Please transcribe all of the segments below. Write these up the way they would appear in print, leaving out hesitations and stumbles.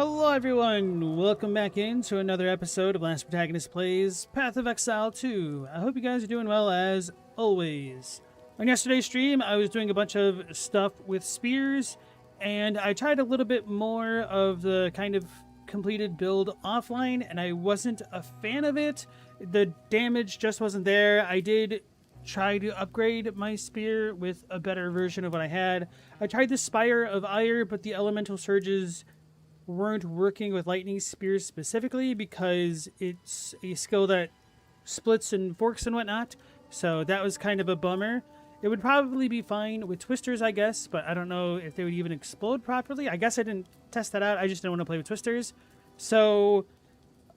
Hello everyone! Welcome back into another episode of Last Protagonist Plays Path of Exile 2. I hope you guys are doing well as always. On yesterday's stream, I was doing a bunch of stuff with spears, and I tried a little bit more of the kind of completed build offline, and I wasn't a fan of it. The damage just wasn't there. I did try to upgrade my spear with a better version of what I had. I tried the Spire of Ire, but the elemental surges weren't working with lightning spears specifically because it's a skill that splits and forks and whatnot. So that was kind of a bummer. It would probably be fine with twisters, I guess, but I don't know if they would even explode properly. I guess I didn't test that out. I just didn't want to play with twisters. So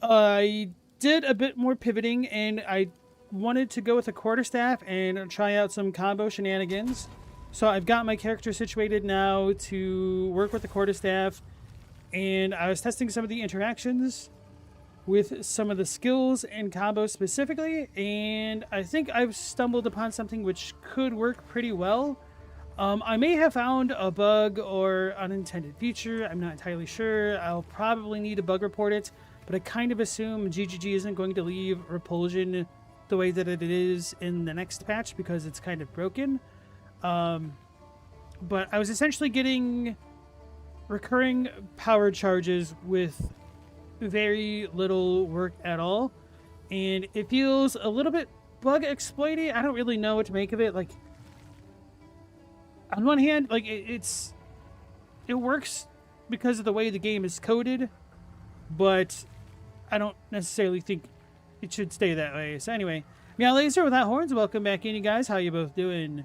I did a bit more pivoting, and I wanted to go with a quarterstaff and try out some combo shenanigans. So I've got my character situated now to work with the quarterstaff, and I was testing some of the interactions with some of the skills and combos specifically, and I think I've stumbled upon something which could work pretty well. I may have found a bug or unintended feature. I'm not entirely sure. I'll probably need to bug report it, but I kind of assume GGG isn't going to leave repulsion the way that it is in the next patch because it's kind of broken. But I was essentially getting recurring power charges with very little work at all, and it feels a little bit bug exploity. I don't really know what to make of it. Like, on one hand, like it works because of the way the game is coded, but I don't necessarily think it should stay that way. So anyway, Meow Laser without horns, welcome back in, you guys. How you both doing?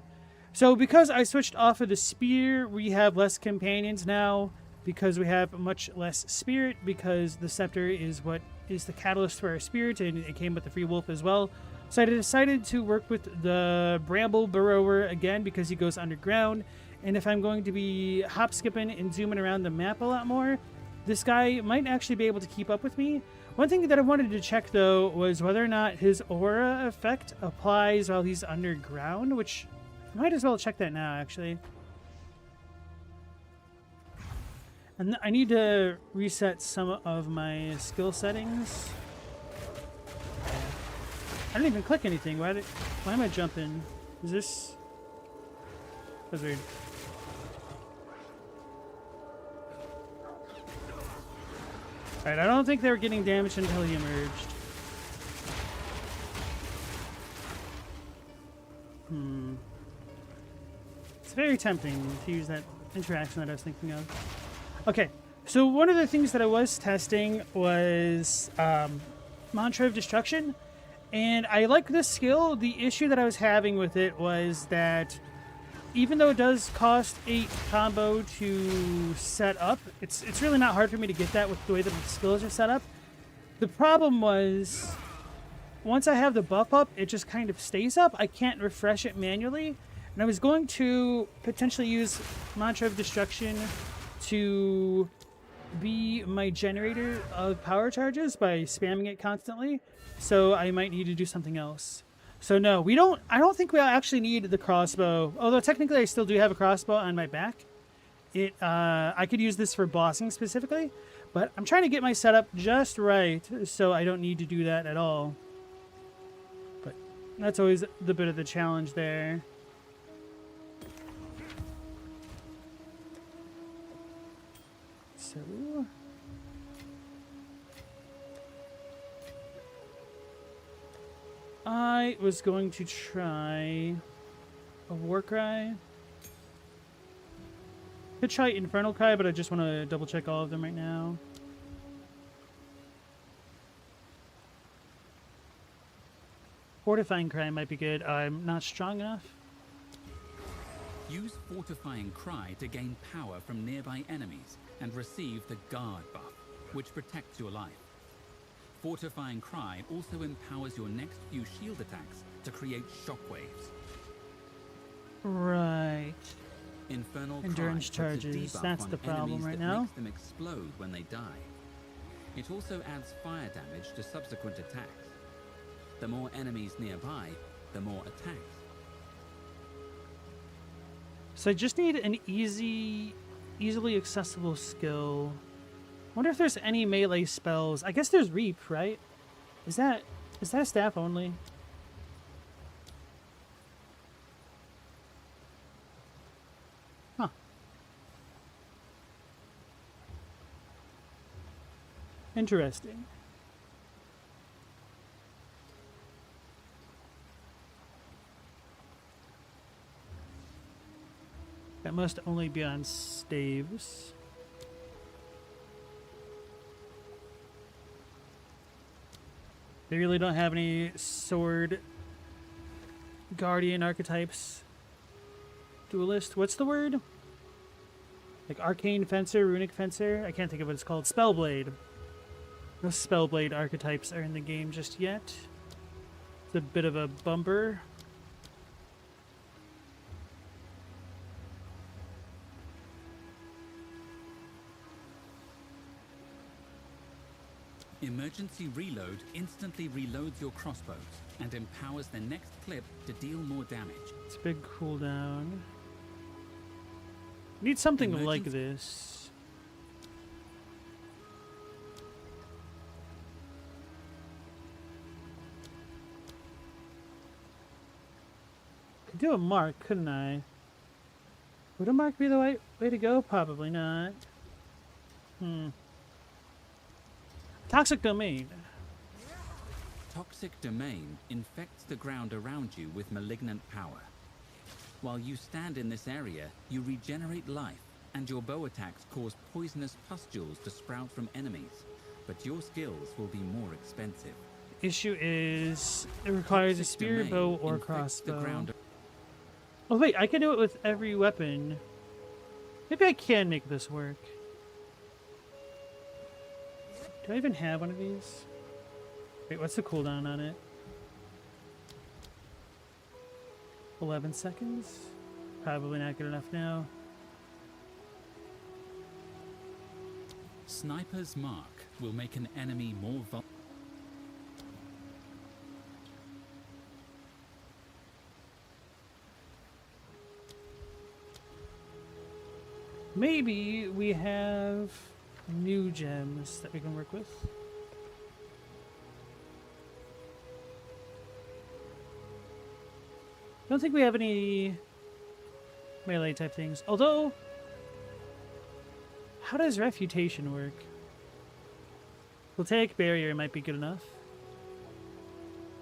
So because I switched off of the spear, we have less companions now because we have much less spirit, because the scepter is what is the catalyst for our spirit, and it came with the free wolf as well. So I decided to work with the bramble burrower again because he goes underground, and if I'm going to be hop skipping and zooming around the map a lot more, this guy might actually be able to keep up with me. One thing that I wanted to check though was whether or not his aura effect applies while he's underground, which I might as well check that now actually. And I need to reset some of my skill settings. I didn't even click anything. Why am I jumping? Is this... That's weird. Alright, I don't think they were getting damaged until he emerged. It's very tempting to use that interaction that I was thinking of. Okay, so one of the things that I was testing was Mantra of Destruction, and I like this skill. The issue that I was having with it was that even though it does cost 8 combo to set up, it's really not hard for me to get that with the way that the skills are set up. The problem was, once I have the buff up, it just kind of stays up. I can't refresh it manually, and I was going to potentially use Mantra of Destruction to be my generator of power charges by spamming it constantly, so I might need to do something else. So no, I don't think we actually need the crossbow, although technically I still do have a crossbow on my back. I could use this for bossing specifically, but I'm trying to get my setup just right so I don't need to do that at all. But that's always the bit of the challenge there. So I was going to try a war cry. Could try infernal cry, but I just want to double check all of them right now. Fortifying cry might be good. I'm not strong enough. Use Fortifying Cry to gain power from nearby enemies and receive the Guard buff, which protects your life. Fortifying Cry also empowers your next few shield attacks to create shockwaves. Right. Infernal Endurance Cry puts a charges. debuff That's on the problem enemies right that now. makes them explode when they die. It also adds fire damage to subsequent attacks. The more enemies nearby, the more attacks. So I just need an easily accessible skill Wonder if there's any melee spells. I guess there's Reap, right? Is that a staff only? Huh. Interesting. That must only be on staves. They really don't have any sword guardian archetypes. Duelist. What's the word? Like arcane fencer, runic fencer? I can't think of what it's called. Spellblade. No spellblade archetypes are in the game just yet. It's a bit of a bumper. Emergency Reload instantly reloads your crossbows and empowers the next clip to deal more damage. It's a big cooldown. Need something like this. Could do a mark, couldn't I? Would a mark be the right way to go? Probably not. Toxic Domain. Toxic Domain infects the ground around you with malignant power. While you stand in this area, you regenerate life, and your bow attacks cause poisonous pustules to sprout from enemies. But your skills will be more expensive. Issue is it requires a spear, bow, or crossbow. Oh wait, I can do it with every weapon. Maybe I can make this work. Do I even have one of these? Wait, what's the cooldown on it? 11 seconds? Probably not good enough now. Sniper's Mark will make an enemy more vulnerable. Maybe we have new gems that we can work with. Don't think we have any melee type things. Although, how does refutation work? Voltaic barrier might be good enough.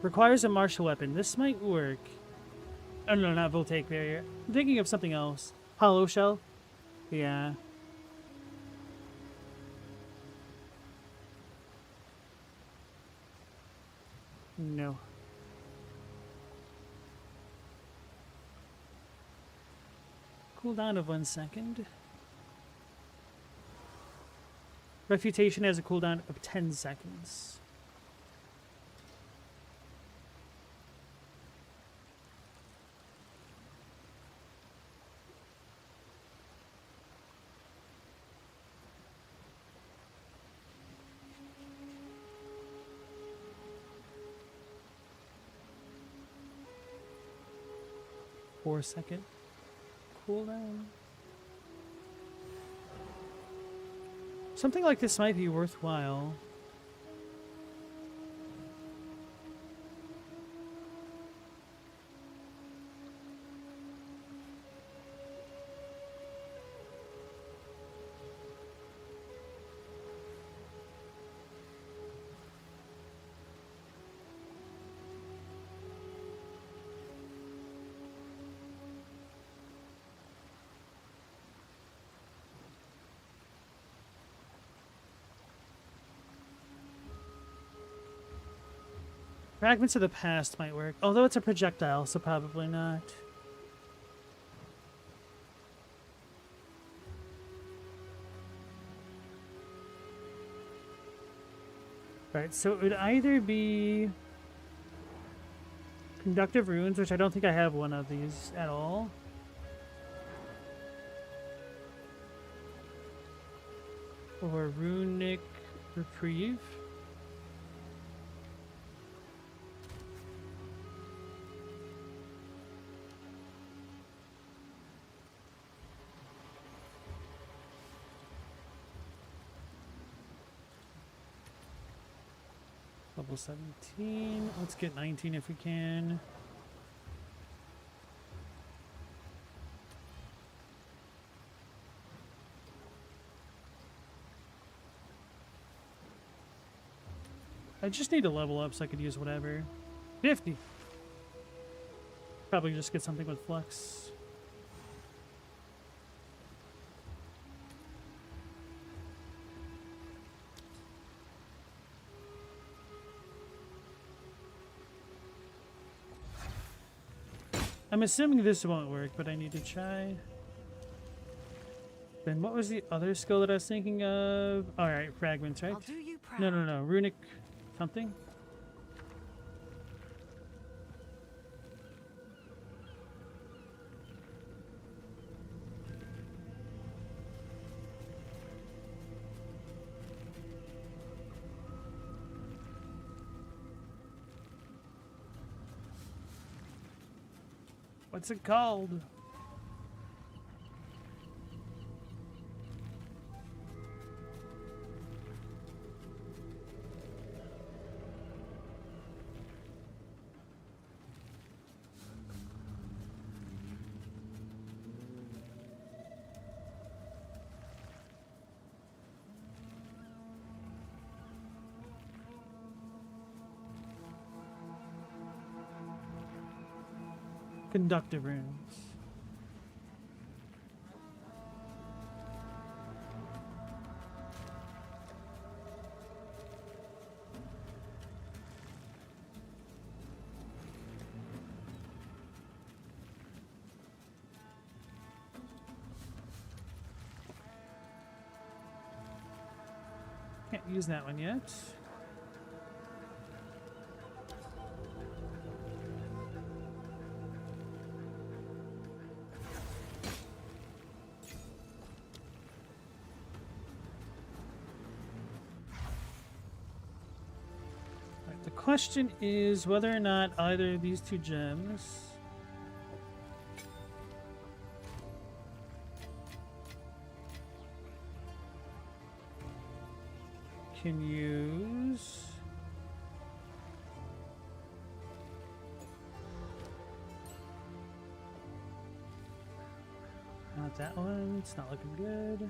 Requires a martial weapon. This might work. Oh no, not voltaic barrier. I'm thinking of something else. Hollow shell? Yeah. No. Cooldown of 1 second. Refutation has a cooldown of 10 seconds. Four-second cooldown. Something like this might be worthwhile. Fragments of the Past might work, although it's a projectile, so probably not. Right, so it would either be Conductive Runes, which I don't think I have one of these at all. Or Runic Reprieve. Level 17. Let's get 19 if we can. I just need to level up so I could use whatever. 50. Probably just get something with Flux. I'm assuming this won't work, but I need to try. Then what was the other skill that I was thinking of? Alright, fragments, right? I'll do you proud. No. Runic something? What's it called? Conductive runes. Can't use that one yet. The question is whether or not either of these two gems can use not that one, it's not looking good.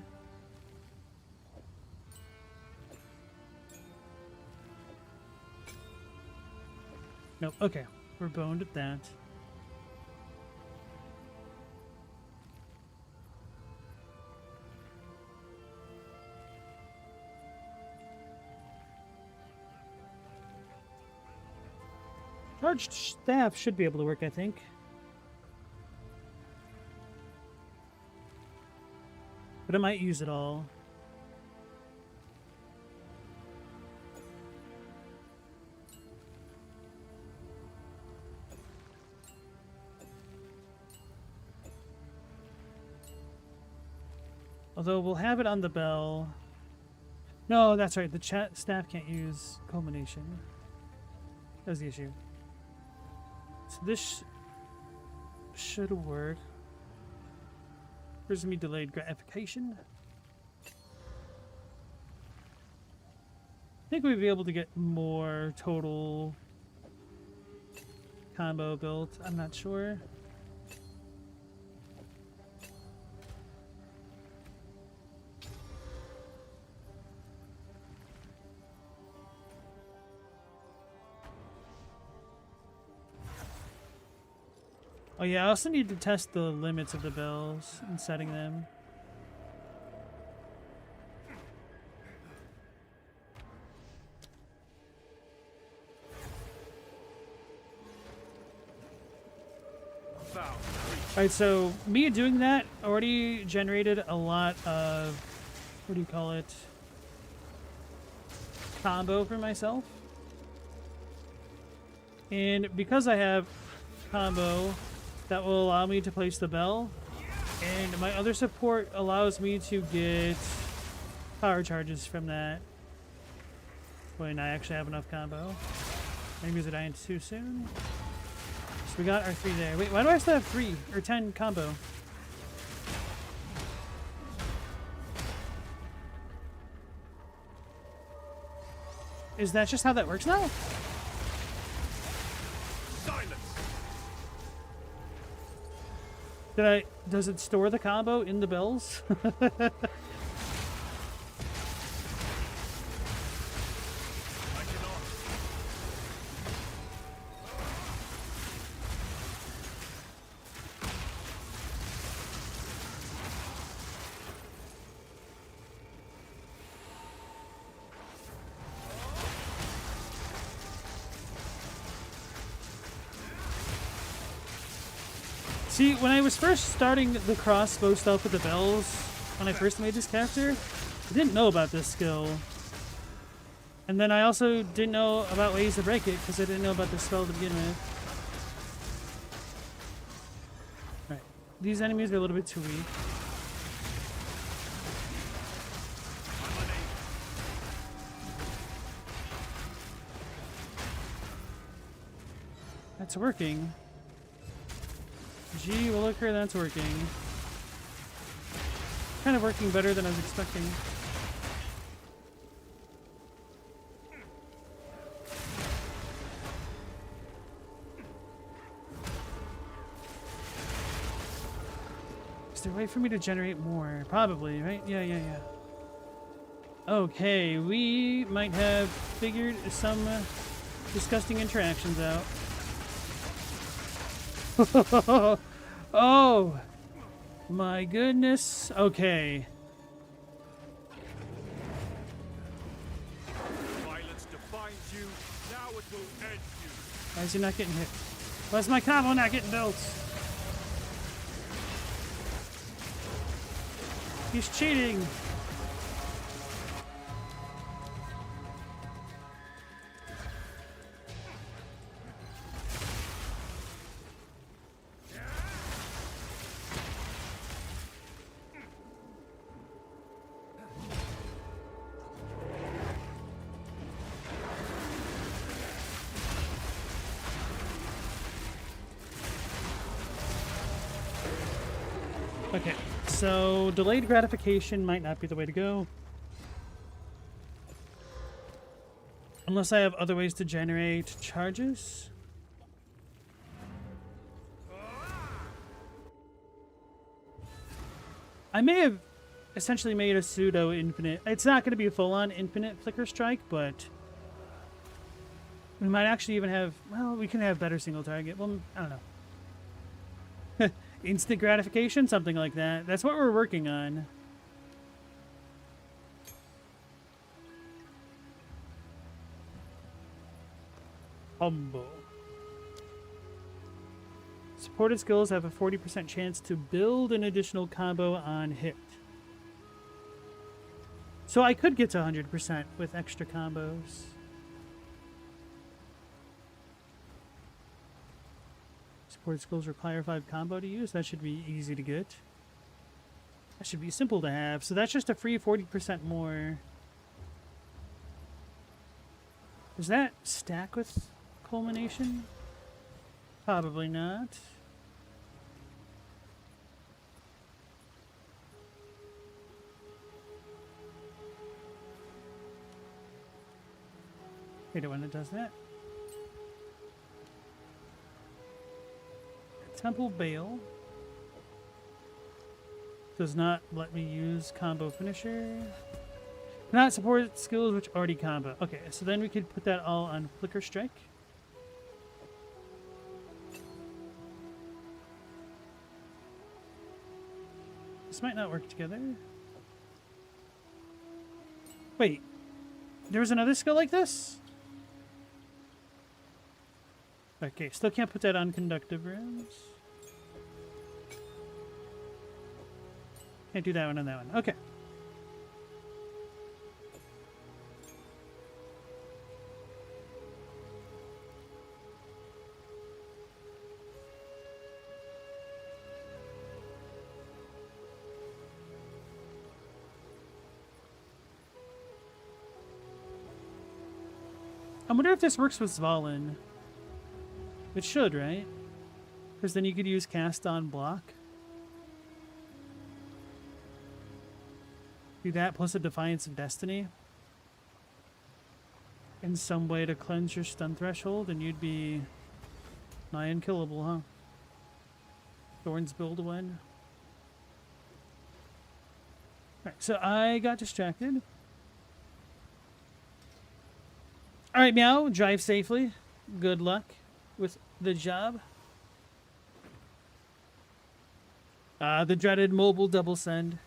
Nope, okay. We're boned at that. Charged staff should be able to work, I think. But I might use it all. Although we'll have it on the bell. No, that's right. The staff can't use culmination. That was the issue. So this should work. Here's me delayed gratification. I think we'd be able to get more total combo built. I'm not sure. Oh yeah, I also need to test the limits of the bells and setting them. Alright, so me doing that already generated a lot of, what do you call it, combo for myself. And because I have combo, that will allow me to place the bell, and my other support allows me to get power charges from that when I actually have enough combo. Maybe is it dying too soon? So we got our 3 there. Wait, why do I still have 3 or 10 combo? Is that just how that works now? Silence. Does it store the combo in the bells? I cannot. See, when I was first starting the crossbow stuff with the bells, when I first made this character, I didn't know about this skill. And then I also didn't know about ways to break it, because I didn't know about this spell to begin with. Alright, these enemies are a little bit too weak. That's working. Gee williker, that's working. Kind of working better than I was expecting. Is there a way for me to generate more? Probably, right? Yeah. Okay, we might have figured some disgusting interactions out. Oh my goodness. Okay. Violence defines you. Now it will end you. Why is he not getting hit? Why's my combo not getting built? He's cheating. Okay, so delayed gratification might not be the way to go. Unless I have other ways to generate charges. I may have essentially made a pseudo infinite. It's not going to be a full-on infinite flicker strike, but we might actually even have, well, we can have better single target. Well, I don't know. Instant gratification, something like that. That's what we're working on. Combo. Supported skills have a 40% chance to build an additional combo on hit. So I could get to 100% with extra combos. Supported skills require 5 combo to use. That should be easy to get. That should be simple to have. So that's just a free 40% more. Does that stack with culmination? Probably not. Hate it when it does that. Temple Bale does not let me use combo finisher. Not support skills which already combo. Okay, so then we could put that all on Flicker Strike. This might not work together. Wait, there was another skill like this? Okay, still can't put that on conductive rounds. Can't do that one and that one. Okay. I wonder if this works with Svalin. It should, right? Because then you could use cast on block. Do that plus a Defiance of Destiny. in some way to cleanse your stun threshold, and you'd be nigh unkillable, huh? Thorns build a win. Alright, so I got distracted. Alright, Meow, drive safely. Good luck with the job. The dreaded mobile double send.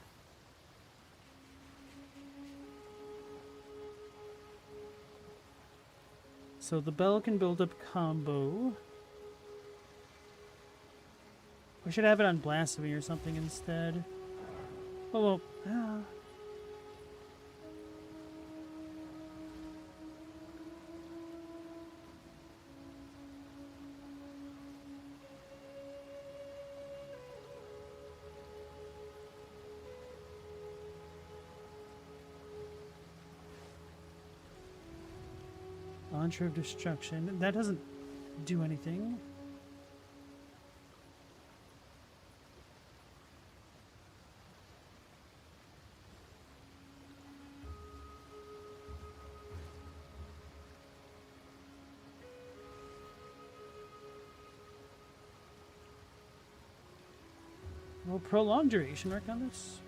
So the bell can build up combo. We should have it on blasphemy or something instead. Oh well. Launcher of Destruction. That doesn't do anything. Will prolonged duration work on this?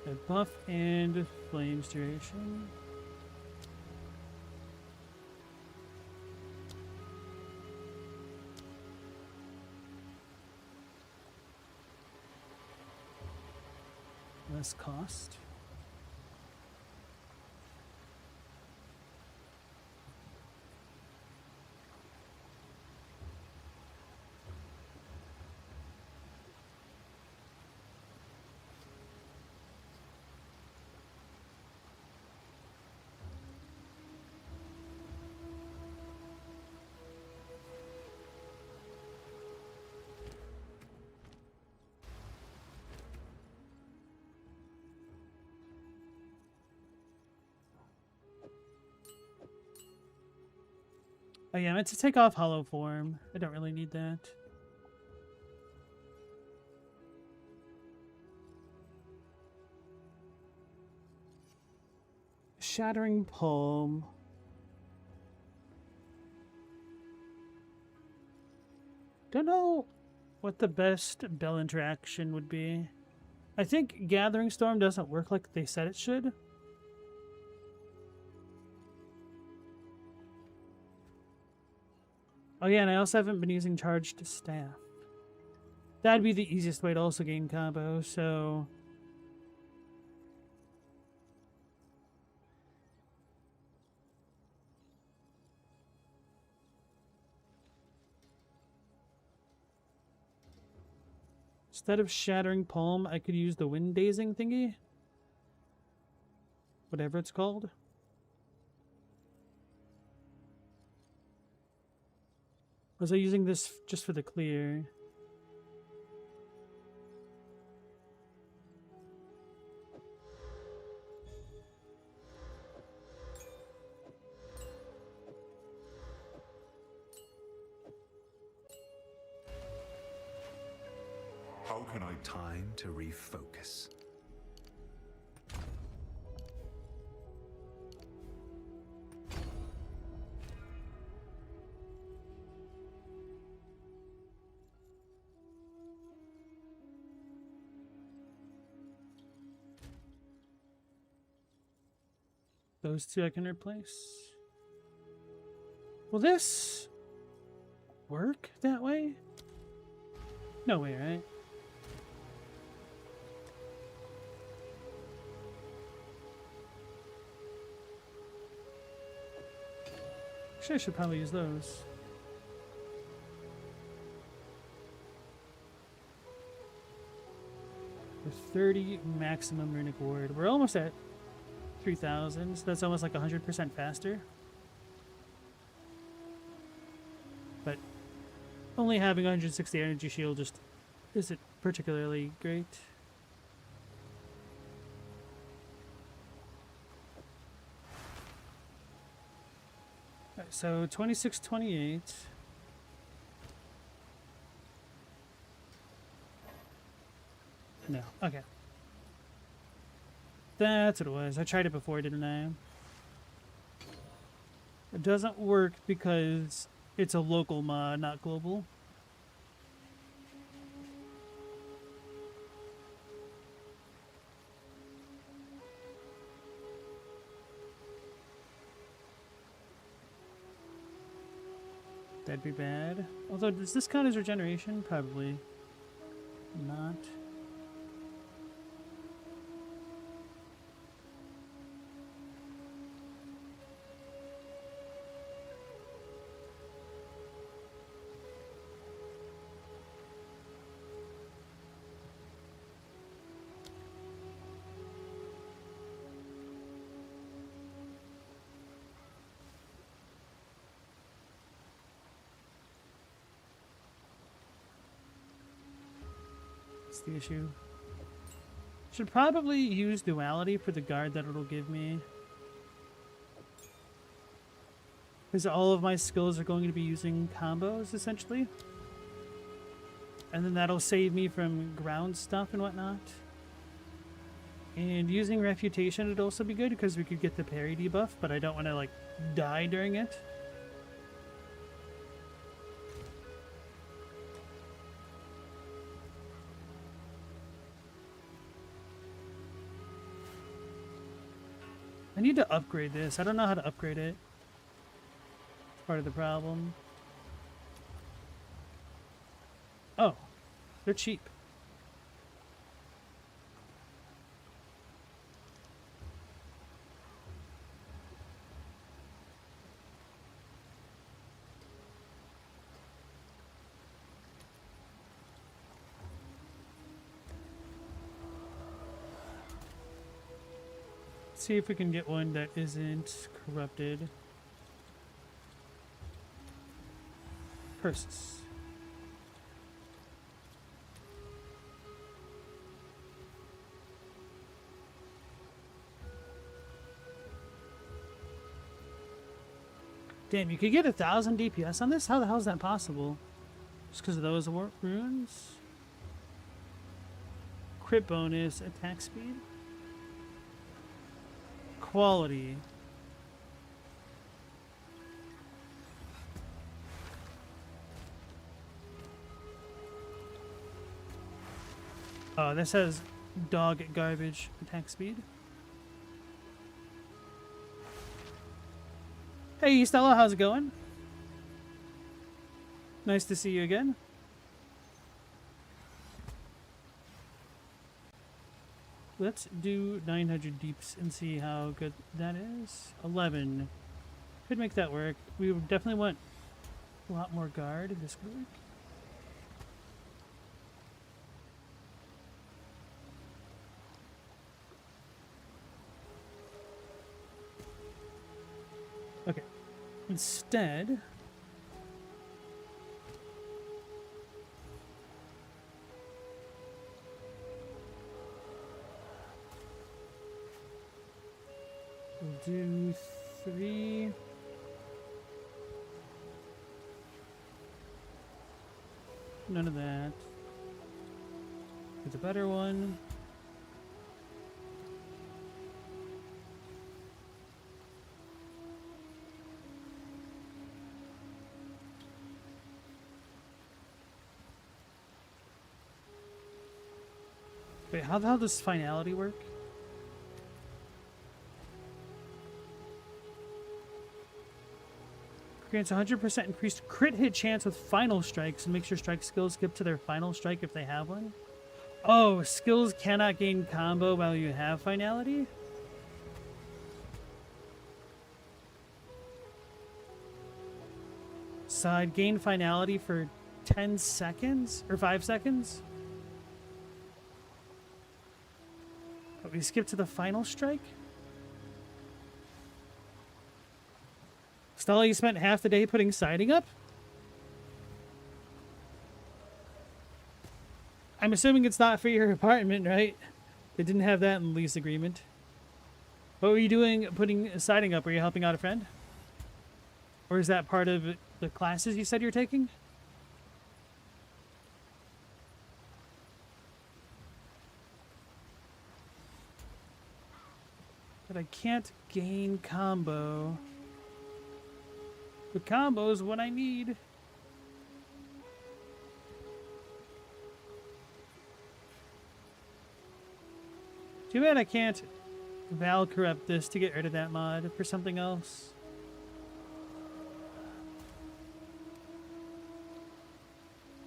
A buff and flames duration. Less cost. Oh yeah, I meant to take off hollow form. I don't really need that. Shattering Palm. Don't know what the best bell interaction would be. I think Gathering Storm doesn't work like they said it should. Oh yeah, and I also haven't been using Charged Staff. That'd be the easiest way to also gain combo, so... Instead of Shattering Palm, I could use the Wind Dazing thingy. Whatever it's called. Was I using this just for the clear? How can I time to refocus? Those two I can replace. Will this work that way? No way, right? Actually, I should probably use those. For 30 maximum runic ward. We're almost at 3,000, so that's almost like 100% faster. But only having 160 energy shield just isn't particularly great. Okay, so 2628. No. Okay. That's what it was. I tried it before, didn't I? It doesn't work because it's a local mod, not global. That'd be bad. Although, does this count as regeneration? Probably not. That's the issue. Should probably use duality for the guard that it'll give me. Because all of my skills are going to be using combos, essentially. And then that'll save me from ground stuff and whatnot. And using Refutation would also be good because we could get the parry debuff, but I don't want to, like, die during it. I need to upgrade this. I don't know how to upgrade it. It's part of the problem. Oh, they're cheap. See if we can get one that isn't corrupted. Curses. Damn, you could get 1,000 DPS on this? How the hell is that possible? Just because of those runes? Crit bonus, attack speed. Quality. Oh, this has dog garbage attack speed. Hey Stella, how's it going? Nice to see you again. Let's do 900 deeps and see how good that is. 11. Could make that work. We would definitely want a lot more guard. This could work. Okay. Instead, we'll do 3. None of that. Get the better one. Wait, how the hell does finality work? Grants 100% increased crit hit chance with final strikes and makes your strike skills skip to their final strike if they have one. Oh, skills cannot gain combo while you have finality? So I'd gain finality for 10 seconds? Or 5 seconds? But we skip to the final strike? Stella, you spent half the day putting siding up? I'm assuming it's not for your apartment, right? They didn't have that in the lease agreement. What were you doing putting siding up? Were you helping out a friend? Or is that part of the classes you said you're taking? But I can't gain combo. The combo is what I need. Too bad I can't Val corrupt this to get rid of that mod for something else.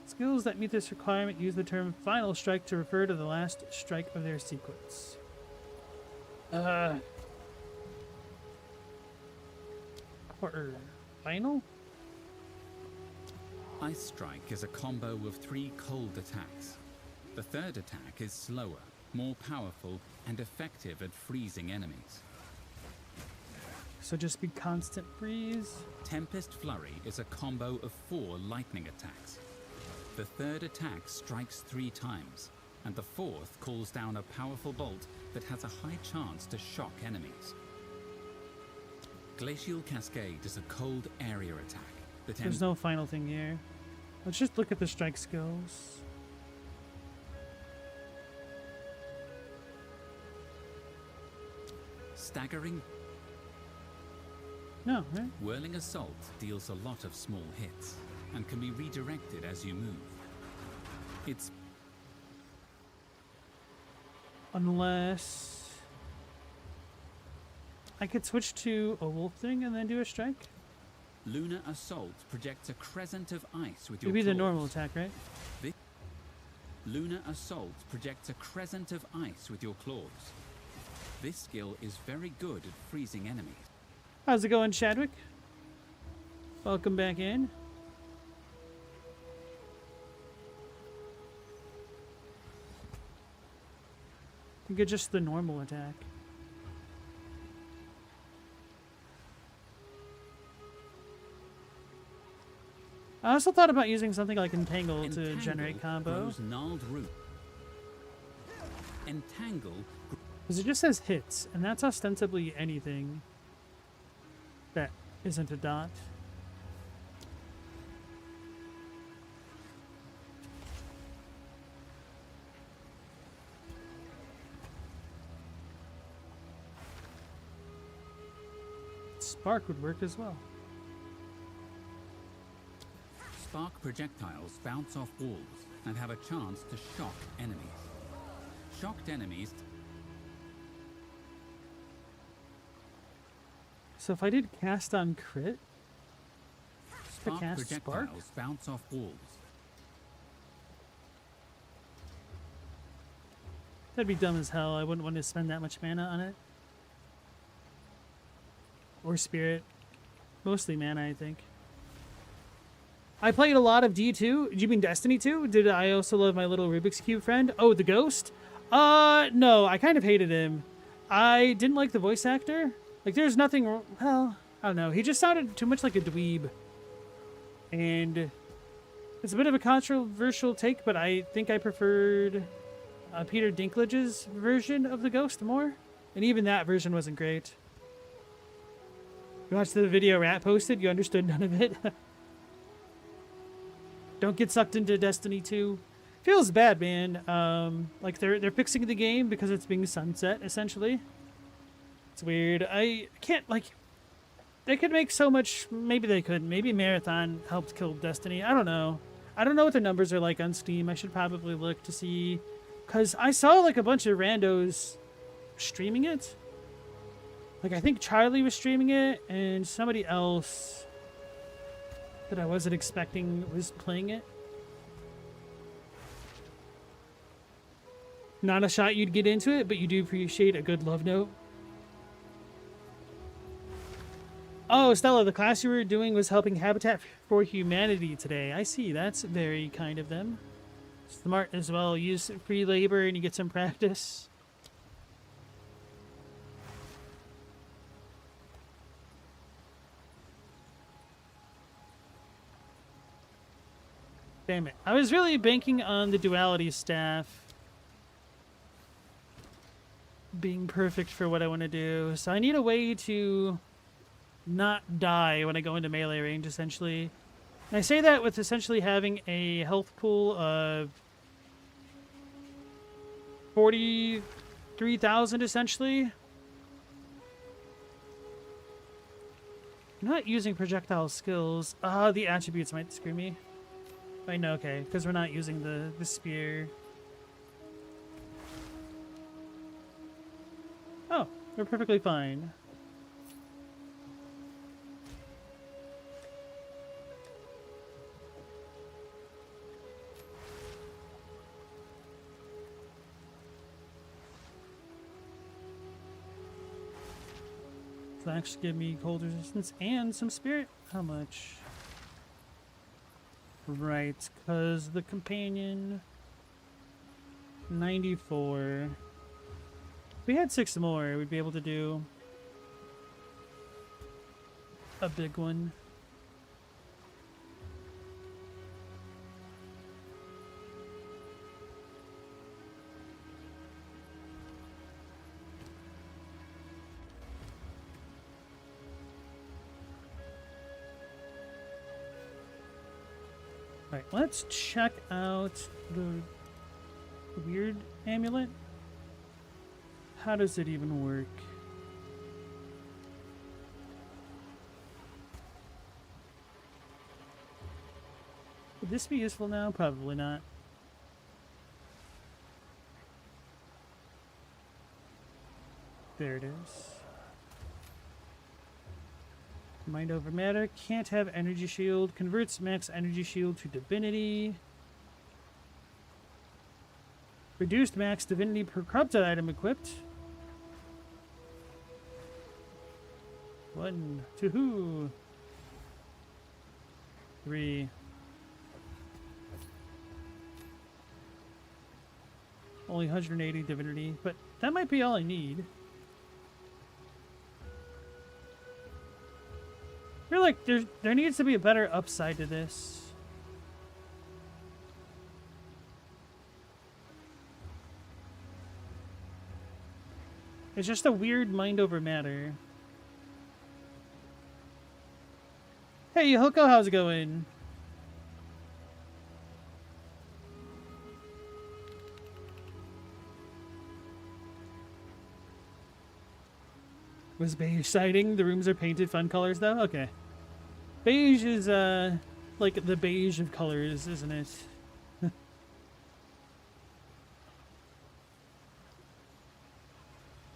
Skills that meet this requirement use the term final strike to refer to the last strike of their sequence. Or final? Ice Strike is a combo of 3 cold attacks. The third attack is slower, more powerful, and effective at freezing enemies. So just be constant freeze. Tempest Flurry is a combo of 4 lightning attacks. The third attack strikes 3 times, and the fourth calls down a powerful bolt that has a high chance to shock enemies. Glacial Cascade is a cold area attack that There's no final thing here. Let's just look at the strike skills. Staggering. No, right? Whirling Assault deals a lot of small hits and can be redirected as you move. It's Unless I could switch to a wolf thing and then do a strike. Lunar Assault projects a crescent of ice with your It'd be the claws. normal attack, right? Lunar Assault projects a crescent of ice with your claws. This skill is very good at freezing enemies. How's it going, Chadwick? Welcome back in. I think it's just the normal attack. I also thought about using something like Entangle to generate combo. Grows gnarled root. Entangle. Because it just says hits, and that's ostensibly anything that isn't a dot. Spark would work as well. Spark projectiles bounce off walls and have a chance to shock enemies. Shocked enemies. So if I did cast on crit, to Spark cast Spark? projectiles bounce off walls. That'd be dumb as hell. I wouldn't want to spend that much mana on it. Or spirit. Mostly mana, I think. I played a lot of D2. Do you mean Destiny 2? Did I also love my little Rubik's Cube friend? Oh, the Ghost? No, I kind of hated him. I didn't like the voice actor. Like, there's nothing wrong. Well, I don't know. He just sounded too much like a dweeb. And it's a bit of a controversial take, but I think I preferred Peter Dinklage's version of the Ghost more. And even that version wasn't great. You watched the video Rat posted, you understood none of it. Don't get sucked into Destiny 2. Feels bad, man. Like they're fixing the game because it's being sunset, essentially. It's weird. I can't, like, they could make so much. Maybe they could. Maybe Marathon helped kill Destiny. I don't know. I don't know what the numbers are like on Steam. I should probably look to see, because I saw like a bunch of randos streaming it. Like, I think Charlie was streaming it, and somebody else that I wasn't expecting was playing it. Not a shot you'd get into it, but you do appreciate a good love note. Oh, Stella, the class you were doing was helping Habitat for Humanity today. I see. That's very kind of them. Smart as well. Use free labor and you get some practice. Damn it. I was really banking on the duality staff being perfect for what I want to do. So I need a way to not die when I go into melee range, essentially. And I say that with essentially having a health pool of 43,000, essentially. Not using projectile skills. The attributes might screw me. I know, okay, because we're not using the spear. Oh, we're perfectly fine. So actually give me cold resistance and some spirit. How much? Right, because the companion 94. If we had 6 more, we'd be able to do a big one. Alright, let's check out the weird amulet. How does it even work? Would this be useful now? Probably not. There it is. Mind over matter. Can't have energy shield. Converts max energy shield to divinity. Reduced max divinity per corrupted item equipped. 1, 2, 3. Only 180 divinity, but that might be all I need. I feel like there needs to be a better upside to this. It's just a weird mind over matter. Hey, Hoko, how's it going? Was beige siding? The rooms are painted fun colors, though? Okay. Beige is, like the beige of colors, isn't it?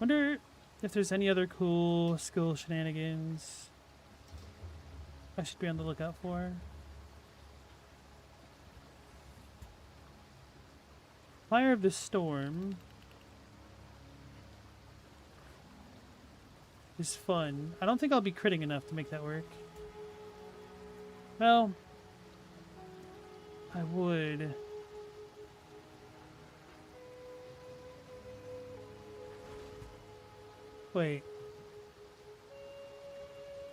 Wonder if there's any other cool skill shenanigans I should be on the lookout for. Fire of the Storm is fun. I don't think I'll be critting enough to make that work. Well, I would. Wait.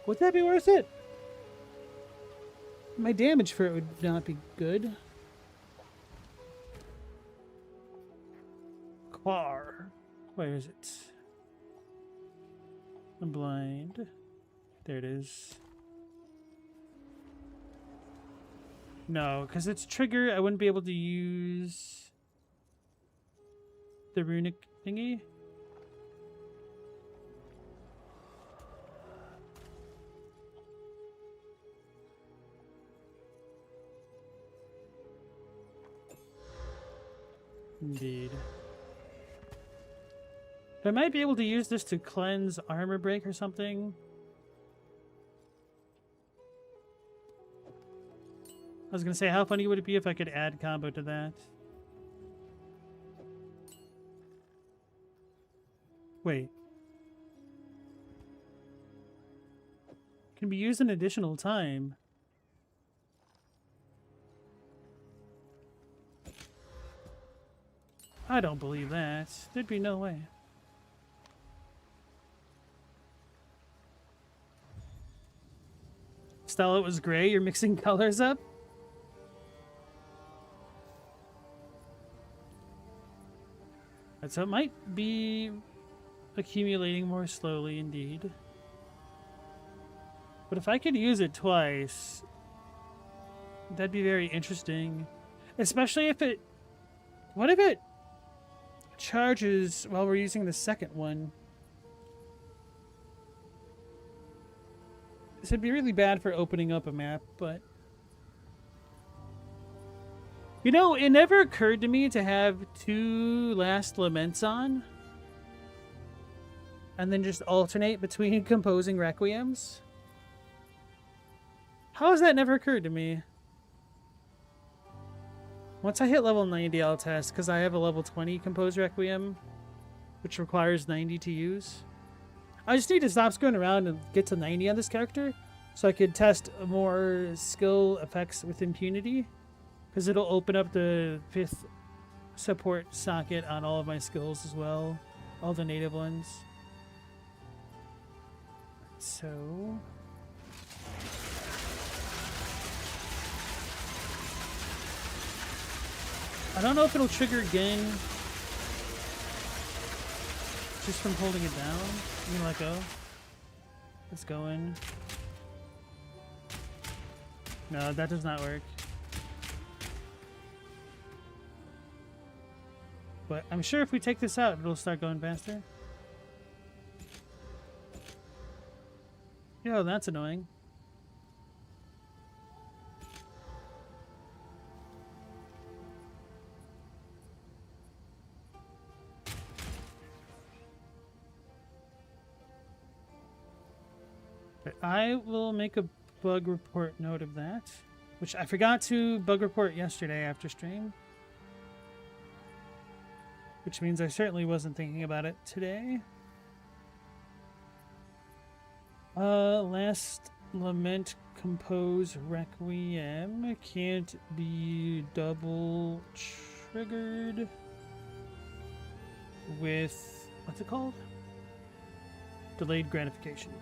Would that be worth it? My damage for it would not be good. Quar. Where is it? I'm blind. There it is. No, because it's trigger, I wouldn't be able to use the runic thingy. Indeed. I might be able to use this to cleanse armor break or something. I was gonna say, how funny would it be if I could add combo to that? Wait. Can be used an additional time. I don't believe that. There'd be no way. Stella was gray, you're mixing colors up? Right, so it might be accumulating more slowly indeed. But if I could use it twice, that'd be very interesting. Especially if it... What if it charges while we're using the second one? This would be really bad for opening up a map, but... You know, it never occurred to me to have 2 Last Laments on. And then just alternate between composing Requiems. How has that never occurred to me? Once I hit level 90, I'll test, because I have a level 20 Compose Requiem, which requires 90 to use. I just need to stop screwing around and get to 90 on this character, so I could test more skill effects with impunity, because it'll open up the 5th support socket on all of my skills as well, all the native ones. So... I don't know if it'll trigger again just from holding it down. I'm gonna let go. It's going. No, that does not work. But I'm sure if we take this out, it'll start going faster. Yo, that's annoying. I will make a bug report note of that, which I forgot to bug report yesterday after stream, which means I certainly wasn't thinking about it today. Last Lament Compose Requiem can't be double triggered with, what's it called? Delayed gratification.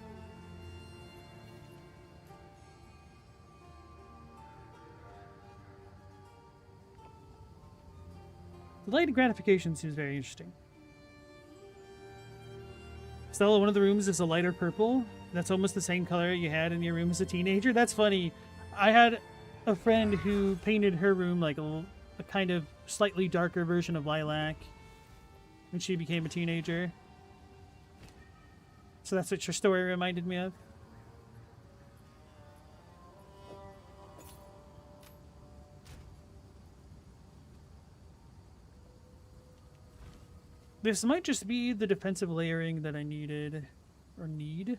Delayed gratification seems very interesting. Stella, one of the rooms is a lighter purple. That's almost the same color you had in your room as a teenager. That's funny. I had a friend who painted her room like a kind of slightly darker version of lilac when she became a teenager. So that's what your story reminded me of. This might just be the defensive layering that I needed, or need.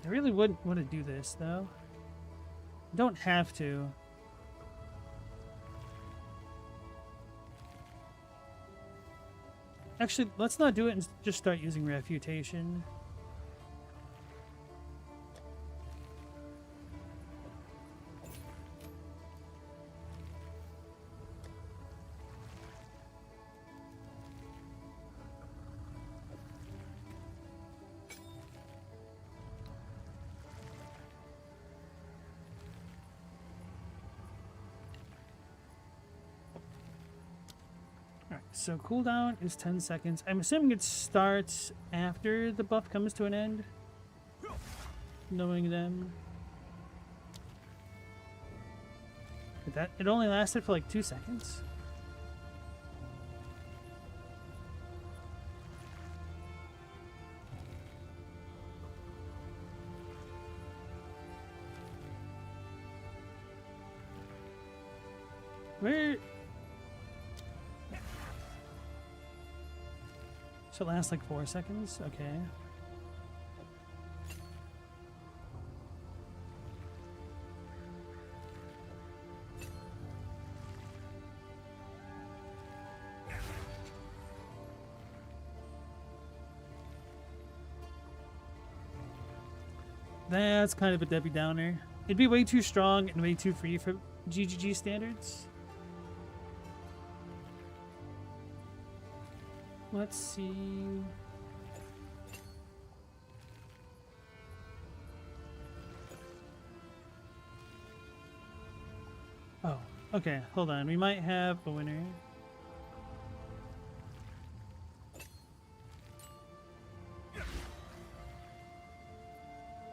I really wouldn't want to do this, though. I don't have to. Actually, let's not do it and just start using Refutation. So cooldown is 10 seconds. I'm assuming it starts after the buff comes to an end. Knowing them. But it only lasted for like 2 seconds. Where... So it lasts like 4 seconds? Okay. That's kind of a Debbie Downer. It'd be way too strong and way too free for GGG standards. Let's see. Oh, okay. Hold on. We might have a winner.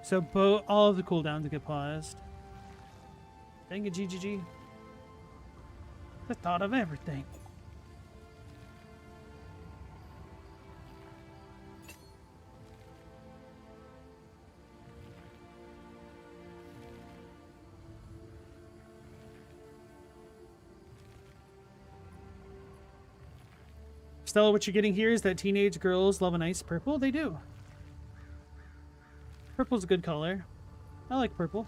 So all of the cooldowns get paused. Dang it, GGG. The thought of everything. Stella, what you're getting here is that teenage girls love a nice purple. They do. Purple's a good color. I like purple.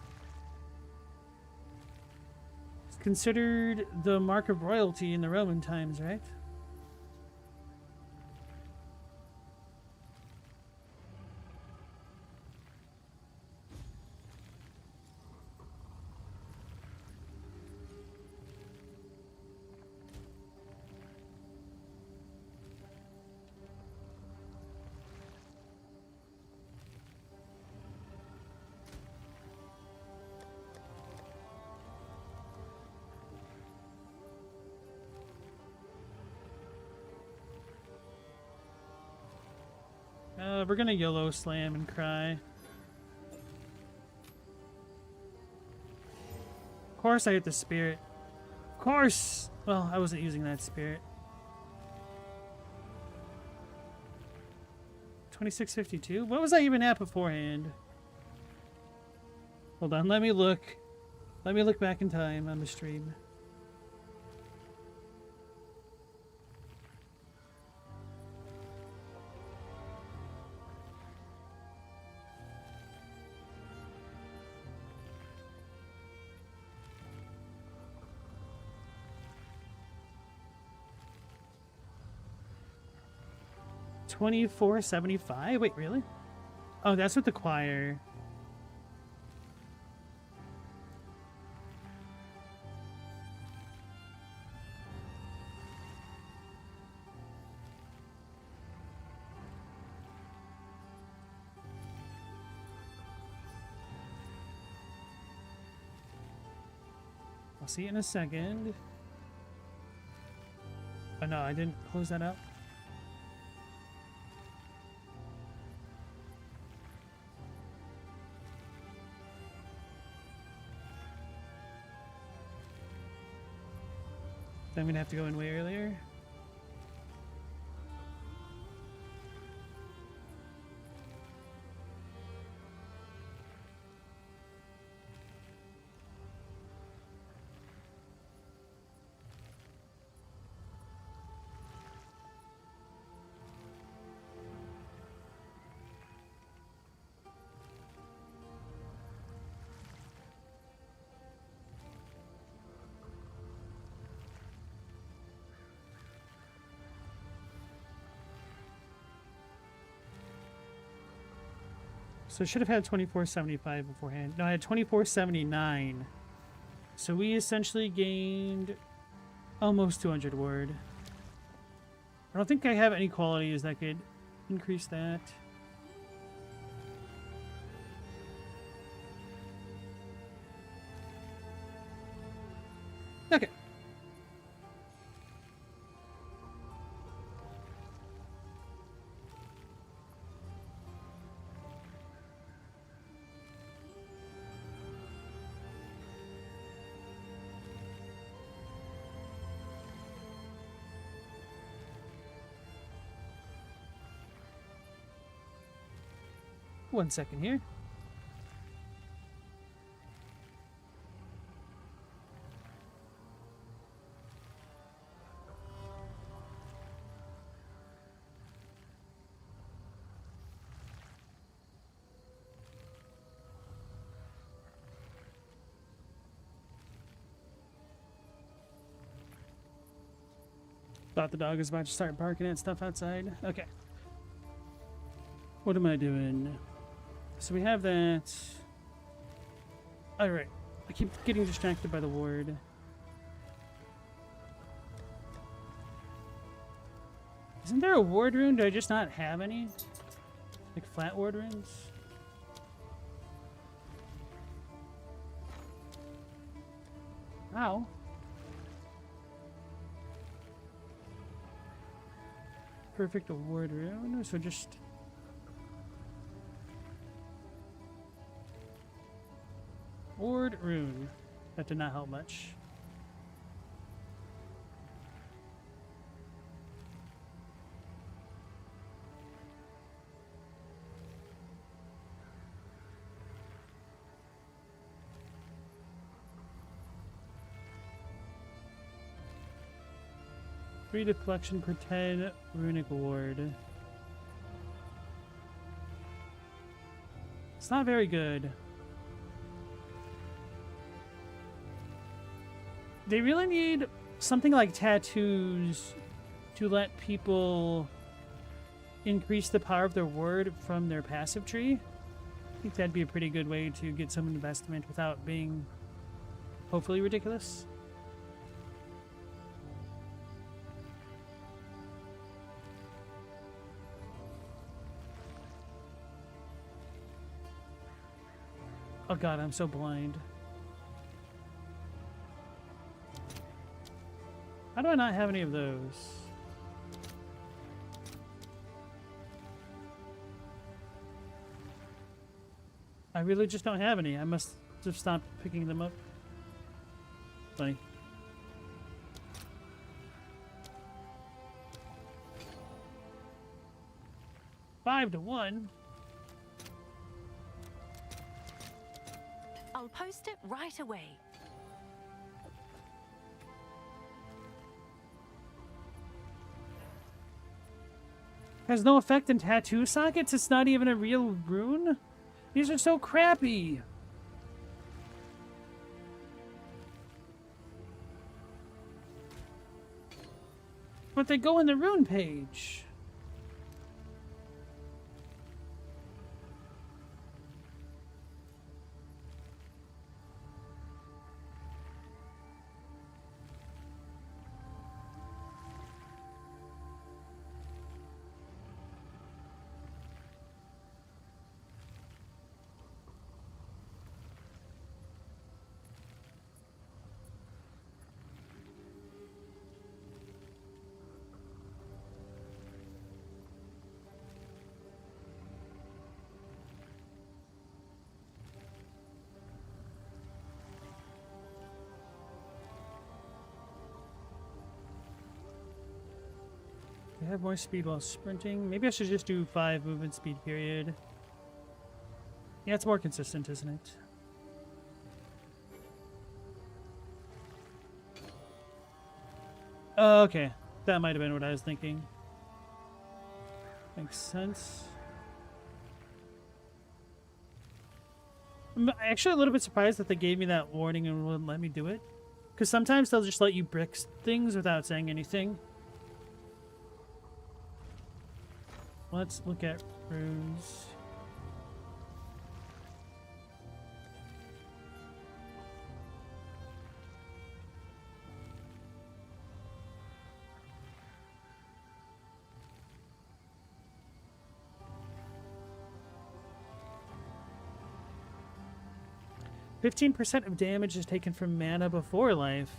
It's considered the mark of royalty in the Roman times, right? We're gonna YOLO slam and cry. Of course I hit the spirit. Of course! Well, I wasn't using that spirit. 2652? What was I even at beforehand? Hold on, let me look. Let me look back in time on the stream. $24.75? Wait, really? Oh, that's with the choir. I'll see you in a second. Oh no, I didn't close that up. I'm gonna have to go in way earlier. So I should have had 24.75 beforehand. No, I had 24.79. So we essentially gained almost 200 word. I don't think I have any qualities that could increase that. Okay. One second here. Thought the dog was about to start barking at stuff outside. Okay. What am I doing? So we have that. Alright. I keep getting distracted by the ward. Isn't there a ward rune? Do I just not have any? Like flat ward runes? Ow. Perfect ward rune, so just... Ward rune. That did not help much. Three deflection per 10 runic ward. It's not very good. They really need something like tattoos to let people increase the power of their ward from their passive tree. I think that'd be a pretty good way to get some investment without being hopefully ridiculous. Oh god, I'm so blind. How do I not have any of those? I really just don't have any. I must have stopped picking them up. Funny. Five to 1. I'll post it right away. Has no effect in tattoo sockets? It's not even a real rune? These are so crappy. But they go in the rune page. I have more speed while sprinting. Maybe I should just do 5 movement speed period. Yeah, it's more consistent, isn't it? Oh, okay. That might have been what I was thinking. Makes sense. I'm actually a little bit surprised that they gave me that warning and wouldn't let me do it. Because sometimes they'll just let you brick things without saying anything. Let's look at runes. %15 of damage is taken from mana before life.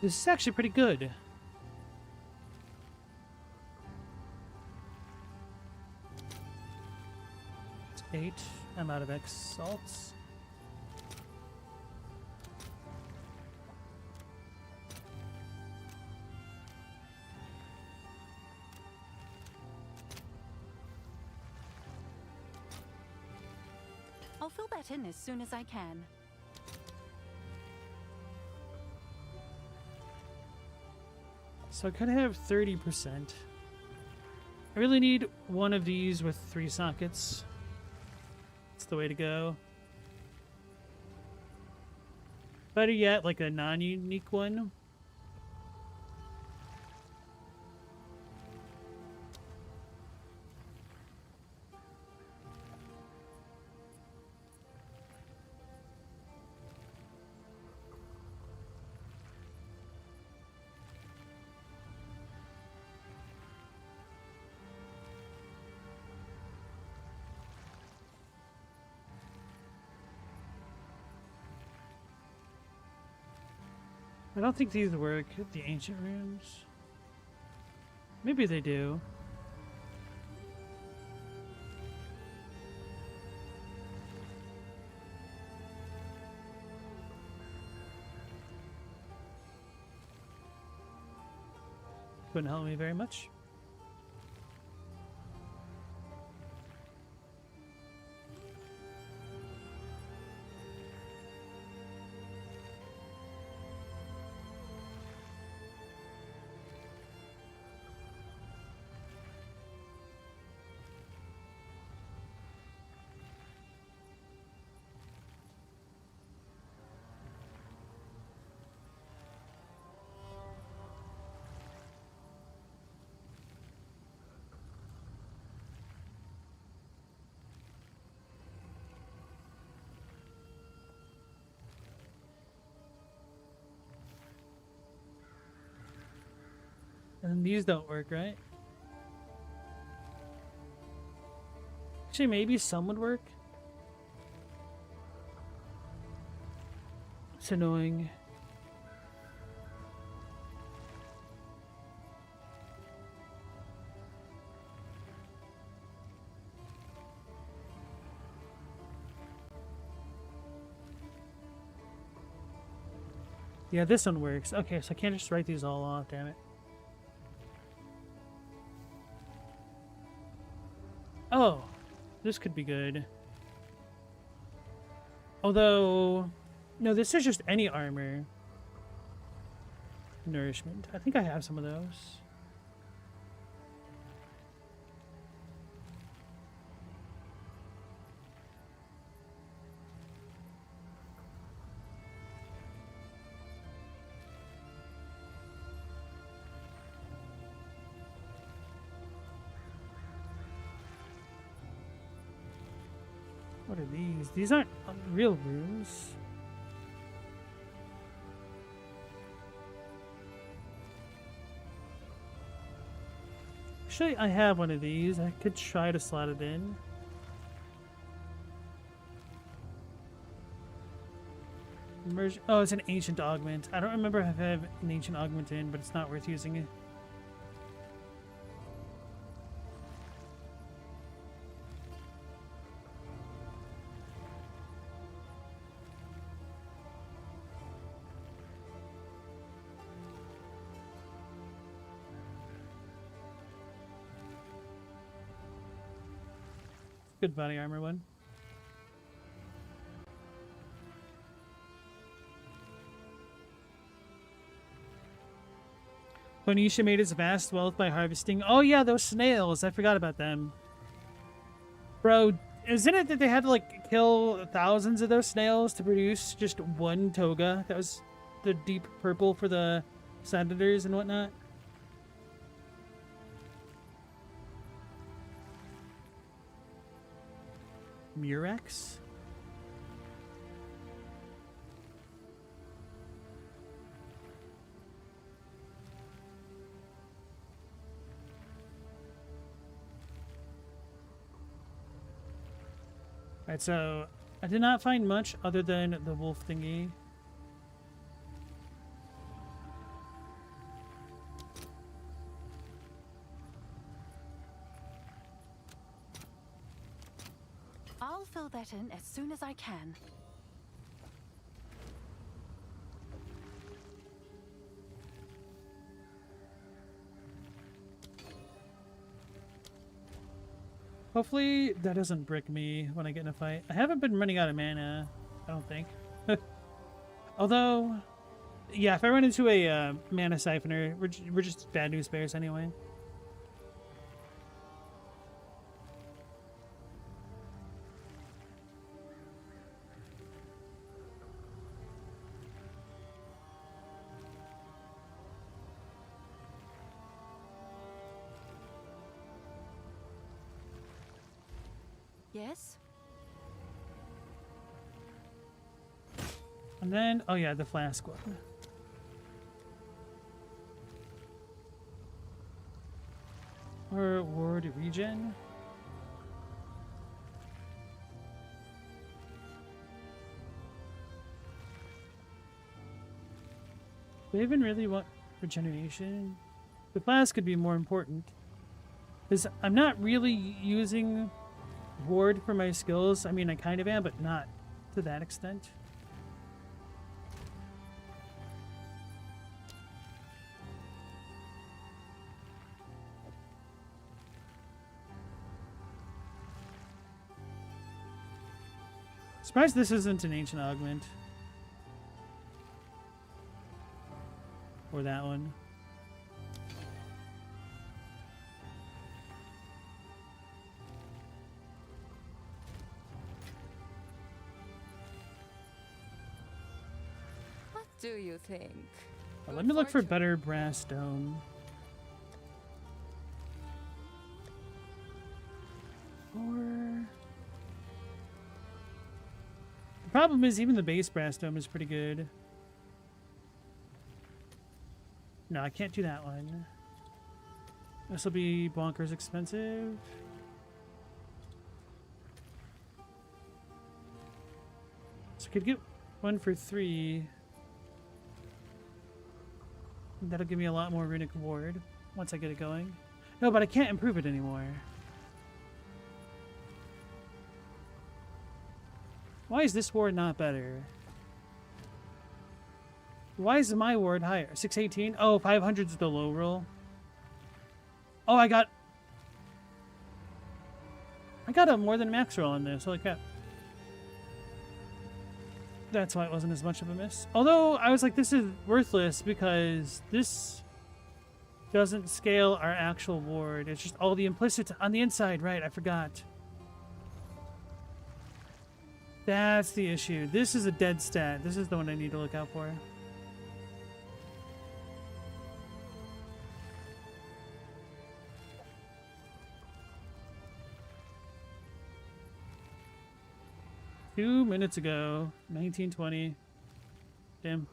This is actually pretty good. It's 8. I'm out of exalts. I'll fill that in as soon as I can. So I could have 30%. I really need one of these with 3 sockets. That's the way to go. Better yet, like a non-unique one. I don't think these work, the ancient runes. Maybe they do. Wouldn't help me very much. And these don't work, right? Actually, maybe some would work. It's annoying. Yeah, this one works. Okay, so I can't just write these all off, damn it. Oh, this could be good. Although, no, this is just any armor. Nourishment. I think I have some of those. What are these? These aren't real runes. Actually, I have one of these. I could try to slot it in. Oh, it's an ancient augment. I don't remember if I have an ancient augment in, but it's not worth using it. Good body armor one. Phoenicia made its vast wealth by harvesting. Oh yeah, those snails. I forgot about them. Bro, isn't it that they had to like kill thousands of those snails to produce just one toga? That was the deep purple for the senators and whatnot. Murex? Alright, so I did not find much other than the wolf thingy. I'll fill that in as soon as I can. Hopefully that doesn't brick me when I get in a fight. I haven't been running out of mana, I don't think. Although, yeah, if I run into a mana siphoner, we're just bad news bears anyway. Yes? And then, oh yeah, the flask one. Or ward regen. Do I even really want regeneration? The class could be more important. Because I'm not really using ward for my skills. I mean, I kind of am, but not to that extent. Surprised this isn't an ancient augment. Or that one. What do you think? Let me look for better brass dome. Or... The problem is even the base brass dome is pretty good. No, I can't do that one. This will be bonkers expensive. So I could get one for 3. That'll give me a lot more runic ward once I get it going. No, but I can't improve it anymore. Why is this ward not better? Why is my ward higher? 618? Oh, 500 is the low roll. Oh, I got a more than max roll on this. Holy crap. That's why it wasn't as much of a miss. Although, I was like, this is worthless because this doesn't scale our actual ward. It's just all the implicit on the inside. Right, I forgot. That's the issue. This is a dead stat. This is the one I need to look out for. Two minutes ago, 1920. Damn.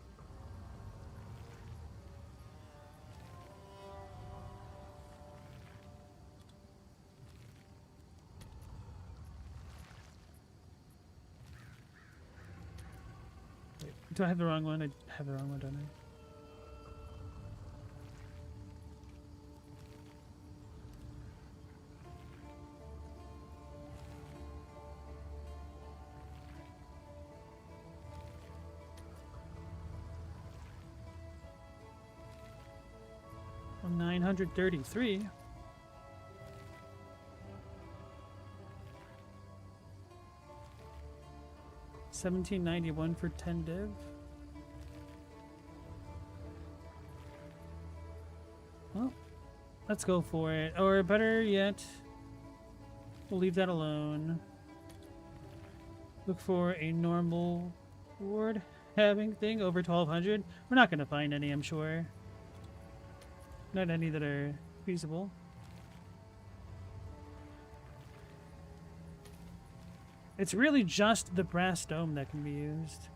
Wait, do I have the wrong one? I have the wrong one, don't I? Well, 933. $17.91 for 10 div. Well, let's go for it. Or better yet, we'll leave that alone. Look for a normal ward having thing over 1200. We're not going to find any, I'm sure. Not any that are feasible. It's really just the brass dome that can be used.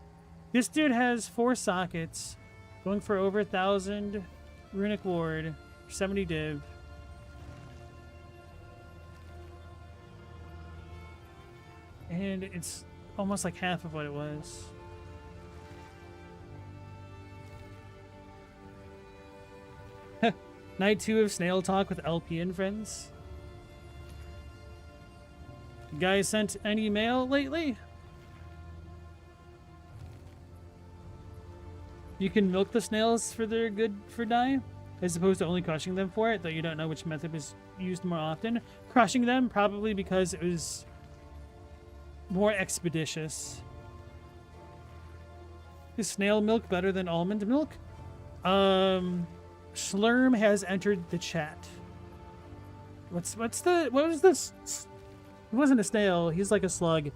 This dude has 4 sockets, going for over 1,000 runic ward, 70 div. And it's almost like half of what it was. Night 2 of Snail Talk with LP and friends. You guys sent any mail lately? You can milk the snails for their good for dye, as opposed to only crushing them for it, though you don't know which method is used more often. Crushing them, probably because it was more expeditious. Is snail milk better than almond milk? Slurm has entered the chat. What was this? He wasn't a snail, he's like a slug.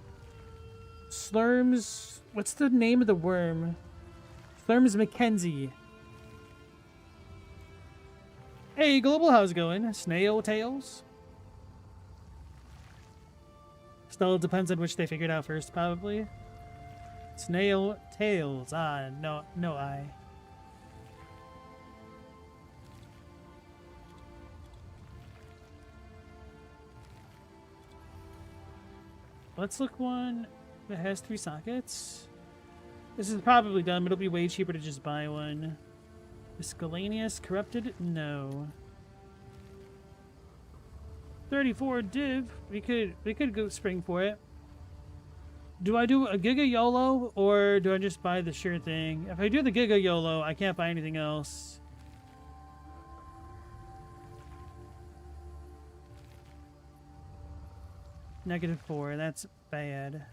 Slurm's, what's the name of the worm? Slurm's Mackenzie. Hey, Global, how's it going? Snail tails? Still depends on which they figured out first, probably. Snail tails. Ah, no I. Let's look one that has 3 sockets. This is probably dumb. It'll be way cheaper to just buy one. Miscellaneous corrupted? No. 34 div. We could go spring for it. Do I do a Giga YOLO or do I just buy the sure thing? If I do the Giga YOLO, I can't buy anything else. -4, that's bad.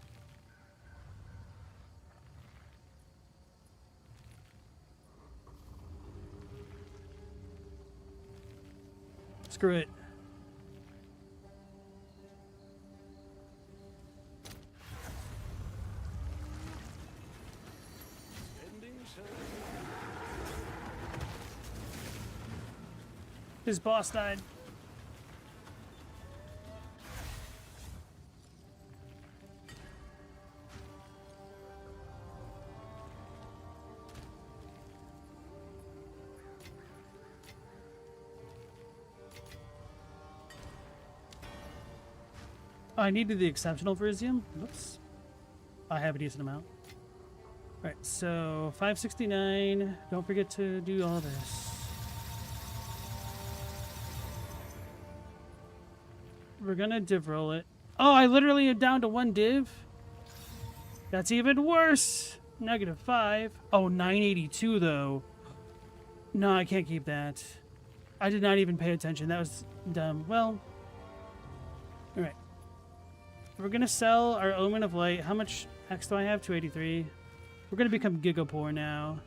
Screw it. His boss died. Oh, I needed the exceptional for Izium. Whoops. I have a decent amount. Alright, so 569. Don't forget to do all this. We're gonna div roll it. Oh, I literally am down to 1 div? That's even worse! -5. Oh, 982 though. No, I can't keep that. I did not even pay attention. That was dumb. Well, alright. We're gonna sell our Omen of Light. How much X do I have? 283. We're gonna become Giga Poor now.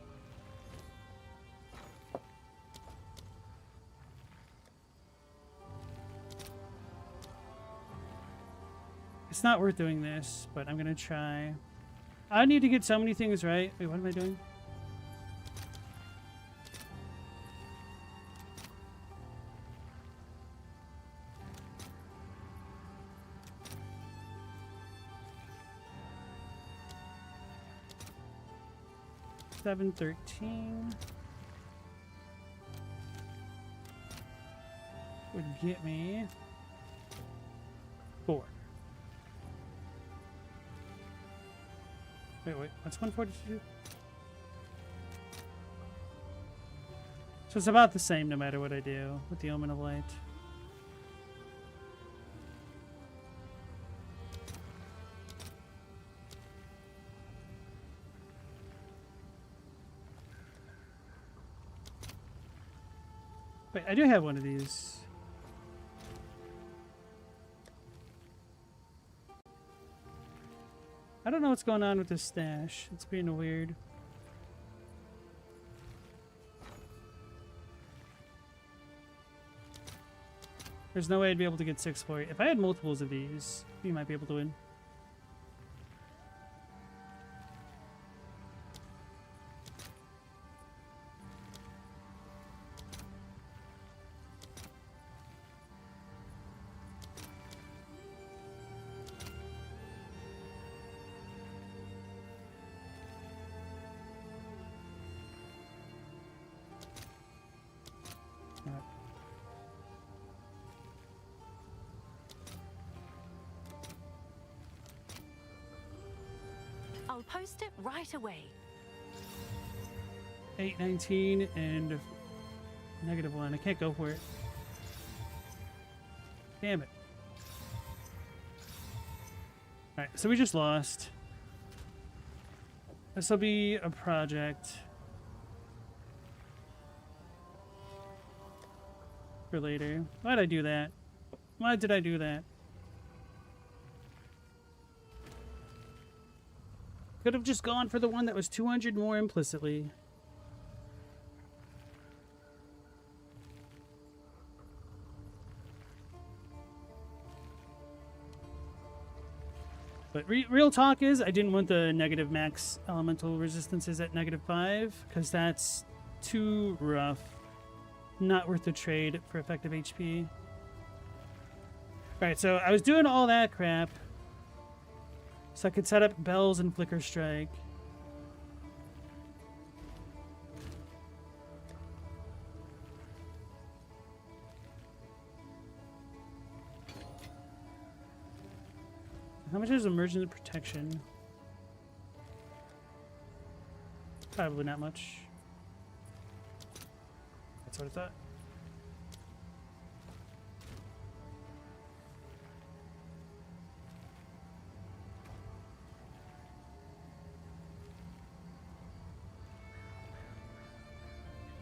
It's not worth doing this, but I'm gonna try. I need to get so many things right. Wait, what am I doing? $713 would get me 4. Wait, what's 142? So it's about the same no matter what I do with the Omen of Light. Wait, I do have one of these. I don't know what's going on with this stash. It's being weird. There's no way I'd be able to get 6 for it. If I had multiples of these, you might be able to win. I'll post it right away. 819 and -1. I can't go for it. Damn it. Alright, so we just lost. This will be a project for later. Why did I do that? Why did I do that? Could have just gone for the one that was 200 more implicitly. But real talk is, I didn't want the negative max elemental resistances at -5, because that's too rough. Not worth the trade for effective HP. Alright, so I was doing all that crap so I could set up Bells and Flicker Strike. How much is emergent protection? Probably not much. That's what I thought.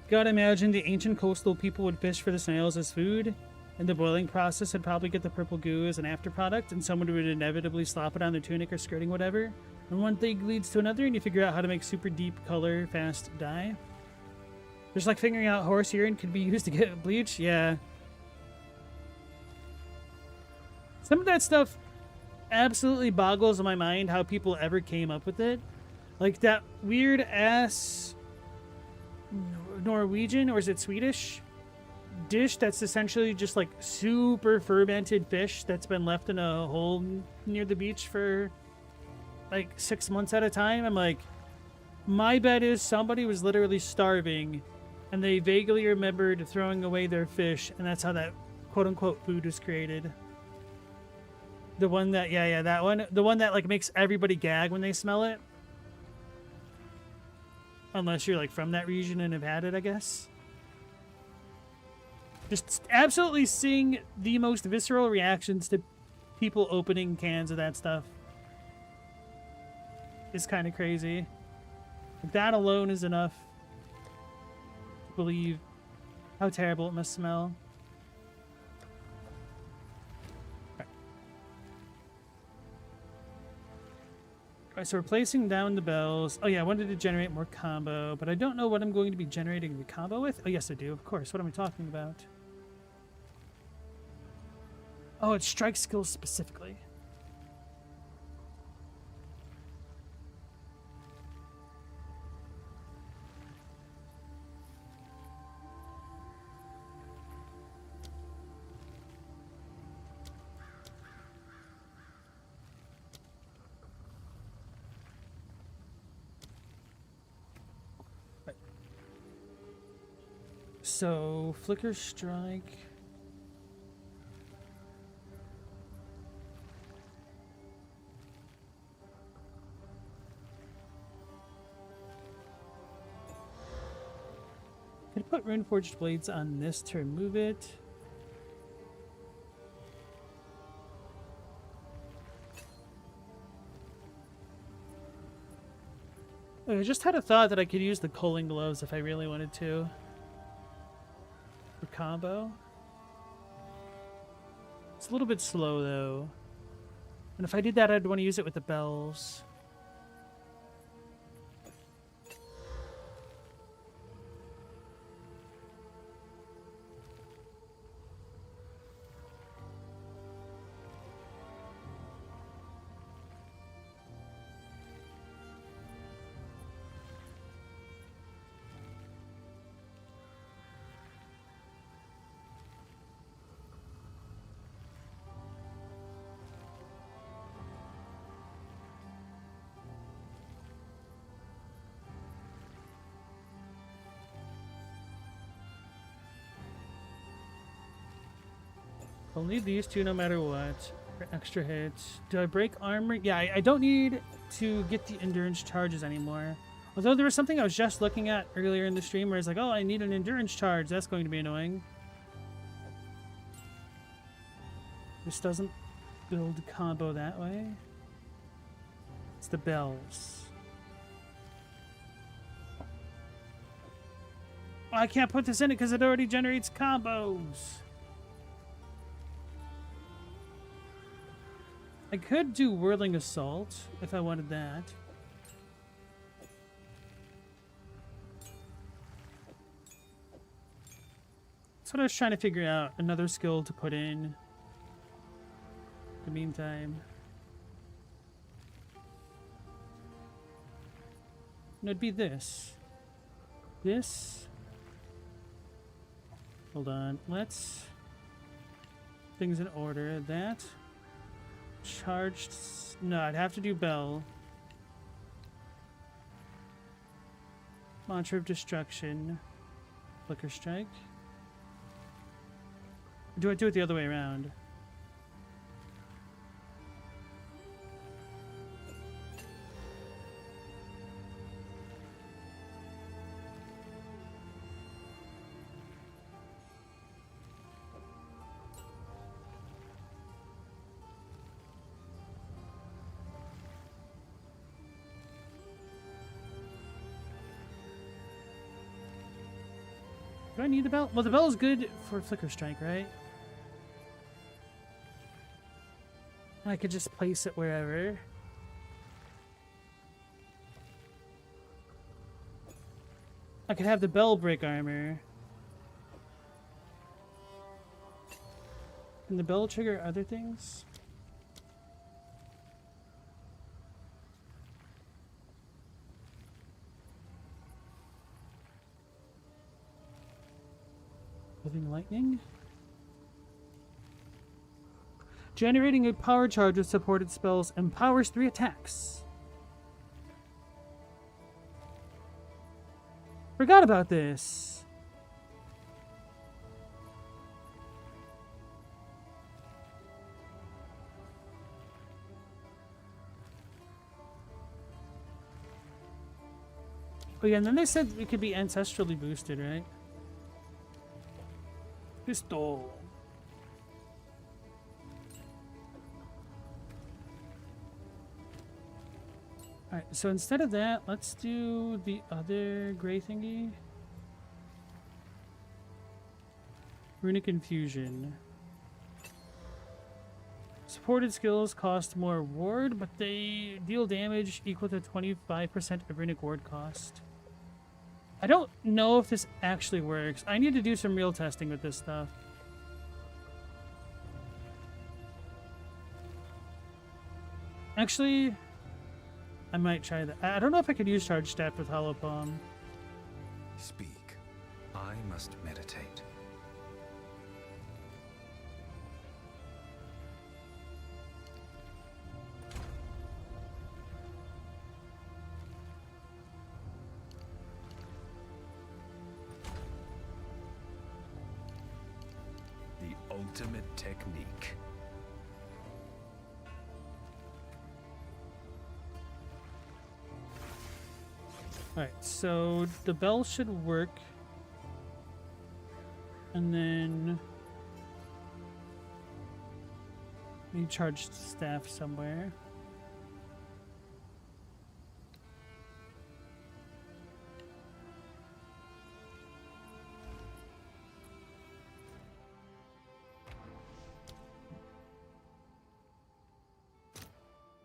Gotta imagine the ancient coastal people would fish for the snails as food, and the boiling process would probably get the purple goo as an after product, and someone would inevitably slop it on their tunic or skirting, whatever. And one thing leads to another, and you figure out how to make super deep color fast dye. Just like figuring out horse urine could be used to get bleach. Yeah. Some of that stuff absolutely boggles my mind how people ever came up with it. Like that weird ass Norwegian, or is it Swedish, dish that's essentially just like super fermented fish that's been left in a hole near the beach for like 6 months at a time. I'm like, my bet is somebody was literally starving and they vaguely remembered throwing away their fish, and that's how that quote-unquote food was created. The one that, yeah, that one. The one that like makes everybody gag when they smell it. Unless you're like from that region and have had it, I guess. Just absolutely seeing the most visceral reactions to people opening cans of that stuff is kind of crazy. That alone is enough to believe how terrible it must smell. Alright, so we're placing down the bells. Oh yeah, I wanted to generate more combo, but I don't know what I'm going to be generating the combo with. Oh yes, I do, of course. What am I talking about? Oh, it's strike skills specifically. So, Flicker Strike. Could put Runeforged Blades on this to remove it. I just had a thought that I could use the Culling Gloves if I really wanted to. For combo. It's a little bit slow though. And if I did that, I'd want to use it with the bells. I'll need these two no matter what for extra hits. Do I break armor? Yeah, I don't need to get the endurance charges anymore. Although there was something I was just looking at earlier in the stream where it's like, oh, I need an endurance charge. That's going to be annoying. This doesn't build combo that way. It's the bells. Oh, I can't put this in it because it already generates combos. I could do Whirling Assault if I wanted that. That's what I was trying to figure out. Another skill to put in the meantime. And it'd be this. This. Hold on. Let's... Things in order. That. Charged... No, I'd have to do Bell. Mantra of Destruction. Flicker Strike. Or do I do it the other way around? Do I need the bell? Well, the bell is good for Flicker Strike, right? I could just place it wherever. I could have the bell break armor. Can the bell trigger other things? Living lightning? Generating a power charge with supported spells empowers 3 attacks. Forgot about this. Oh yeah, and then they said it could be ancestrally boosted, right? Pistol. Alright, so instead of that, let's do the other gray thingy. Runic Infusion. Supported skills cost more ward, but they deal damage equal to 25% of runic ward cost. I don't know if this actually works. I need to do some real testing with this stuff. Actually, I might try that. I don't know if I could use Charge Staff with Hollow Palm. Speak. I must meditate. The ultimate technique. Alright, so the bell should work. And then we charged staff somewhere.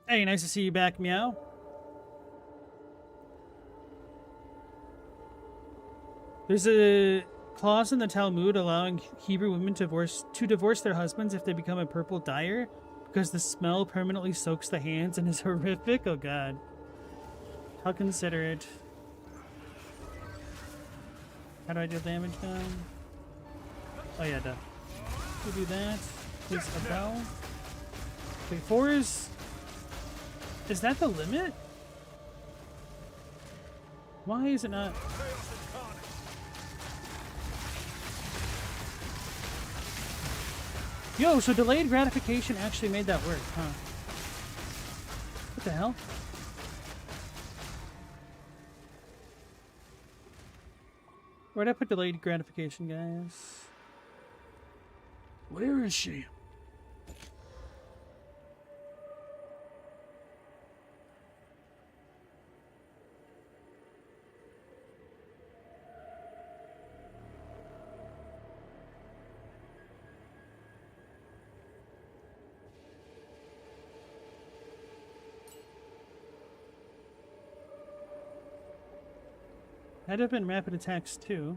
Hey, nice to see you back, Meow. There's a clause in the Talmud allowing Hebrew women to divorce their husbands if they become a purple dyer because the smell permanently soaks the hands and is horrific. Oh god. How considerate. How do I deal damage down? Oh yeah, duh. We'll do that. Place a bell. Wait, 4 is... Is that the limit? Why is it not... Yo, so delayed gratification actually made that work, huh? What the hell? Where'd I put delayed gratification, guys? Where is she? Had to have been rapid attacks too.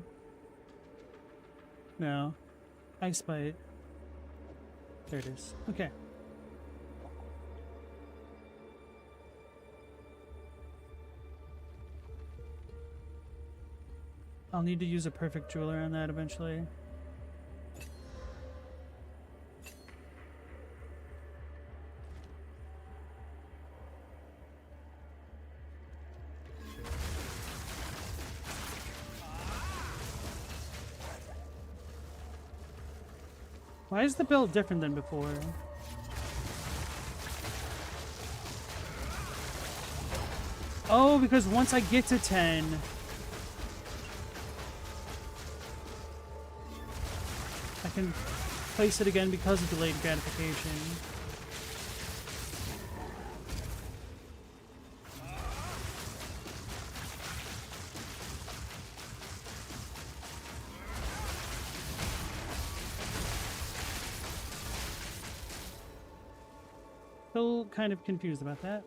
No. Ice Bite. There it is. Okay. I'll need to use a perfect jeweler on that eventually. Why is the build different than before? Oh, because once I get to 10... I can place it again because of delayed gratification. Still kind of confused about that.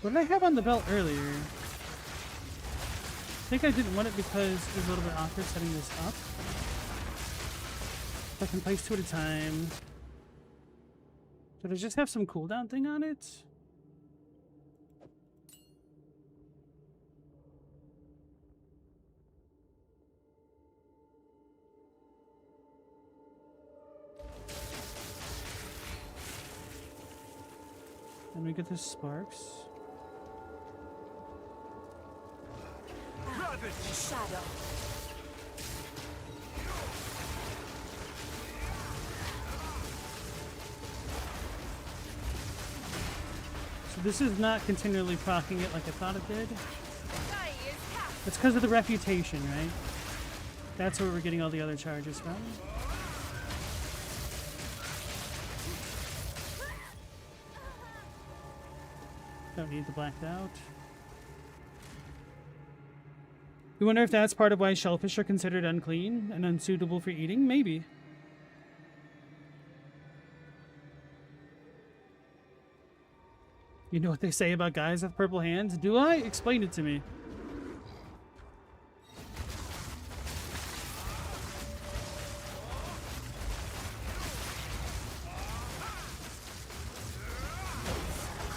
What did I have on the belt earlier? I think I didn't want it because it was a little bit awkward setting this up. I can place 2 at a time. Did I just have some cooldown thing on it? Let me get the sparks. Shadow. So this is not continually proccing it like I thought it did. It's because of the reputation, right? That's where we're getting all the other charges from. Don't need the blacked out. You wonder if that's part of why shellfish are considered unclean and unsuitable for eating? Maybe. You know what they say about guys with purple hands? Do I? Explain it to me.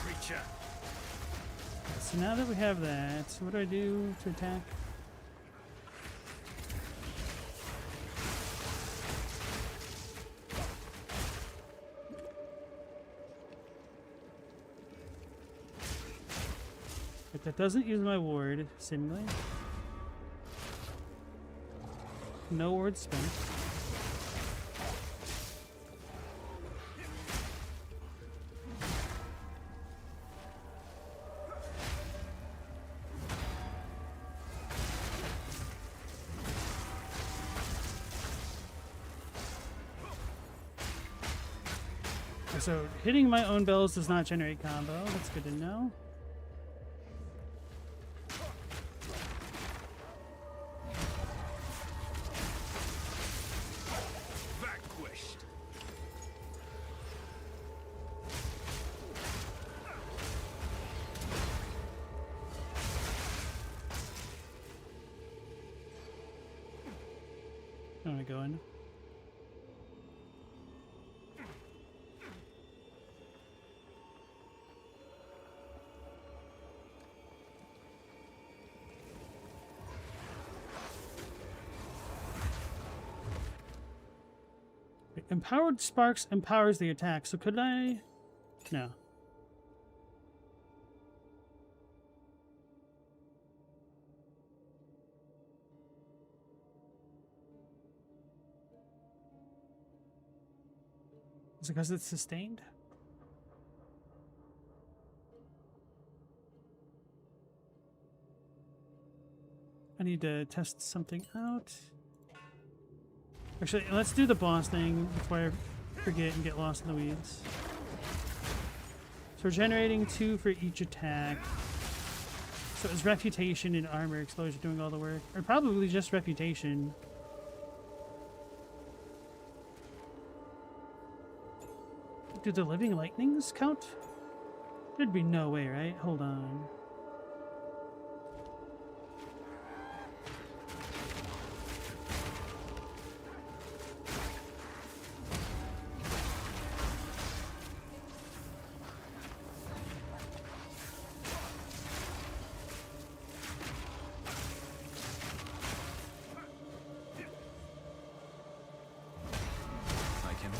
Creature. So now that we have that, what do I do to attack? But that doesn't use my ward, seemingly. No ward spent. So hitting my own bells does not generate combo. That's good to know. Vanquished. I want to go in. Empowered Sparks empowers the attack, so could I? No. Is it because it's sustained? I need to test something out. Actually, let's do the boss thing before I forget and get lost in the weeds. So we're generating 2 for each attack. So it's reputation and armor exposure doing all the work. Or probably just reputation. Do the living lightnings count? There'd be no way, right? Hold on. I cannot.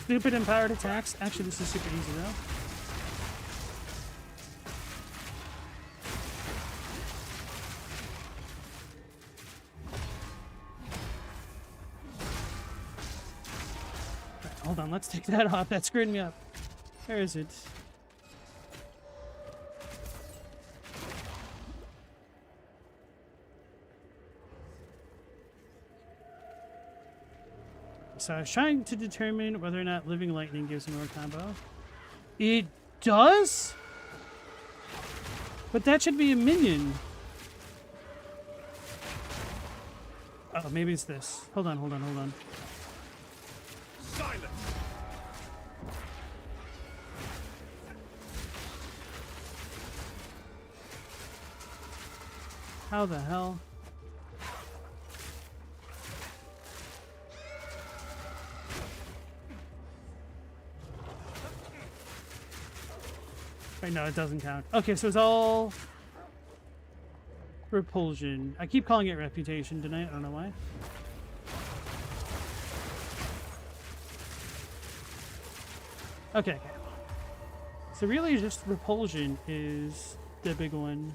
Stupid empowered attacks. Actually, this is super easy though. Right, hold on, let's take that off. That screwed me up. Where is it? so I was trying to determine whether or not Living Lightning gives me more combo. It does? But that should be a minion. Oh, maybe it's this. Hold on, hold on, hold on. Silence! How the hell? Wait, no, it doesn't count. Okay, so it's all repulsion. I keep calling it reputation tonight. I don't know why. Okay, okay. So really just repulsion is the big one.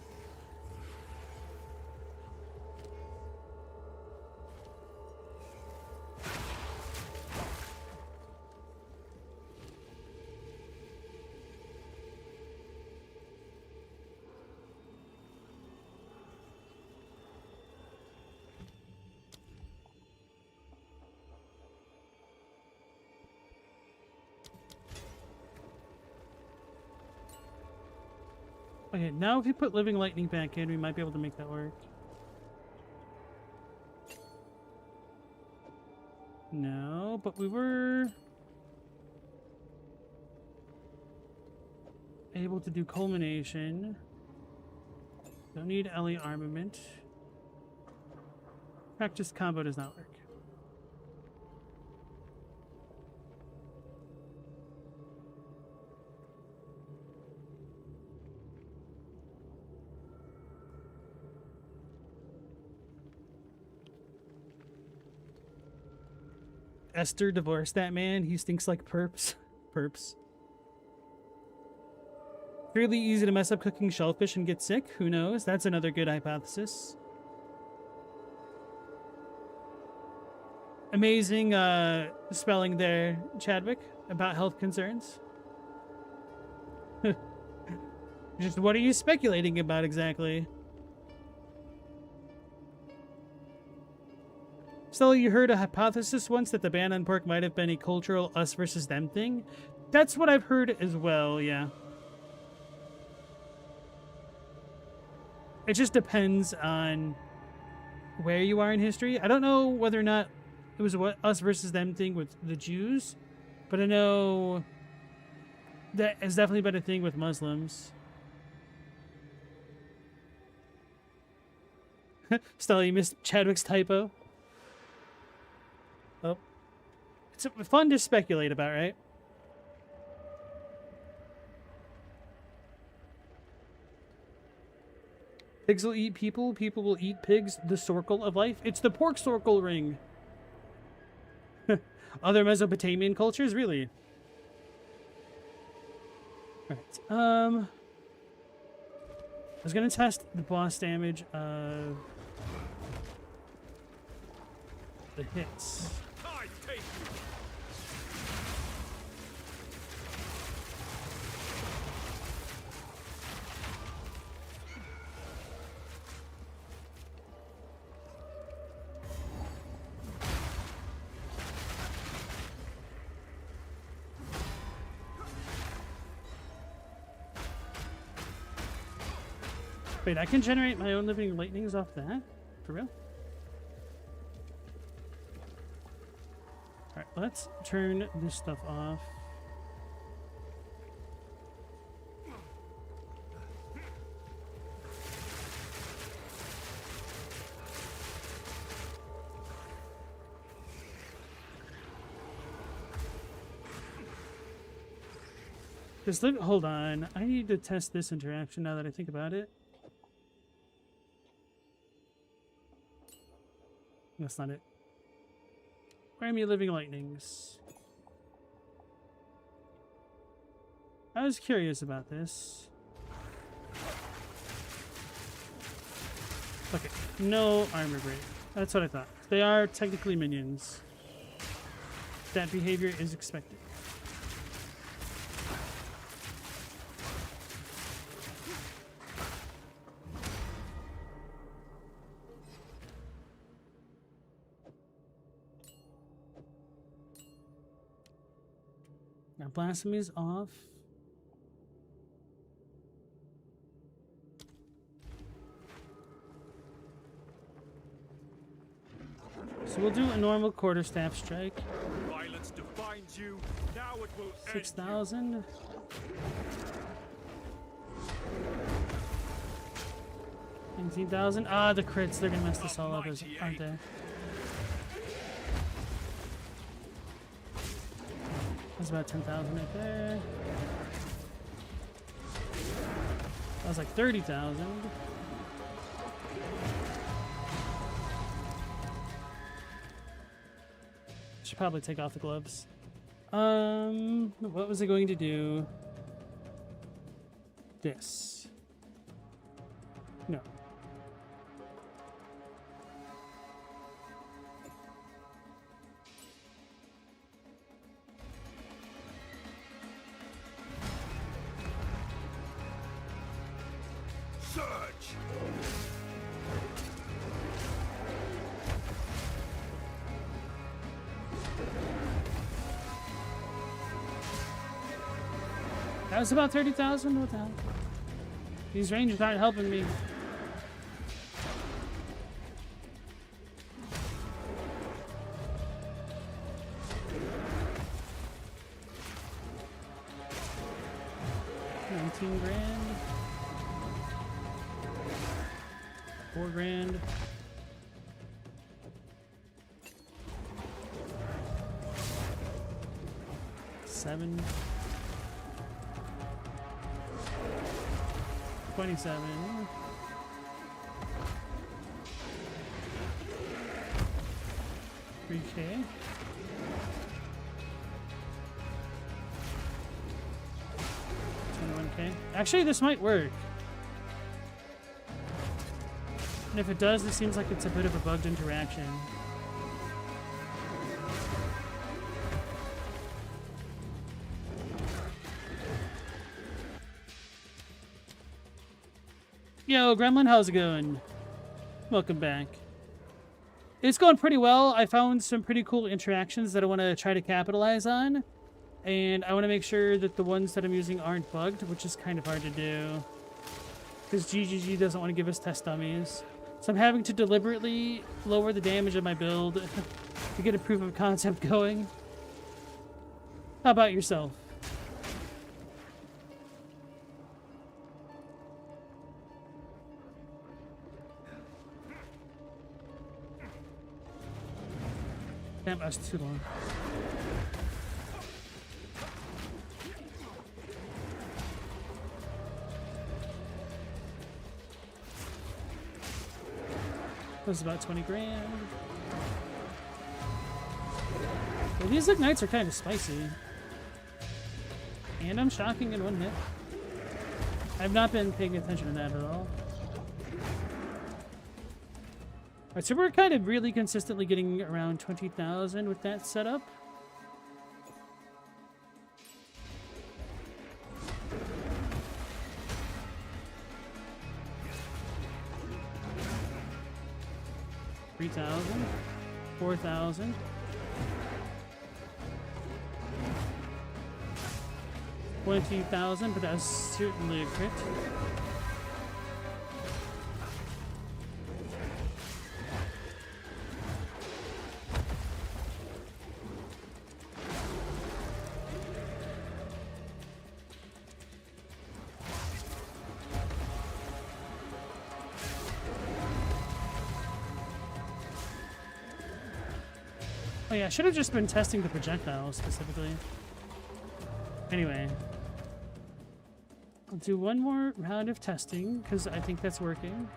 Okay, now if you put Living Lightning back in, we might be able to make that work. No, but we were able to do Culmination. Don't need LE Armament. Practice combo does not work. Esther divorced that man. He stinks like perps. Perps. Fairly easy to mess up cooking shellfish and get sick. Who knows? That's another good hypothesis. Amazing spelling there, Chadwick, about health concerns. Just what are you speculating about exactly? Stella, you heard a hypothesis once that the ban on pork might have been a cultural us versus them thing? That's what I've heard as well, yeah. It just depends on where you are in history. I don't know whether or not it was a us versus them thing with the Jews, but I know that has definitely been a thing with Muslims. Stella, you missed Chadwick's typo. Oh. It's fun to speculate about, right? Pigs will eat people, people will eat pigs, the circle of life. It's the pork circle ring. Other Mesopotamian cultures, really? Alright, I was gonna test the boss damage of the hits. I take you! Wait, I can generate my own living lightnings off that? For real? Alright, let's turn this stuff off. Just hold on. I need to test this interaction now that I think about it. That's not it. Grant me living lightnings. I was curious about this. Okay, no armor break. That's what I thought. They are technically minions. That behavior is expected. Now Blasphemy's off. So we'll do a normal quarterstaff strike. Violence defines you. Now it will end. 6,000. 19,000. Ah, the crits. They're gonna mess this all up, aren't they? That's about 10,000 right there. That was like 30,000. Should probably take off the gloves. What was I going to do? This. No. Surge! That was about 30,000? What the hell? These rangers aren't helping me. $19,000. 4 grand. $7. 27. 3K. 21K. Actually, this might work. And if it does, this seems like it's a bit of a bugged interaction. Yo, Gremlin, how's it going? Welcome back. It's going pretty well. I found some pretty cool interactions that I want to try to capitalize on. And I want to make sure that the ones that I'm using aren't bugged, which is kind of hard to do. Because GGG doesn't want to give us test dummies. So I'm having to deliberately lower the damage of my build to get a proof of concept going. How about yourself? Damn, that's too long. That was about 20 grand. Well, these ignites are kind of spicy. And I'm shocking in one hit. I've not been paying attention to that at all. Alright, so we're kind of really consistently getting around 20,000 with that setup. $3,000, $4,000, $20,000, but that was certainly a crit. Oh yeah, I should have just been testing the projectiles specifically. Anyway. I'll do one more round of testing, because I think that's working.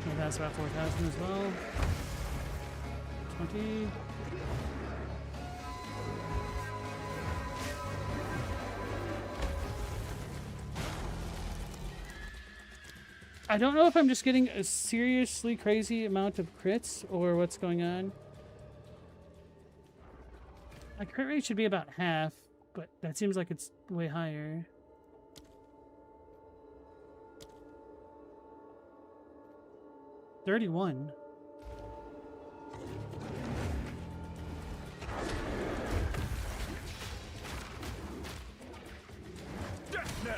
And that's about 4,000 as well. 20. I don't know if I'm just getting a seriously crazy amount of crits or what's going on. My crit rate should be about half. But that seems like it's way higher. $31. Death knell!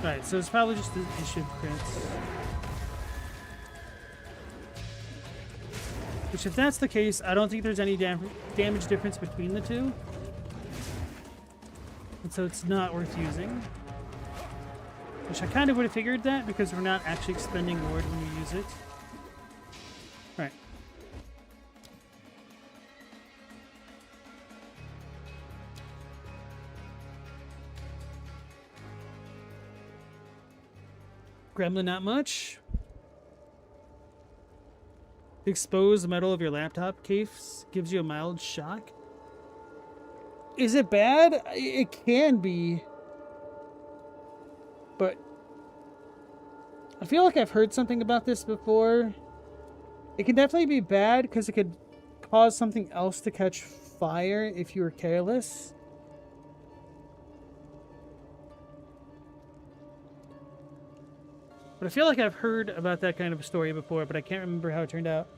Right, so it's probably just the issue of crits. Which, if that's the case, I don't think there's any damage difference between the two. And so it's not worth using. Which I kind of would have figured that, because we're not actually expending ward when we use it. Right. Gremlin, not much. The exposed metal of your laptop case gives you a mild shock. Is it bad? It can be. But I feel like I've heard something about this before. It can definitely be bad because it could cause something else to catch fire if you were careless. But I feel like I've heard about that kind of a story before, but I can't remember how it turned out.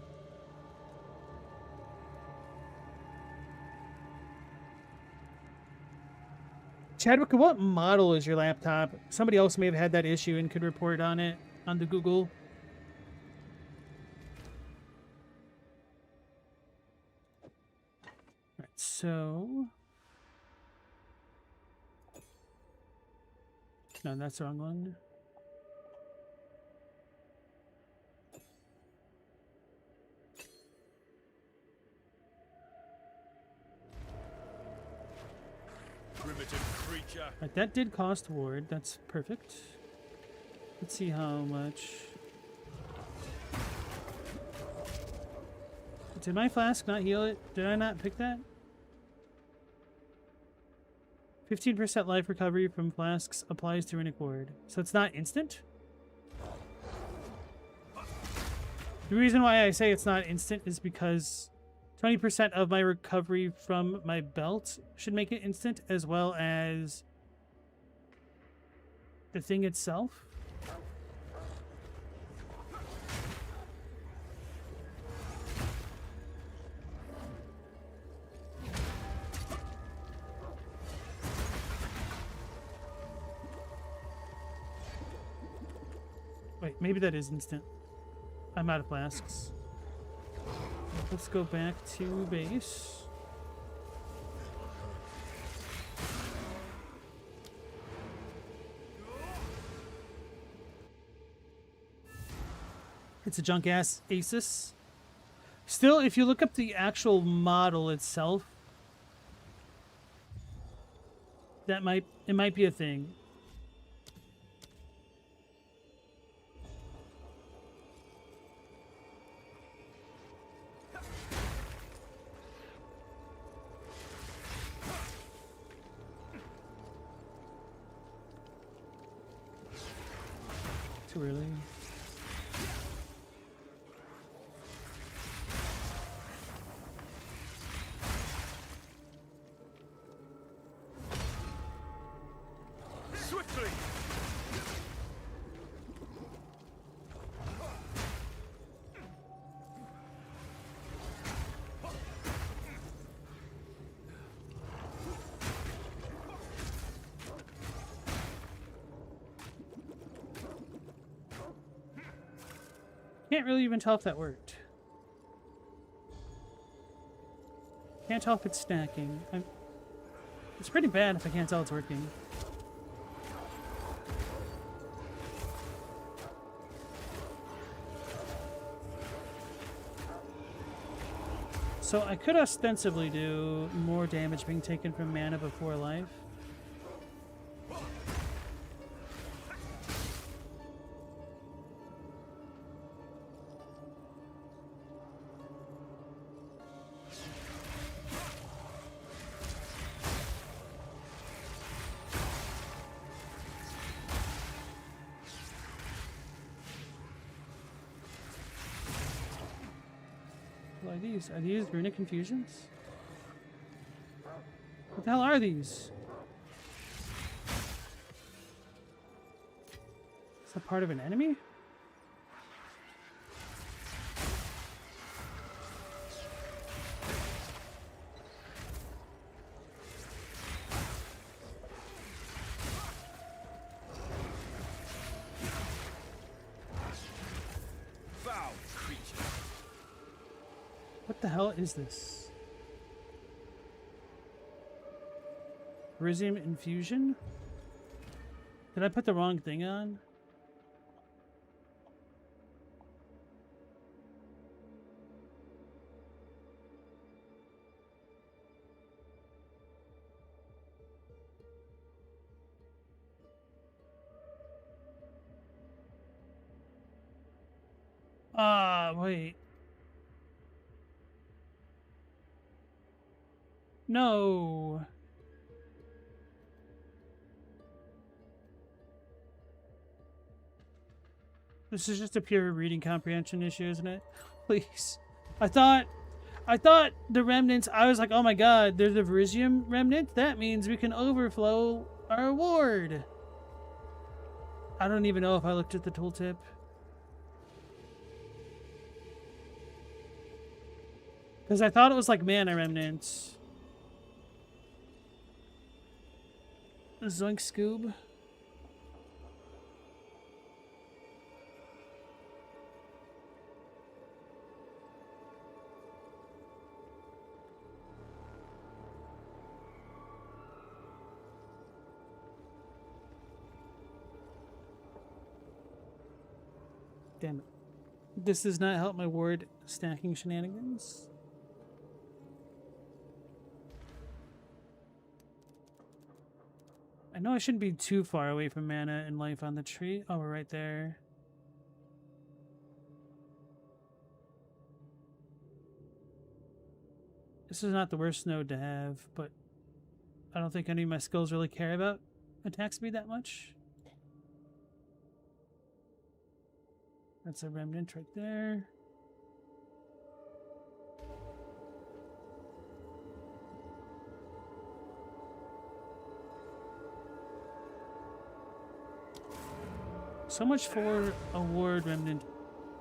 Chadwick, what model is your laptop? Somebody else may have had that issue and could report on it on the Google. Right, so... No, that's the wrong one. Primitive creature. Right, that did cost ward. That's perfect. Let's see how much. Did my flask not heal it? Did I not pick that? 15% life recovery from flasks applies to Runic Ward. So it's not instant? The reason why I say it's not instant is because 20% of my recovery from my belt should make it instant, as well as the thing itself. Wait, maybe that is instant. I'm out of flasks. Let's go back to base. It's a junk ass Asus. Still, if you look up the actual model itself, it might be a thing. Too early. Swiftly! Can't really even tell if that worked. Can't tell if it's stacking. It's pretty bad if I can't tell it's working. So I could ostensibly do more damage being taken from mana before life. What are these? Are these runic confusions? What the hell are these? Is that part of an enemy? Foul creature. What the hell is this? Rhythm infusion? Did I put the wrong thing on? Wait. No. This is just a pure reading comprehension issue, isn't it? Please. I thought the remnants, I was like, oh my god, there's a Virizium remnant? That means we can overflow our ward. I don't even know if I looked at the tooltip. Because I thought it was like mana remnants. Zoink Scoob. Damn it. This does not help my ward stacking shenanigans. I know I shouldn't be too far away from mana and life on the tree. Oh, we're right there. This is not the worst node to have, but I don't think any of my skills really care about attack speed that much. That's a remnant right there. So much for a ward remnant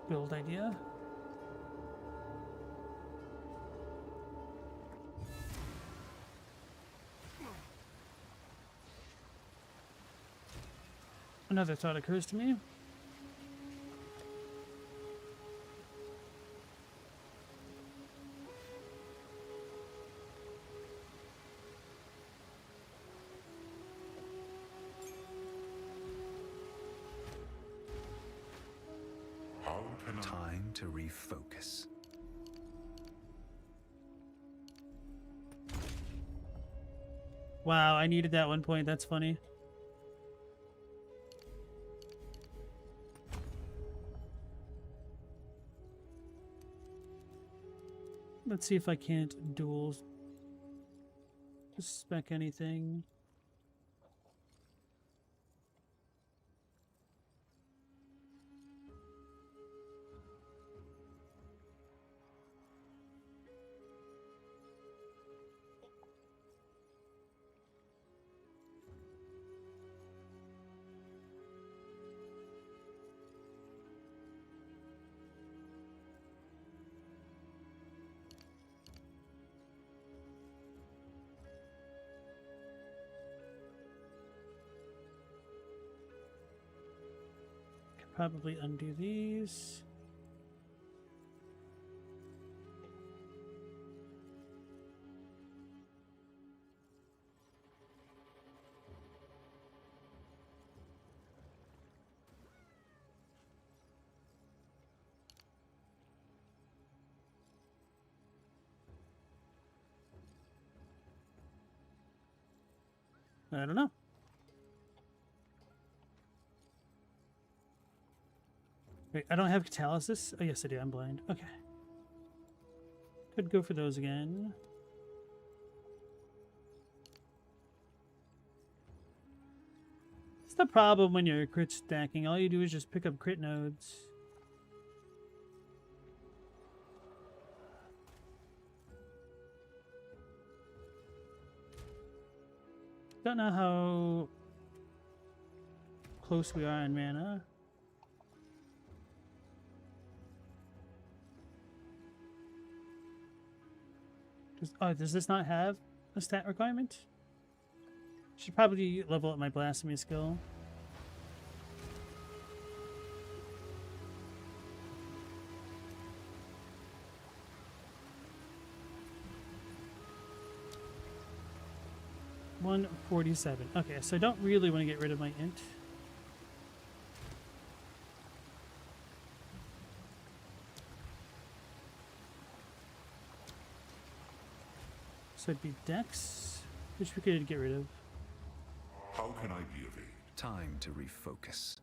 build idea. Another thought occurs to me. Time to refocus. Wow, I needed that 1 point. That's funny. Let's see if I can't dual spec anything. Probably undo these. I don't know. Wait, I don't have catalysis? Oh, yes, I do. I'm blind. Okay. Could go for those again. It's the problem when you're crit stacking. All you do is just pick up crit nodes. Don't know how close we are on mana. Does this not have a stat requirement? Should probably level up my blasphemy skill. $147. Okay, so I don't really want to get rid of my int. So it'd be Dex, which we could get rid of. How can I be of aid? Time to refocus.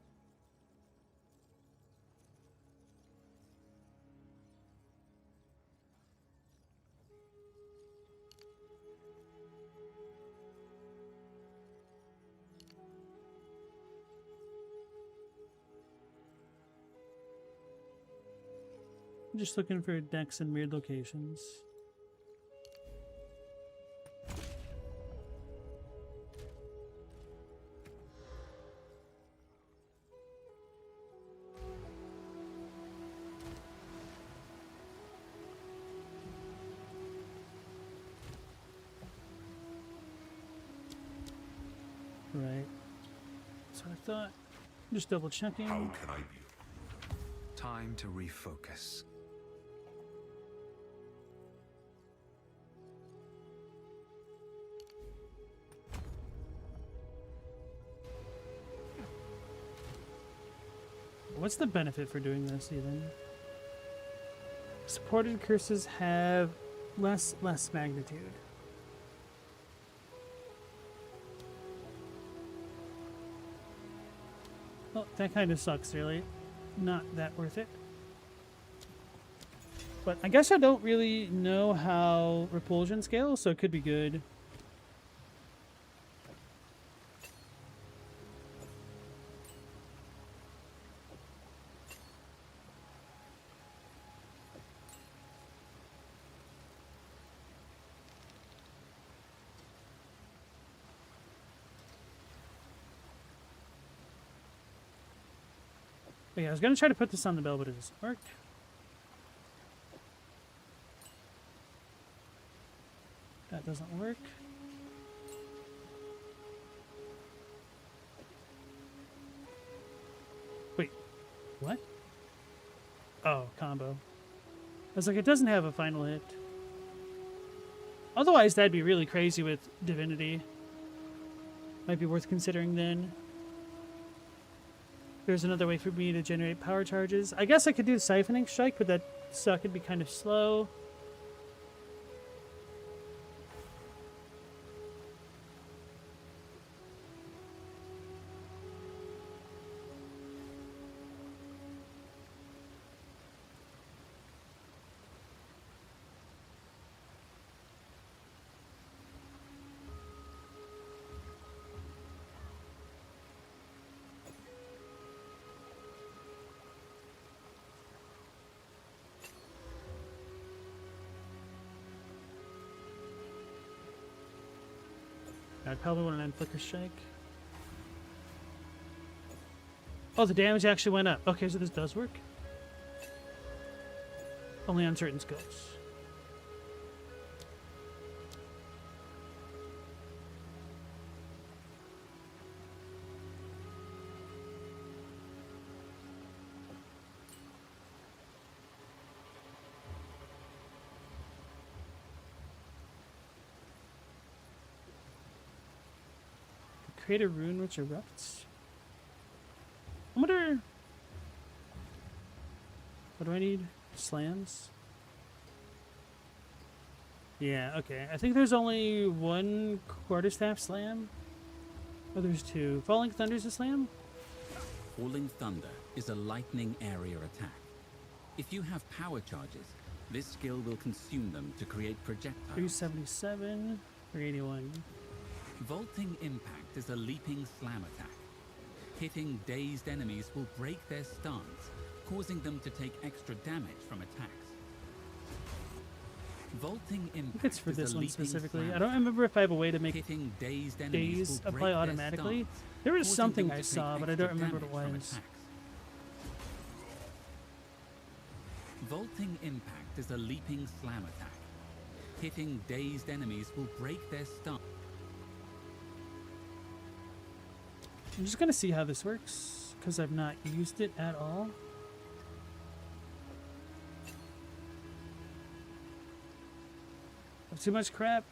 I'm just looking for decks in weird locations. Right. So I thought, just double checking. How can I be? Time to refocus. What's the benefit for doing this even? Supported curses have less magnitude. Well, that kind of sucks, really. Not that worth it. But I guess I don't really know how repulsion scales, so it could be good. But yeah, I was going to try to put this on the bell, but it doesn't work. That doesn't work. Wait, what? Oh, combo. I was like, it doesn't have a final hit. Otherwise, that'd be really crazy with Divinity. Might be worth considering then. There's another way for me to generate power charges. I guess I could do the Siphoning Strike, but that suck would be kind of slow. I'd probably want to end Flicker Strike. Oh, the damage actually went up. Okay, so this does work. Only on certain skills. Create a rune which erupts. I wonder. What do I need? Slams? Yeah, okay. I think there's only one quarterstaff slam. Oh, there's two. Falling Thunder's a slam? Falling Thunder is a lightning area attack. If you have power charges, this skill will consume them to create projectiles. 377, 381. Vaulting Impact is a leaping slam attack. Hitting dazed enemies will break their stance, causing them to take extra damage from attacks. Vaulting I think impact it's for is this a one leaping specifically. slam I don't remember if I have a way to make hitting dazed enemies days will apply break their automatically. stance, There was causing something them I to take saw, but I extra don't remember what it damage from was. attacks. Vaulting impact is a leaping slam attack. Hitting dazed enemies will break their stance. I'm just gonna see how this works because I've not used it at all. Too much crap.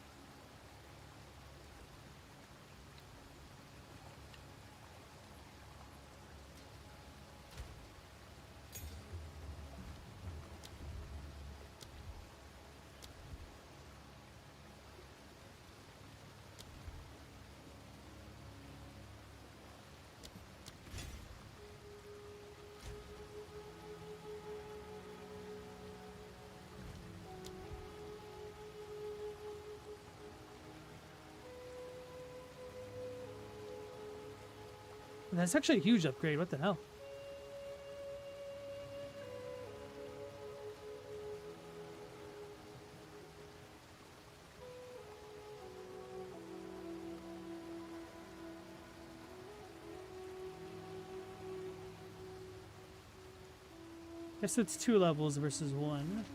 That's actually a huge upgrade. What the hell? Guess it's 2 levels versus 1.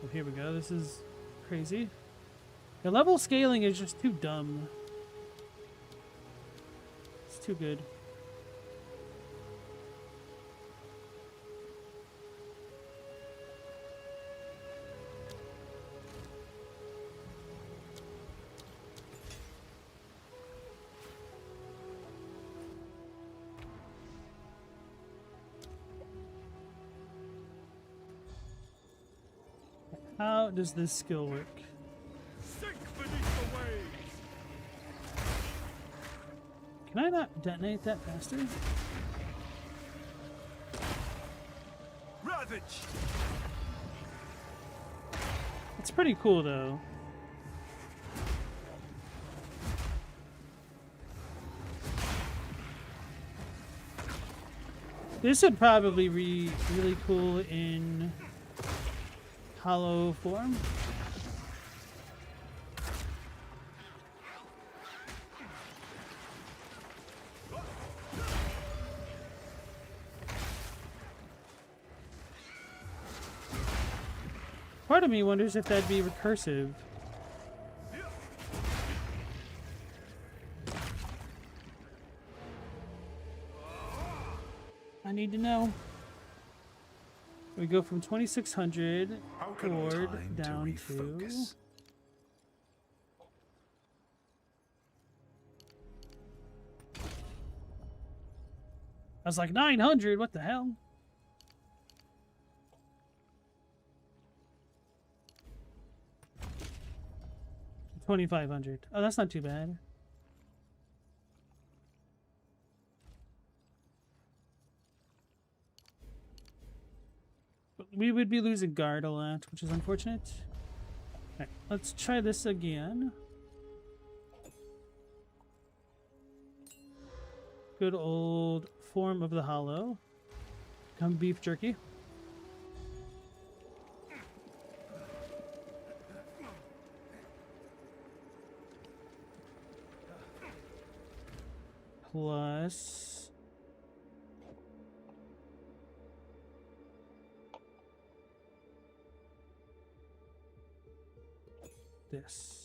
Oh, here we go. This is crazy. The level scaling is just too dumb. It's too good. How does this skill work? Sink beneath the waves! Can I not detonate that faster? Ravage! It's pretty cool though. This would probably be really cool in hollow form. Part of me wonders if that'd be recursive. I need to know. We go from 2600 How can I forward time down to to refocus? I was like 900. What the hell? $2,500. Oh, that's not too bad. But we would be losing guard a lot, which is unfortunate. Alright, let's try this again. Good old form of the hollow. Come beef jerky. Plus this.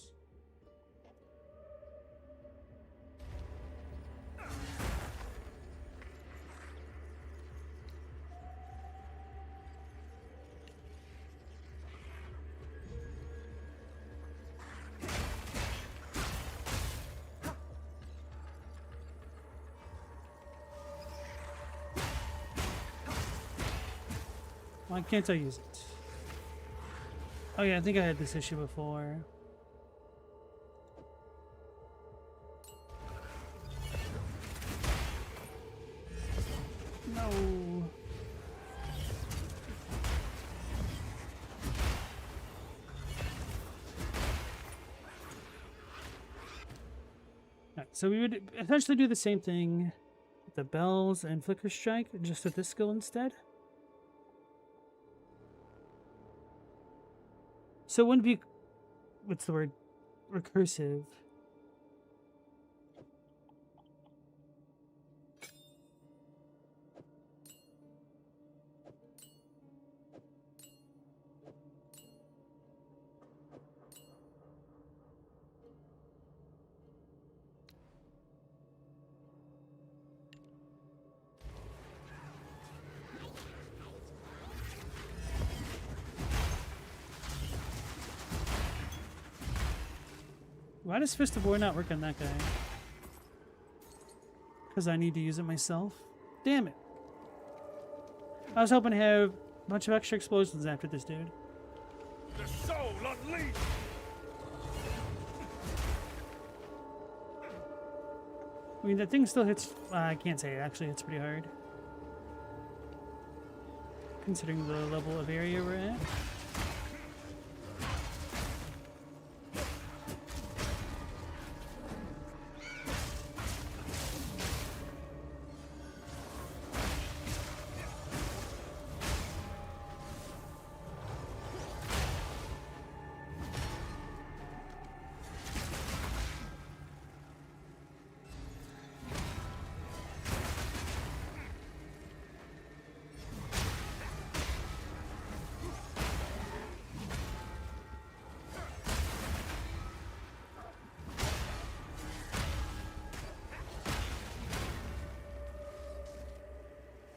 Why can't I use it? Oh yeah, I think I had this issue before. No. Alright, so we would essentially do the same thing. the bells and flicker strike just with this skill instead. So it wouldn't be, what's the word, recursive. Why does Fist of War not work on that guy? Because I need to use it myself? Damn it. I was hoping to have a bunch of extra explosions after this dude. The soul unleashed! I mean, that thing still hits... I can't say it actually hits pretty hard. Considering the level of area we're at.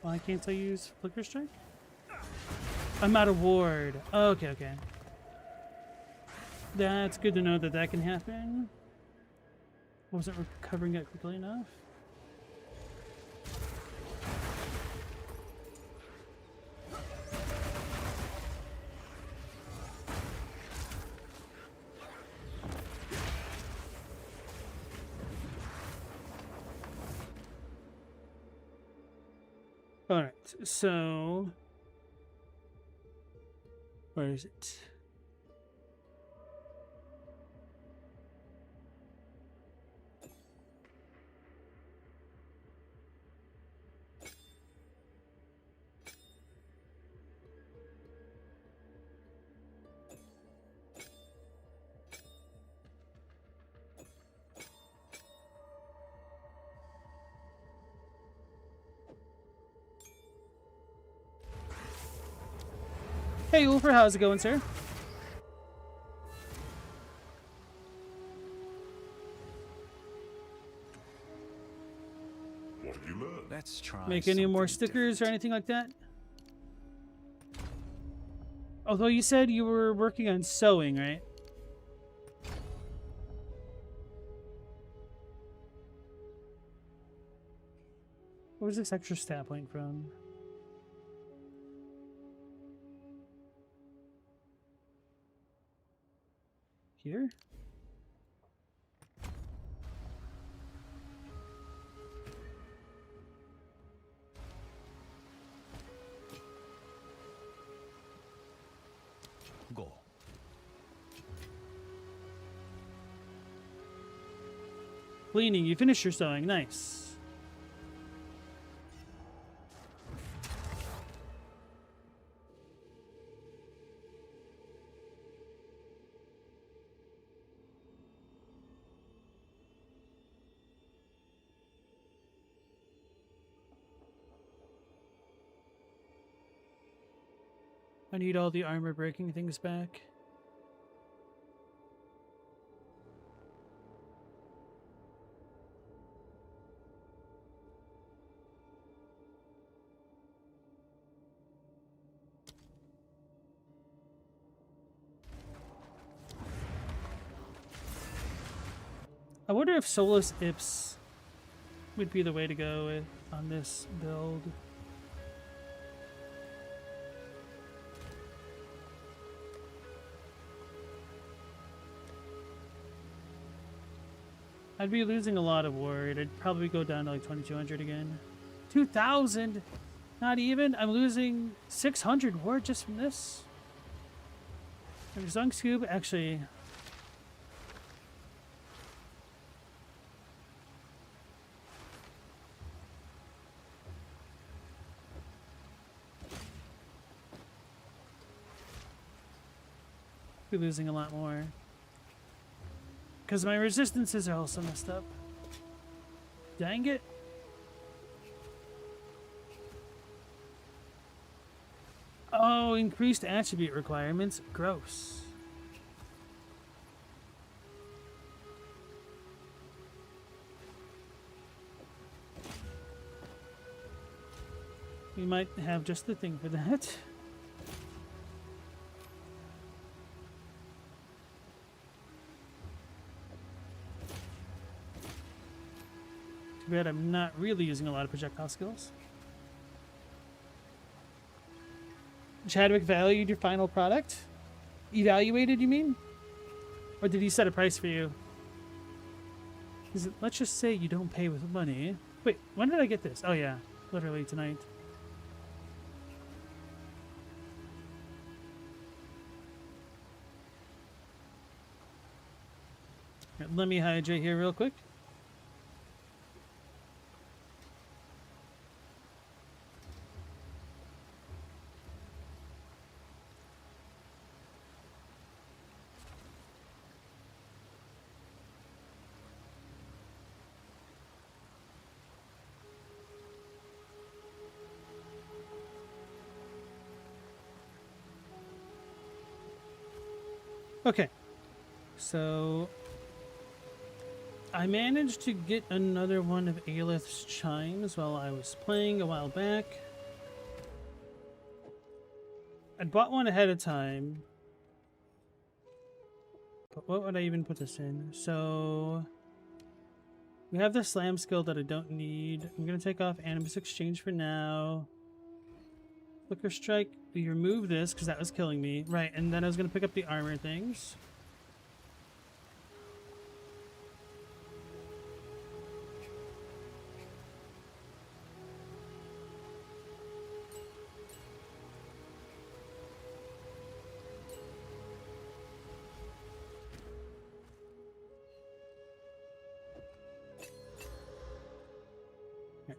Why can't I use Flicker Strike? I'm out of ward. Okay, okay. That's good to know that that can happen. Wasn't recovering it quickly enough. Alright, so... where is it? Hey Wolfer, how's it going, sir? What have you learned? Let's try. Make any more something stickers or different. anything like that? Although you said you were working on sewing, right? What was this extra stat point from? Here? Go. Cleaning, you finished your sewing. Nice. I need all the armor breaking things back. I wonder if Solus Ips would be the way to go with, on this build. I'd be losing a lot of ward. I'd probably go down to like 2200 again. 2000? Not even? I'm losing 600 ward just from this. And Zung Scoop, actually... Be losing a lot more. Because my resistances are also messed up. Dang it. Oh, increased attribute requirements. Gross. We might have just the thing for that. Too bad I'm not really using a lot of projectile skills. Chadwick valued your final product? Evaluated, you mean? Or did he set a price for you? Let's just say you don't pay with money. Wait, when did I get this? Oh yeah, literally tonight. Here, let me hydrate here real quick. Okay, so I managed to get another one of Aelith's chimes while I was playing a while back. I'd bought one ahead of time, but what would I even put this in? So we have the slam skill that I don't need. I'm gonna take off Animus Exchange for now. Flicker Strike, we remove this because that was killing me. Right, and then I was gonna pick up the armor things.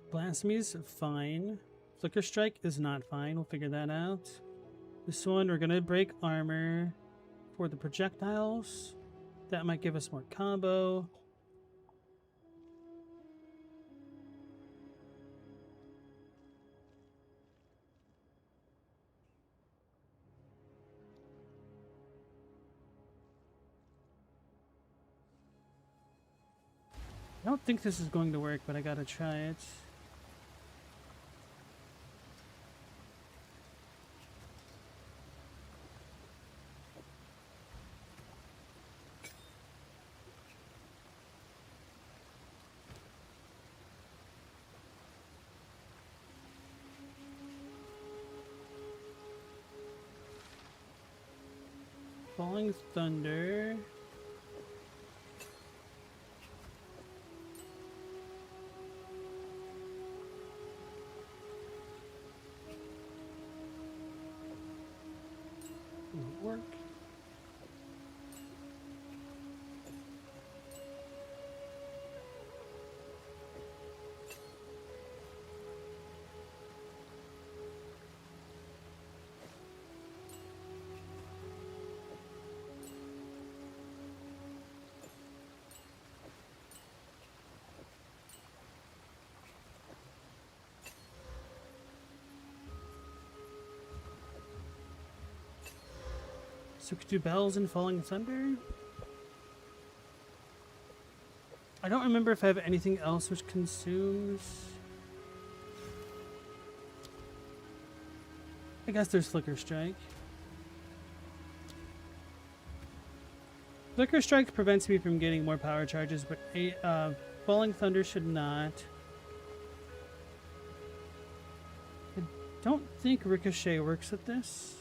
Blasphemy's fine. Flicker Strike is not fine. We'll figure that out. This one, we're gonna break armor for the projectiles. That might give us more combo. I don't think this is going to work, but I gotta try it. Falling Thunder. Won't work. So we could do Bells and Falling Thunder. I don't remember if I have anything else which consumes. I guess there's Flicker Strike. Flicker Strike prevents me from getting more power charges, but Falling Thunder should not. I don't think Ricochet works at this.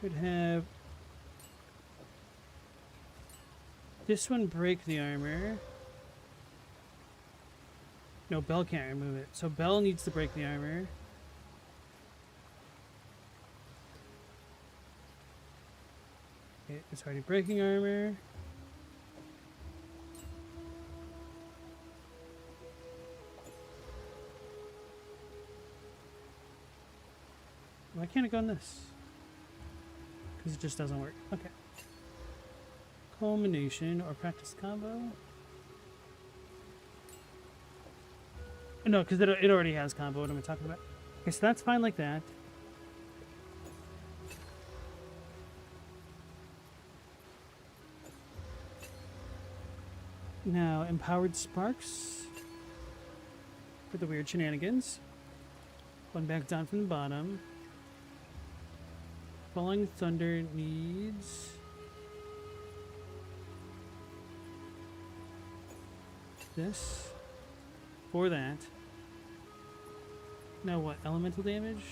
Could have this one break the armor. No, Bell can't remove it. So Bell needs to break the armor. Okay, it's already breaking armor. can't it go in this? Because it just doesn't work. Okay. Culmination or practice combo? No, because it already has combo. What am I talking about? Okay, so that's fine like that. Now, empowered sparks for the weird shenanigans. One back down from the bottom. Falling thunder needs this for that. Now what? Elemental damage?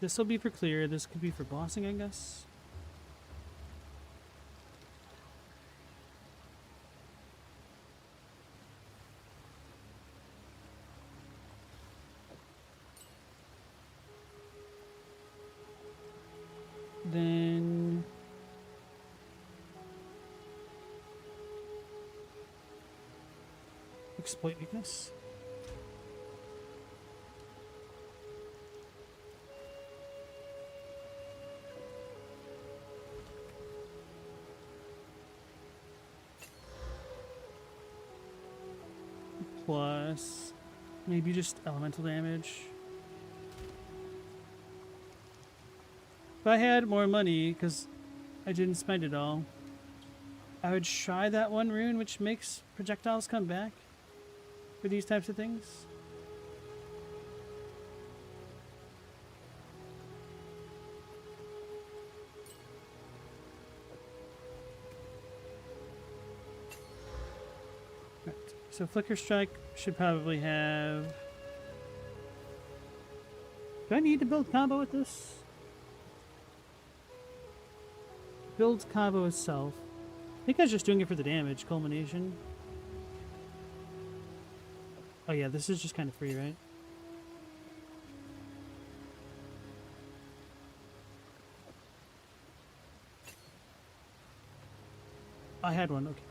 This will be for clear. This could be for bossing, I guess. Then exploit weakness. Plus maybe just elemental damage. If I had more money, because I didn't spend it all, I would try that one rune which makes projectiles come back for these types of things. Right. So Flicker Strike should probably have... Do I need to build combo with this? Builds combo itself. I think I was just doing it for the damage. Culmination. Oh yeah, this is just kind of free, right? I had one, okay.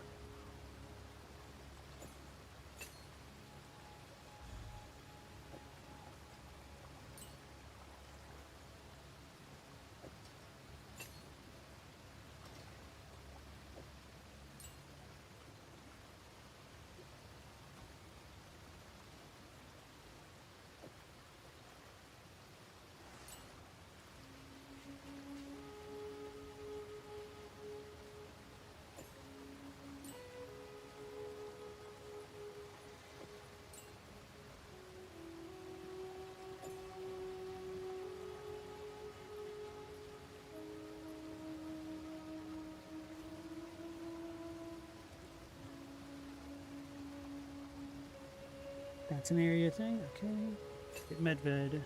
That's an area thing, okay. Get Medved.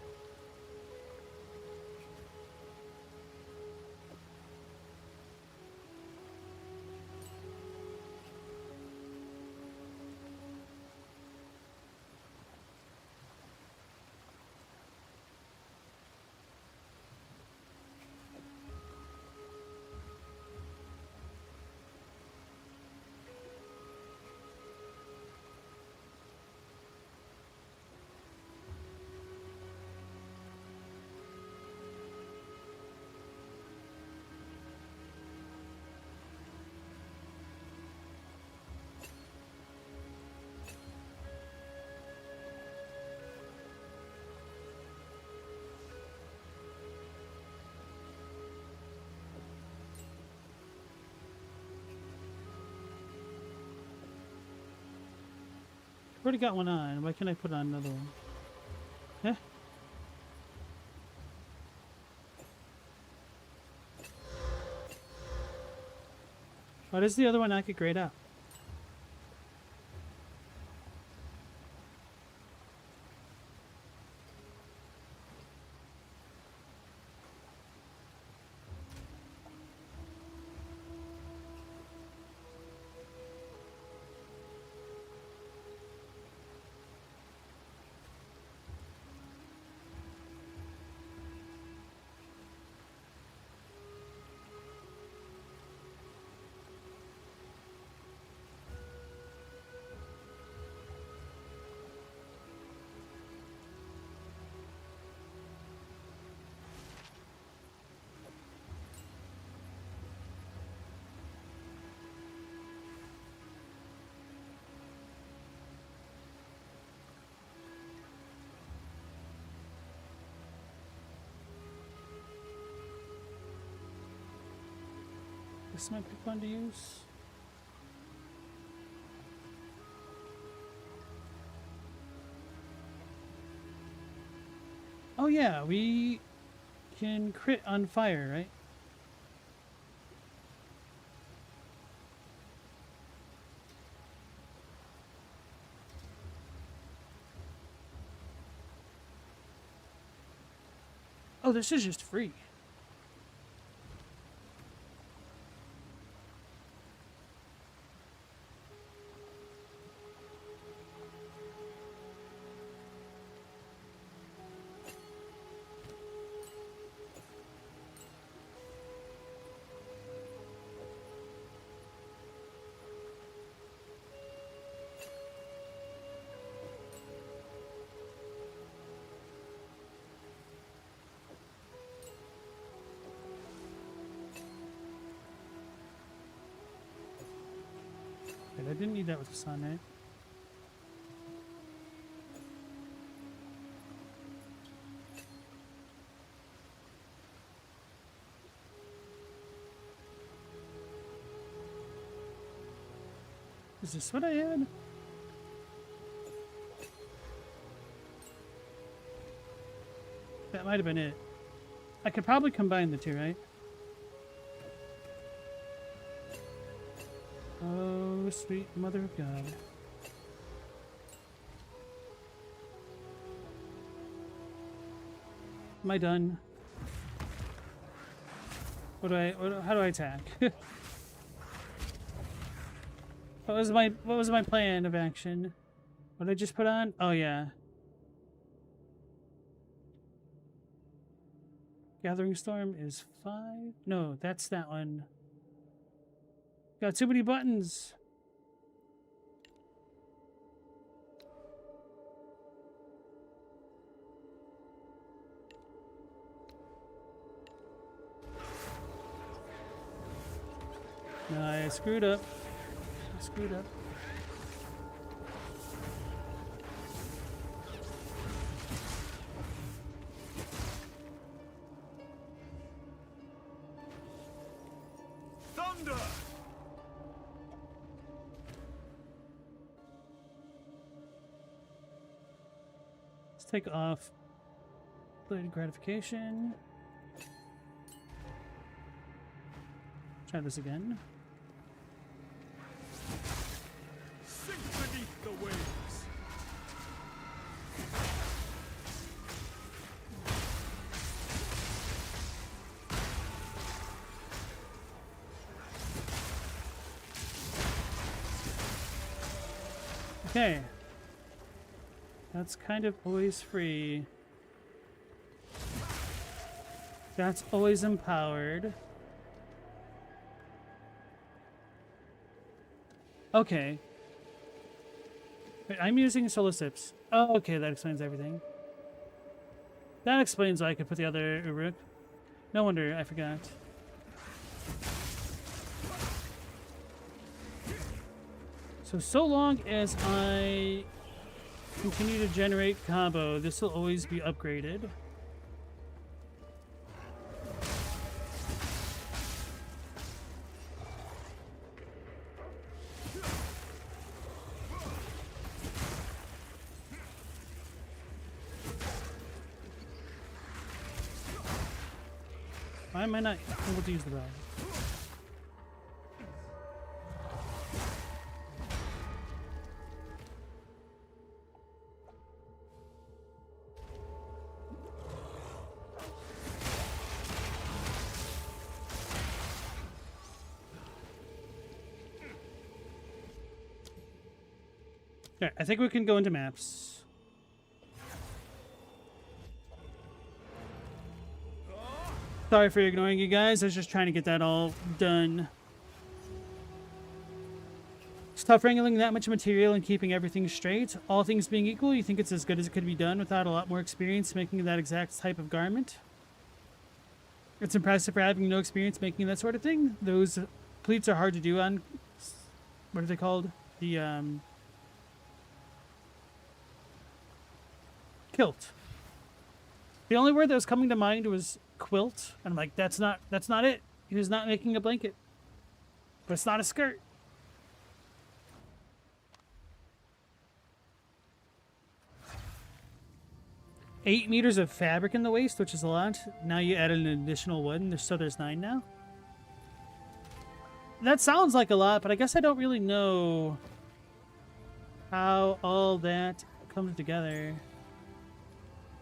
I've already got one on. Why can't I put on another one? Huh? Why does the other one not get grayed out? This might be fun to use. Oh yeah, we can crit on fire, right? Oh, this is just free. Wait, I didn't need that with the sun, right? Is this what I had? That might have been it. I could probably combine the two, right? Oh, sweet mother of God. Am I done? How do I attack? What was my plan of action? What did I just put on? Oh yeah. Gathering Storm is 5. No, that's that one. Got too many buttons. No, I screwed up. I screwed up. Thunder! Let's take off delayed gratification. Try this again. Sink beneath the waves! Okay. That's kind of always free. That's always empowered. Okay. Wait, I'm using Solicips. Oh, okay, that explains everything. That explains why I could put the other Uruk. No wonder I forgot. So long as I continue to generate combo, this will always be upgraded. Why am I not able to use the bow? Okay, I think we can go into maps. Sorry for ignoring you guys. I was just trying to get that all done. It's tough wrangling that much material and keeping everything straight. All things being equal, you think it's as good as it could be done without a lot more experience making that exact type of garment? It's impressive for having no experience making that sort of thing. Those pleats are hard to do on... What are they called? The, kilt. The only word that was coming to mind was quilt, and I'm like, that's not it. He was not making a blanket. But it's not a skirt. Eight meters of fabric in the waist, which is a lot. Now you added an additional one, so there's 9 now. That sounds like a lot, but I guess I don't really know how all that comes together.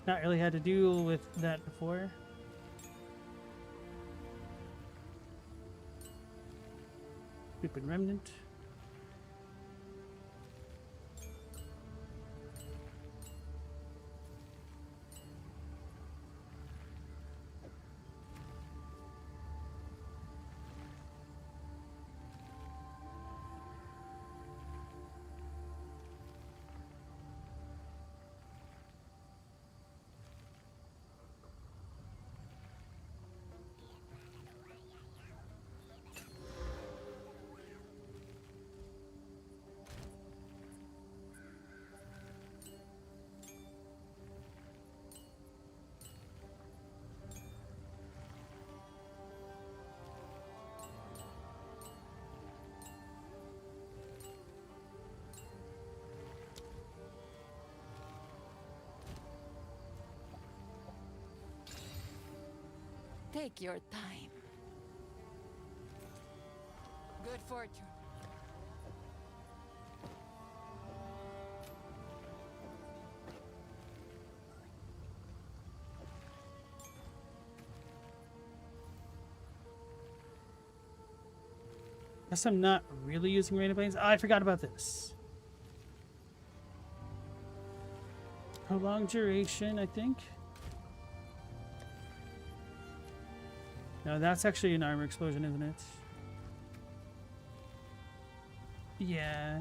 Not really had to deal with that before. Stupid remnant. Take your time. Good fortune. Guess I'm not really using random planes. Oh, I forgot about this. Prolonged duration, I think. No, that's actually an armor explosion, isn't it? Yeah.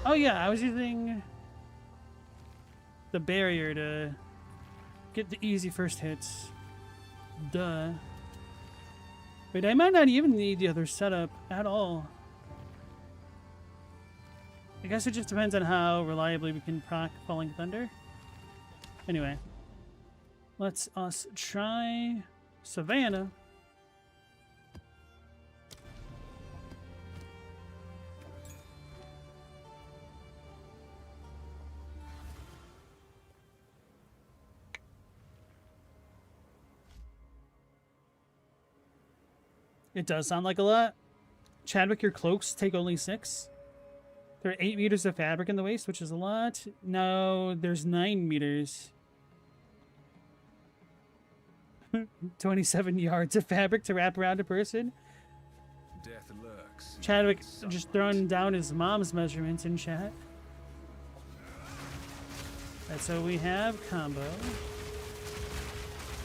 Oh yeah, I was using the barrier to get the easy first hits. Duh. Wait, I might not even need the other setup at all. I guess it just depends on how reliably we can proc Falling Thunder. Anyway, let's us try Savannah. It does sound like a lot. Chadwick, your cloaks take only 6. There are 8 meters of fabric in the waist, which is a lot. No, there's 9 meters. 27 yards of fabric to wrap around a person. Death lurks. Chadwick just throwing down his mom's measurements in chat. Right, so we have combo.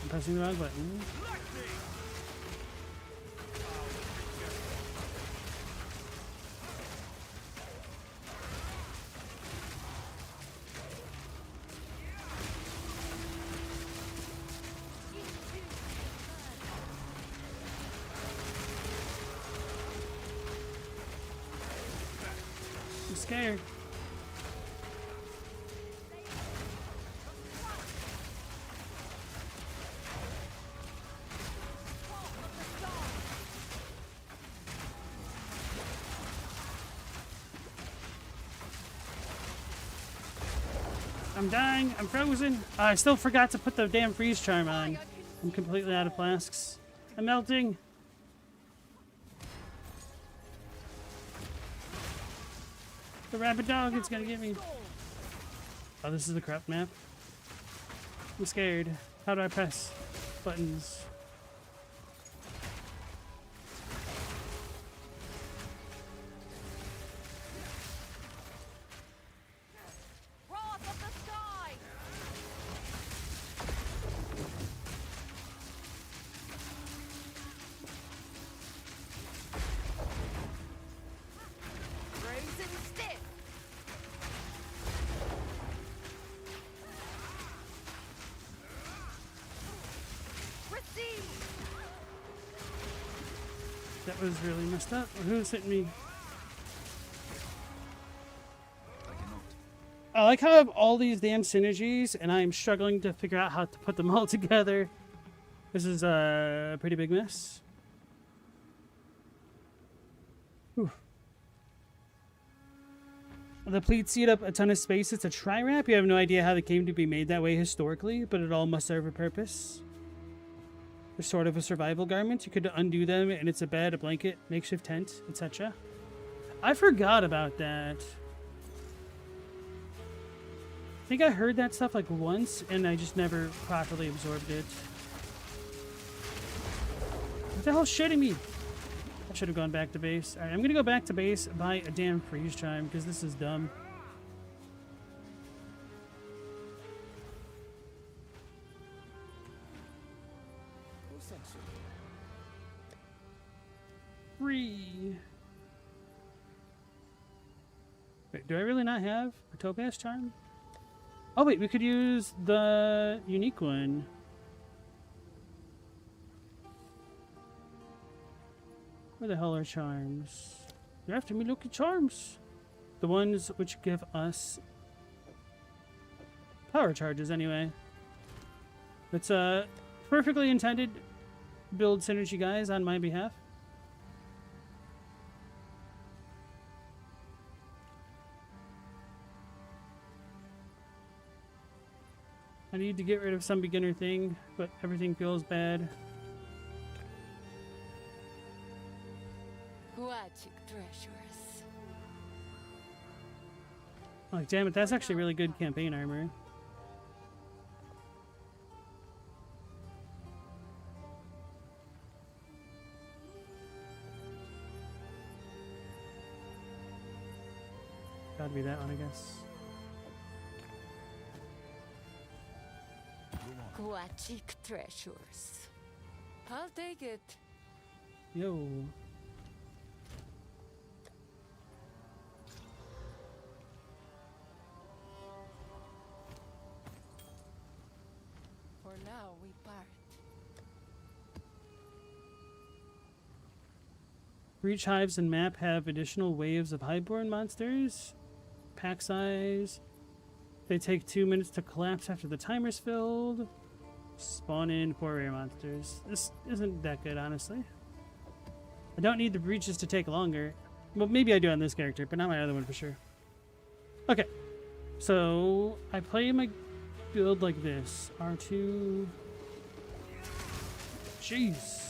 I'm pressing the wrong button. I'm scared. I'm dying. I'm frozen. I still forgot to put the damn freeze charm on. I'm completely out of flasks. I'm melting. The rabid dog is gonna get me. Oh, this is the corrupt map. I'm scared. How do I press buttons? Wrath of the sky! Brazen stick! Receive! That was really messed up. Who's hitting me? I like how I have all these damn synergies, and I'm struggling to figure out how to put them all together. This is a pretty big mess. Whew. The pleats eat up a ton of space. It's a tri-wrap. You have no idea how they came to be made that way historically, but it all must serve a purpose. They're sort of a survival garment. You could undo them, and it's a bed, a blanket, makeshift tent, etc. I forgot about that. I think I heard that stuff like once, and I just never properly absorbed it. What the hell's shitting me? I should have gone back to base. Alright, I'm gonna go back to base, buy a damn freeze chime, because this is dumb. Free. Wait, do I really not have a topaz charm? Oh wait, we could use the unique one. Where the hell are charms? You're after me, look at charms. The ones which give us power charges anyway. It's a perfectly intended build synergy, guys, on my behalf. I need to get rid of some beginner thing, but everything feels bad. Oh, damn it, that's actually really good campaign armor. Gotta be that one, I guess. Aquatic treasures. I'll take it. Yo. For now, we part. Breach hives and map have additional waves of highborn monsters. Pack size. They take 2 minutes to collapse after the timer's filled. Spawn in 4 rare monsters. This isn't that good, honestly. I don't need the breaches to take longer. Well, maybe I do on this character, but not my other one for sure. Okay. So, I play my build like this. R2... Jeez.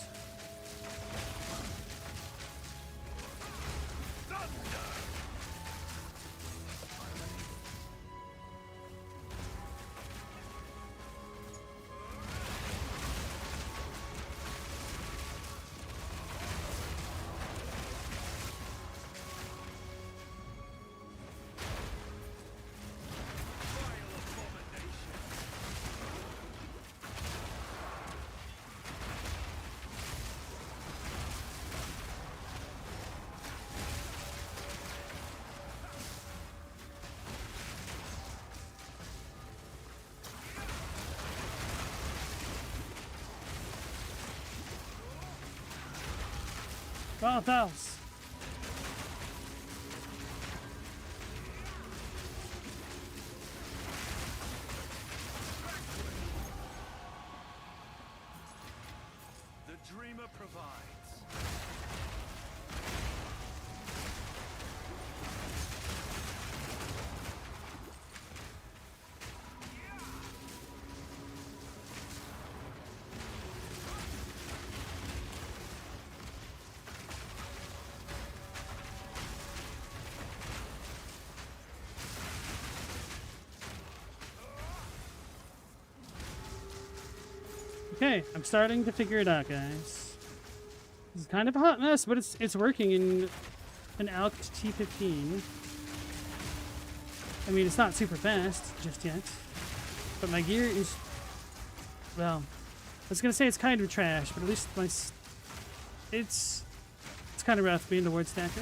Bathhouse. The dreamer provides. Okay, I'm starting to figure it out, guys. This is kind of a hot mess, but it's working in an Alct T15. I mean, it's not super fast just yet, but my gear is, well, I was gonna say it's kind of trash, but at least my it's kind of rough being the ward stacker.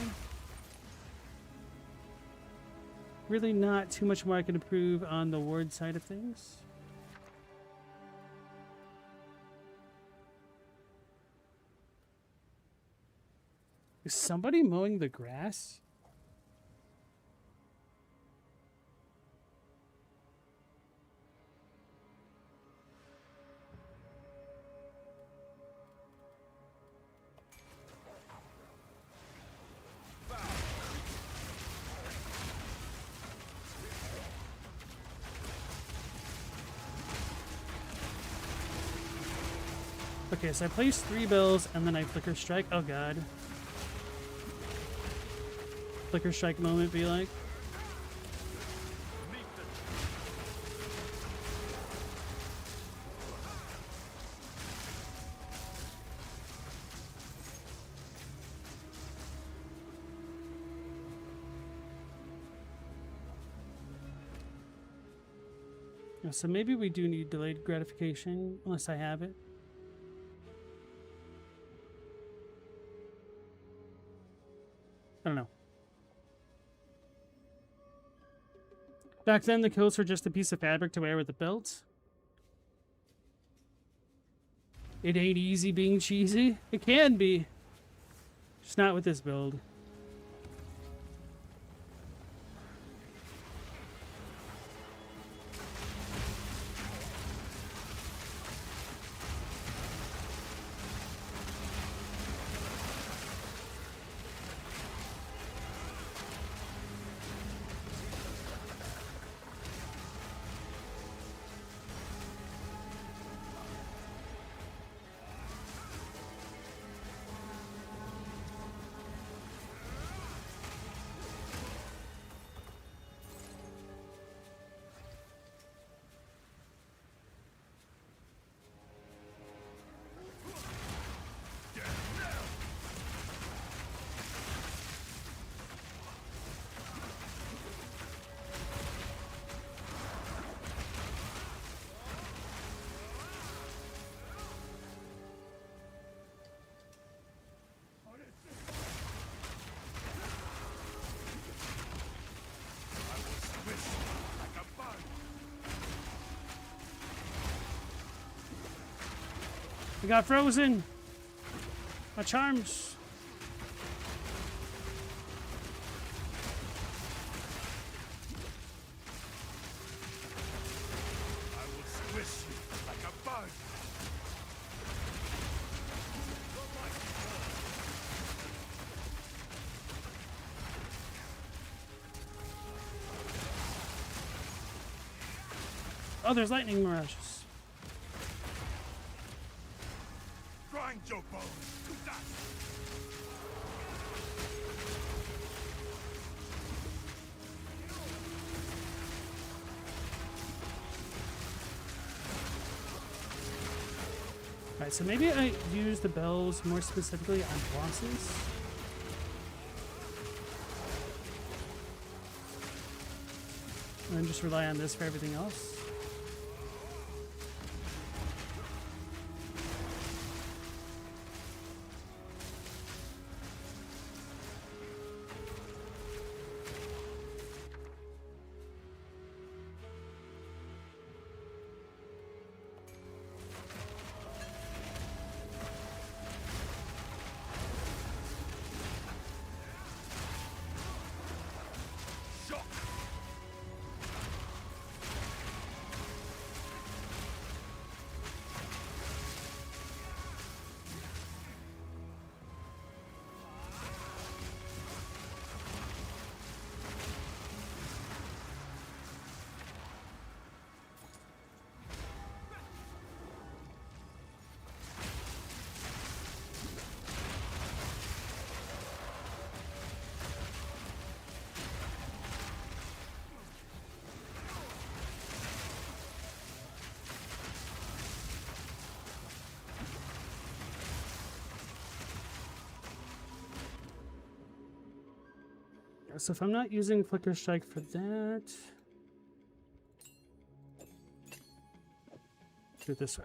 Really not too much more I can improve on the ward side of things. Is somebody mowing the grass? Okay, so I place 3 bells and then I flicker strike. Oh god. Flicker strike moment be like. So maybe we do need delayed gratification, unless I have it. I don't know. Back then, the kills were just a piece of fabric to wear with a belt. It ain't easy being cheesy. It can be. Just not with this build. I got frozen. My charms. I will squish you like a bug. Oh, there's lightning mirages. Grind your bones to dust. Alright, so maybe I use the bells more specifically on bosses. And then just rely on this for everything else. So if I'm not using Flicker Strike for that, do it this way.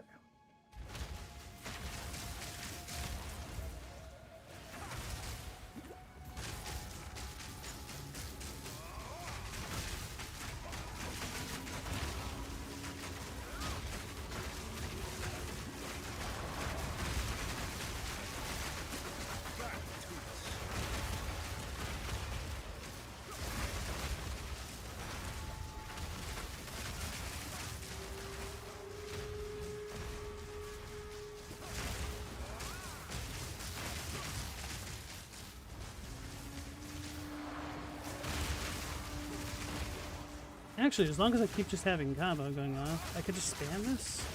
Actually, as long as I keep just having combo going off, I could just spam this.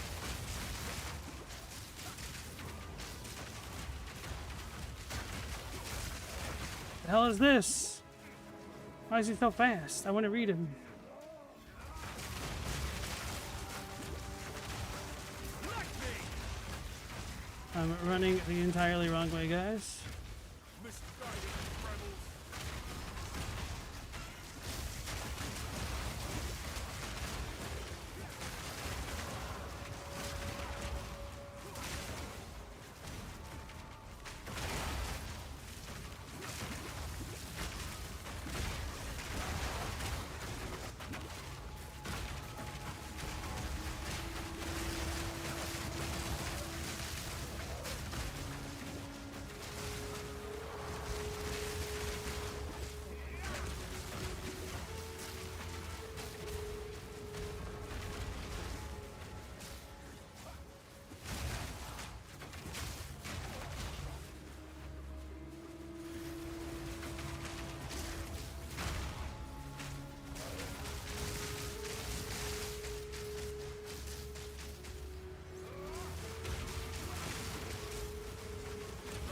The hell is this? Why is he so fast? I want to read him. I'm running the entirely wrong way, guys. Misguided rebels.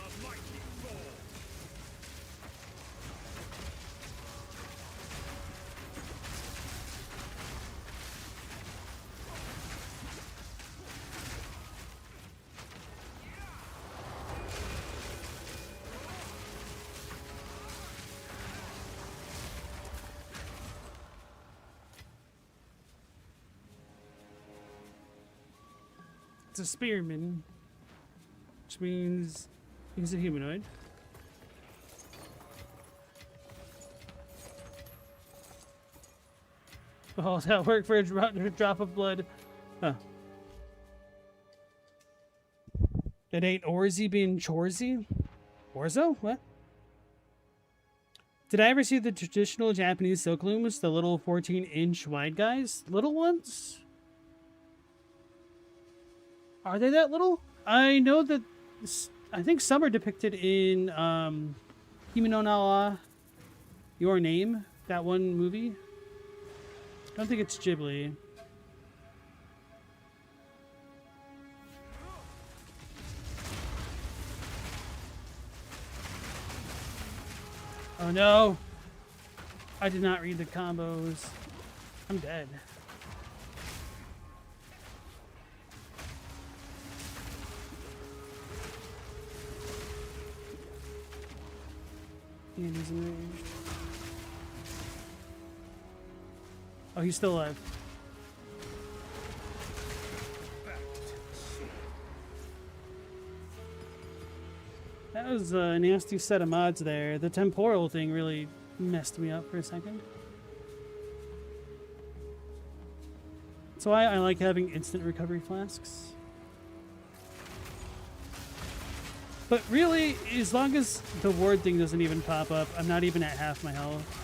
The mighty Thor. It's a spearman, which means he's a humanoid. Oh, that worked for a drop of blood. Huh. It ain't Orzy being Chorzy? Orzo? What? Did I ever see the traditional Japanese silk looms? The little 14-inch wide guys? Little ones? Are they that little? I know that... I think some are depicted in Kimi no Na wa Your Name, that one movie. I don't think it's Ghibli. Oh no! I did not read the combos. I'm dead. And he's enraged. Oh, he's still alive. That was a nasty set of mods there. The temporal thing really messed me up for a second. That's why I like having instant recovery flasks. But really, as long as the ward thing doesn't even pop up, I'm not even at half my health.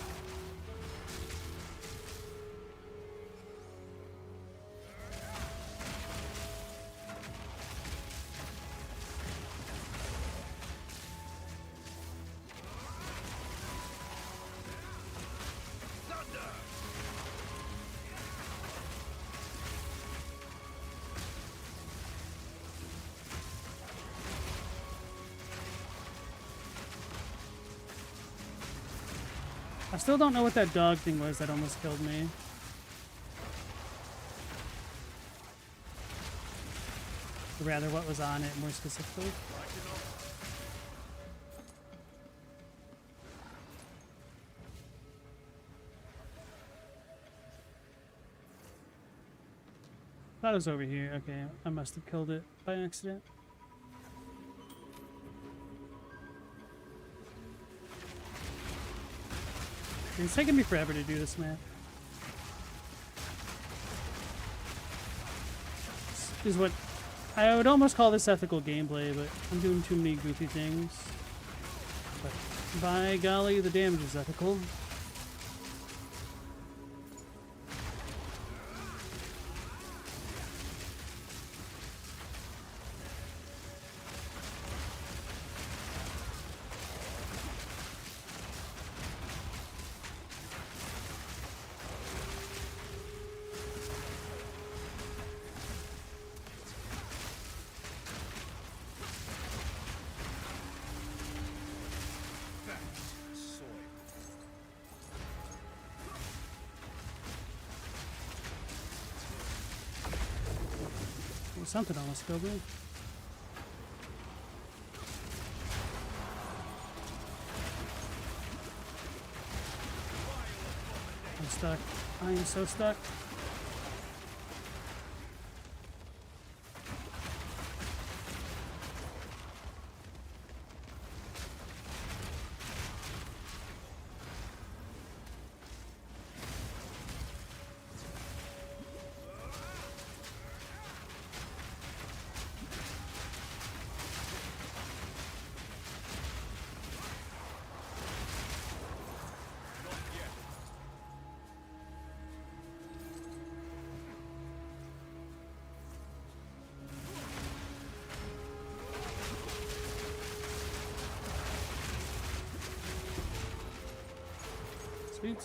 I still don't know what that dog thing was that almost killed me. Or rather, what was on it more specifically. Thought it was over here. Okay, I must have killed it by accident. It's taking me forever to do this map. This is what I would almost call this ethical gameplay, but I'm doing too many goofy things. But by golly, the damage is ethical. Something almost killed me. I'm stuck. I am so stuck. Sweet.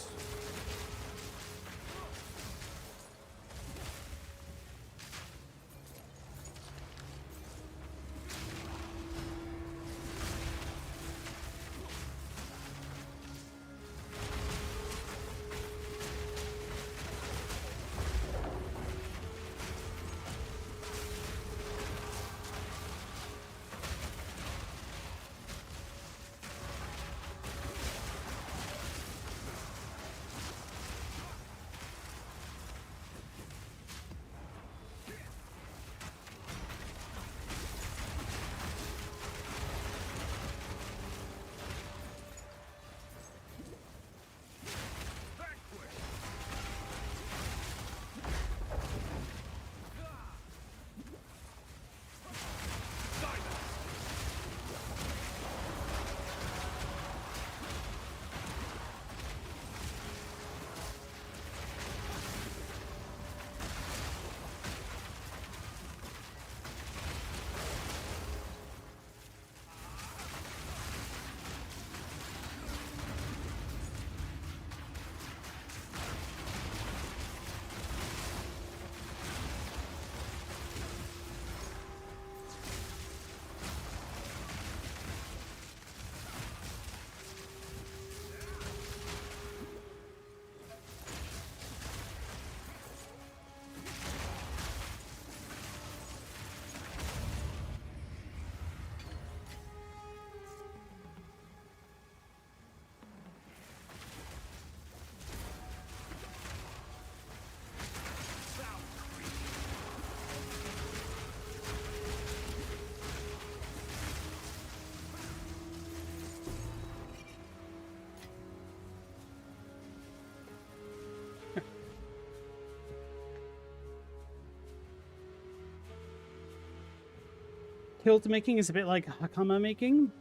Kilt making is a bit like hakama making,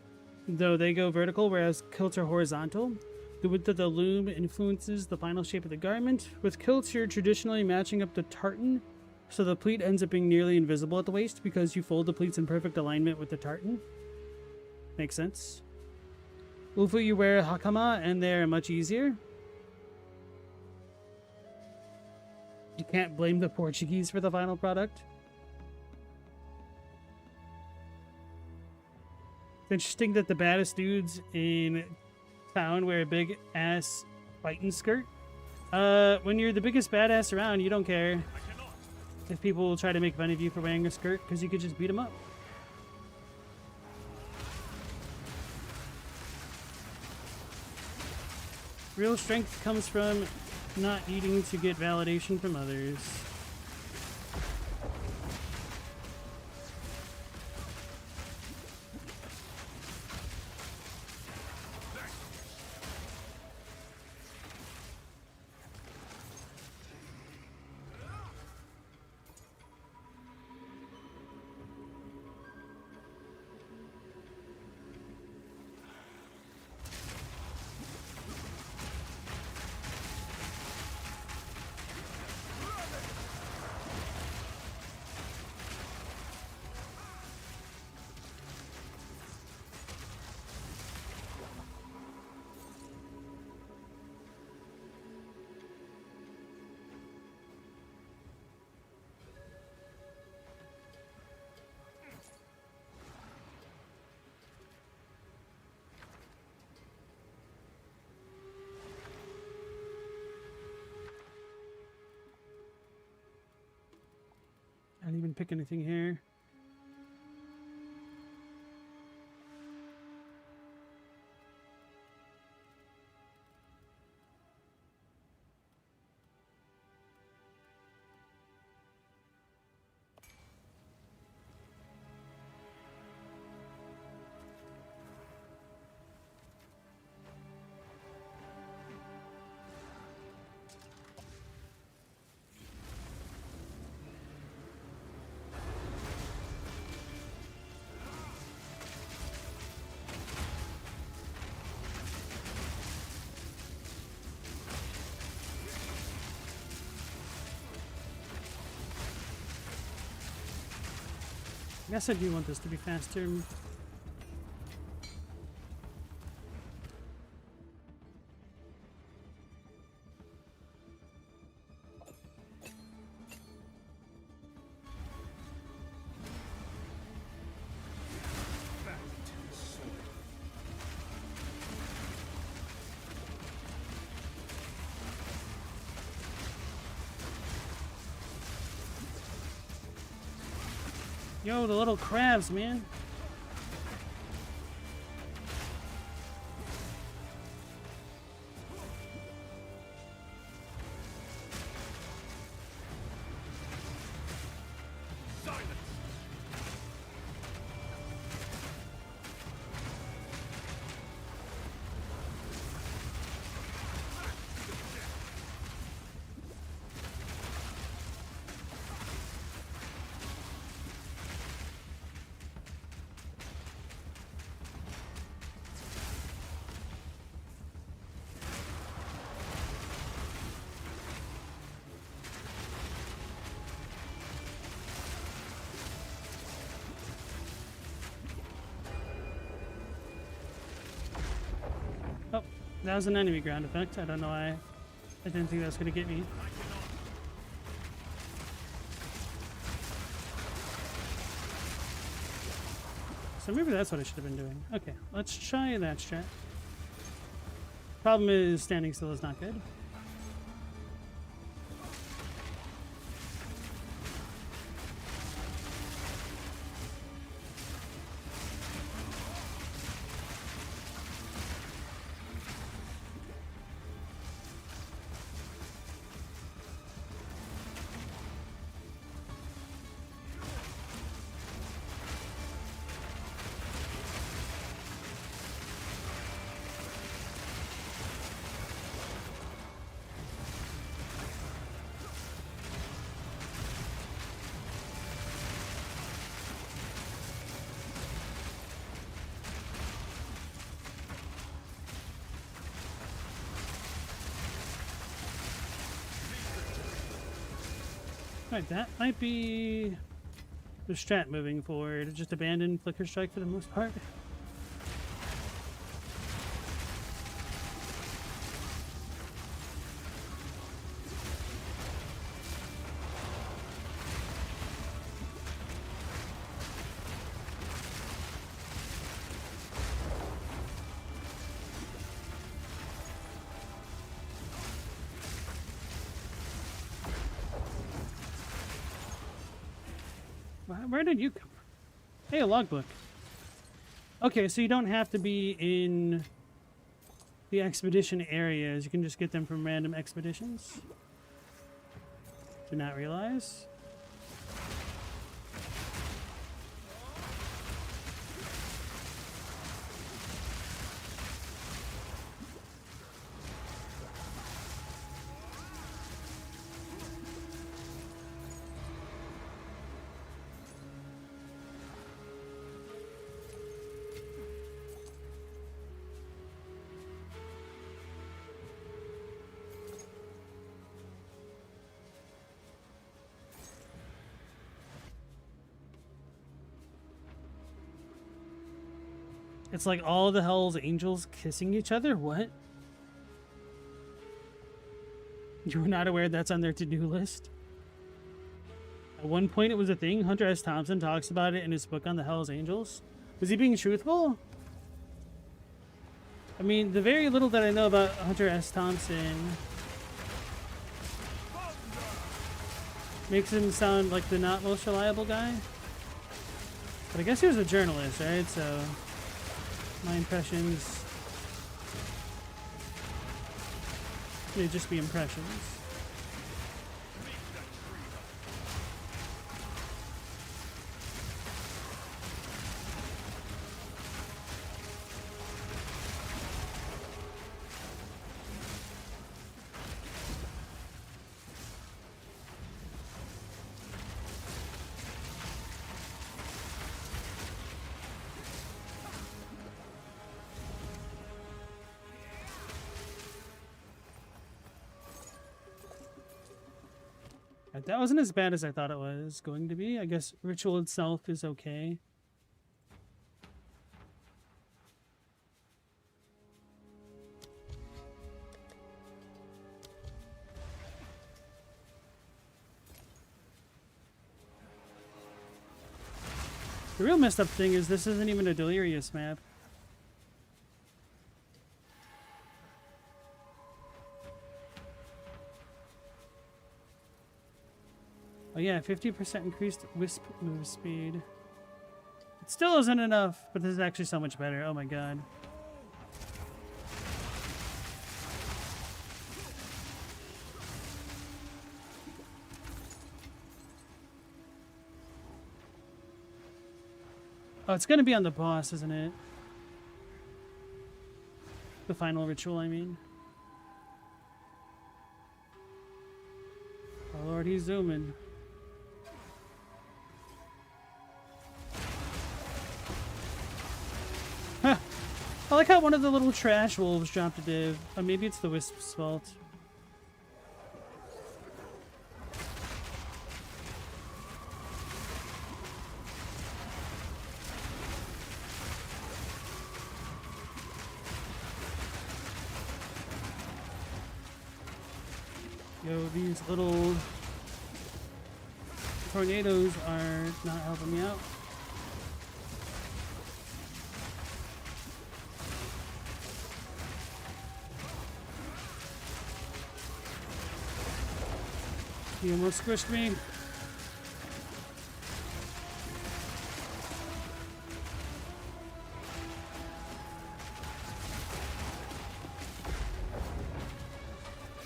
though they go vertical, whereas kilts are horizontal. The width of the loom influences the final shape of the garment. With kilts, you're traditionally matching up the tartan, so the pleat ends up being nearly invisible at the waist because you fold the pleats in perfect alignment with the tartan. Makes sense. Ufu, you wear hakama, and they're much easier. You can't blame the Portuguese for the final product. It's interesting that the baddest dudes in town wear a big ass fighting skirt. When you're the biggest badass around, you don't care if people will try to make fun of you for wearing a skirt because you could just beat them up. Real strength comes from not needing to get validation from others. Didn't pick anything here. I guess I do want this to be faster. Yo, the little crabs, man. Oh, that was an enemy ground effect. I don't know why. I didn't think that was going to get me. So maybe that's what I should have been doing. Okay, let's try that strat. Problem is, standing still is not good. Right, that might be the strat moving forward. Just abandon Flicker Strike for the most part. Where did you come from? Hey, a logbook. Okay, so you don't have to be in the expedition areas. You can just get them from random expeditions. Did not realize. It's like all the Hell's Angels kissing each other? What? You were not aware that's on their to-do list? At one point it was a thing. Hunter S. Thompson talks about it in his book on the Hell's Angels. Was he being truthful? I mean, the very little that I know about Hunter S. Thompson Makes him sound like the not most reliable guy. But I guess he was a journalist, right? So my impressions may just be impressions. That wasn't as bad as I thought it was going to be. I guess ritual itself is okay. The real messed up thing is this isn't even a Delirious map. Oh yeah, 50% increased Wisp move speed. It still isn't enough, but this is actually so much better. Oh my god. Oh, it's gonna be on the boss, isn't it? The final ritual, I mean. Oh lord, he's zooming. Huh. I like how one of the little trash wolves dropped a div. Oh, maybe it's the Wisp's fault. Yo, these little tornadoes are not helping me out. He almost squished me.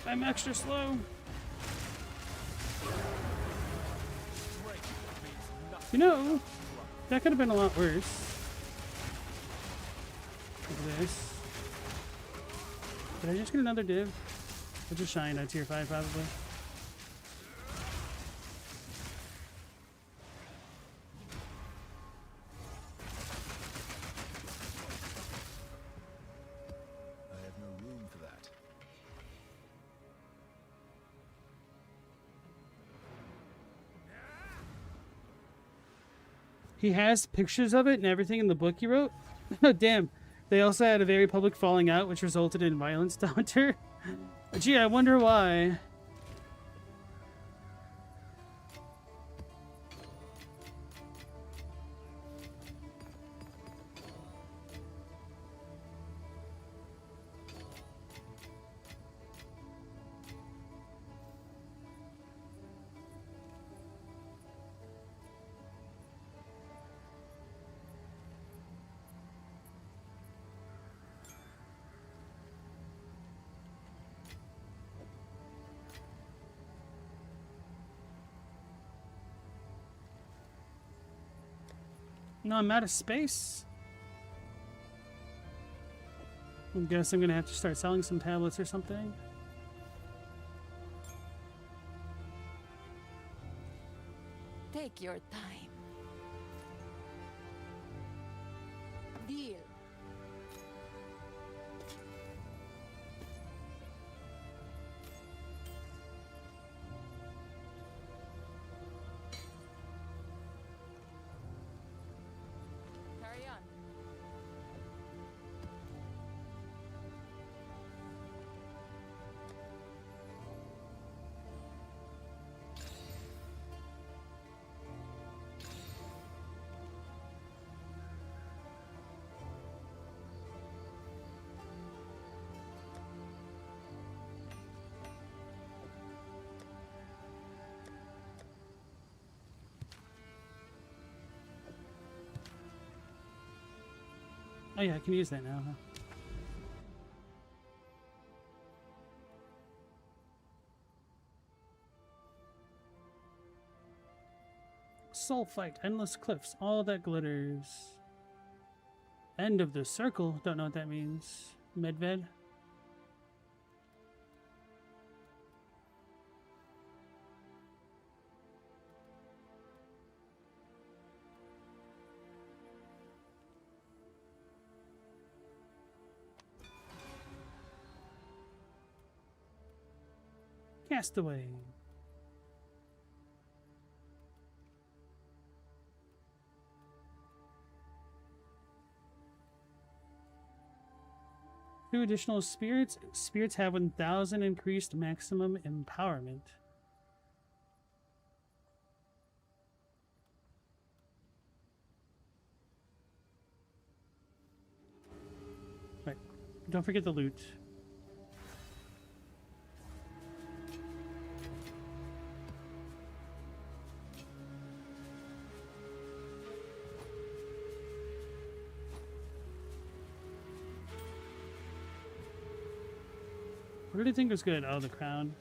I'm extra slow. You know, that could have been a lot worse. Look at this. Did I just get another div? I'll just shine at tier 5 probably. I have no room for that. He has pictures of it and everything in the book he wrote? Oh, damn. They also had a very public falling out, which resulted in violence to Hunter. Gee, I wonder why. No, I'm out of space. I guess I'm gonna have to start selling some tablets or something. Take your time. Deal. Carry on. Oh yeah, I can use that now, huh? Soul fight, endless cliffs, all that glitters. End of the circle, don't know what that means. Medved. Castaway. Two additional spirits. Spirits have 1,000 increased maximum empowerment. Right. Don't forget the loot. What did I think was good? Oh, the crown.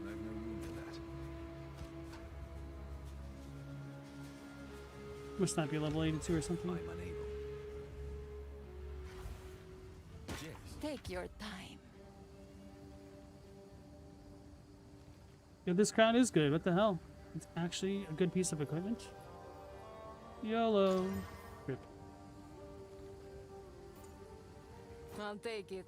I have no room for that. Must not be level 82 or something. I'm unable. Yes. Take your time. Yeah, this crown is good. What the hell? It's actually a good piece of equipment. YOLO. Rip. I'll take it.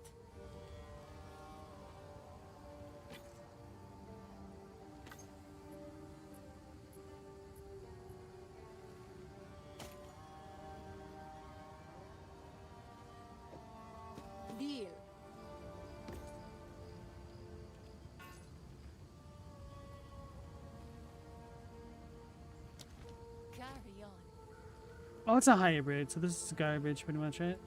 Deal. Carry on. Oh, it's a hybrid, so this is garbage pretty much, right?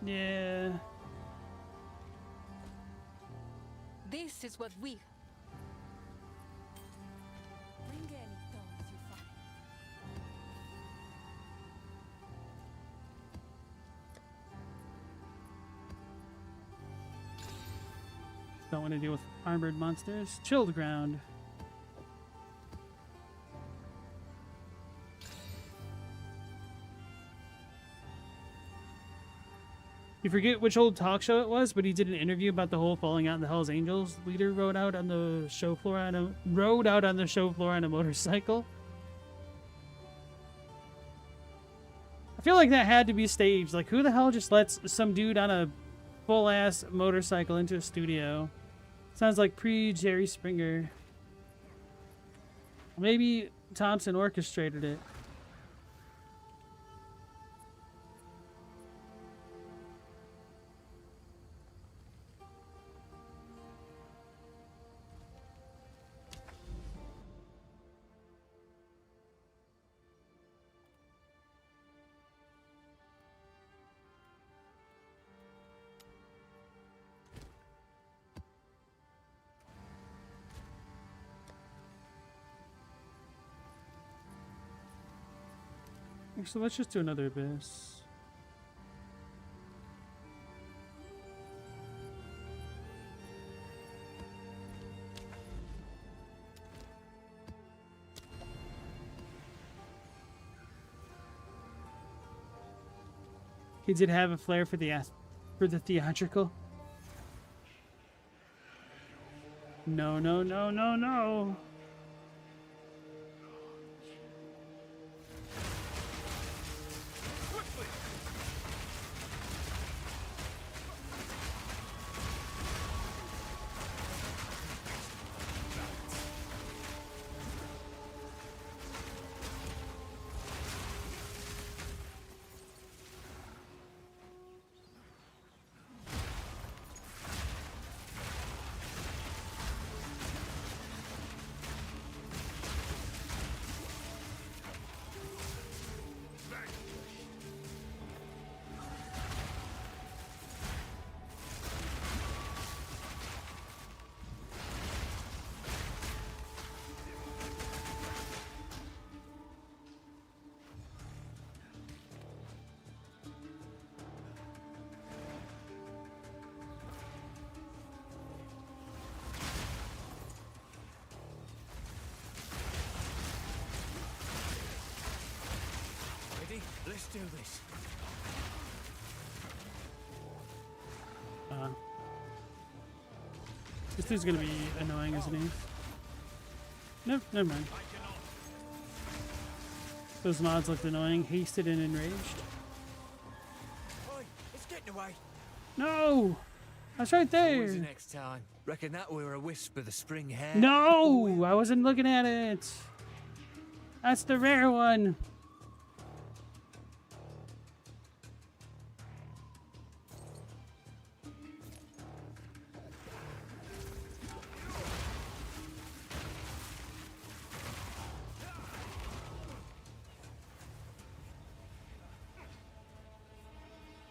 Yeah. This is what we. Bring any stones you find. Don't want to deal with armored monsters. Chilled ground. You forget which old talk show it was, but he did an interview about the whole falling out in the Hell's Angels. Leader rode out on the show floor on a motorcycle. I feel like that had to be staged. Like, who the hell just lets some dude on a full ass motorcycle into a studio? Sounds like pre-Jerry Springer. Maybe Thompson orchestrated it. So let's just do another abyss. He did have a flair for the theatrical. No, no, no, no, no. Let's do this. This dude's gonna be annoying, isn't he? Nope, never mind. Those mods looked annoying. Hasted and enraged. Oi, it's getting away. No! That's right Always the there! next time. Reckon that we were a wisp of the spring hair. No! I wasn't looking at it! That's the rare one!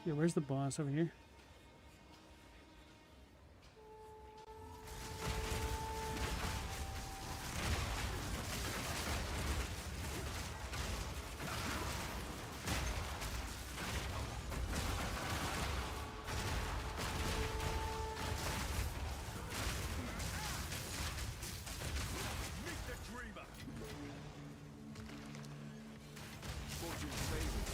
Yeah, where's the boss over here? Meet the dreamer. Fortune's favoring.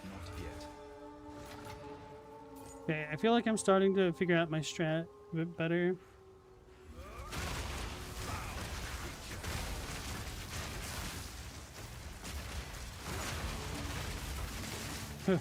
Not yet. Okay, I feel like I'm starting to figure out my strat a bit better. Huh.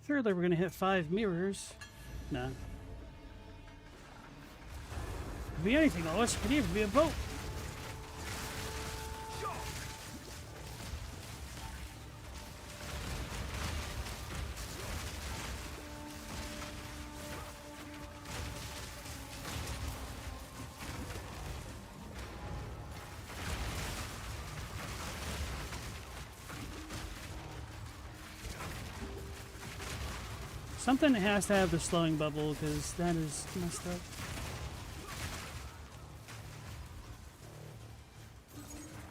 Sure, they were gonna hit 5 mirrors. Nah. Could be anything, Lois. Could even be a boat. Something has to have the slowing bubble, because that is messed up.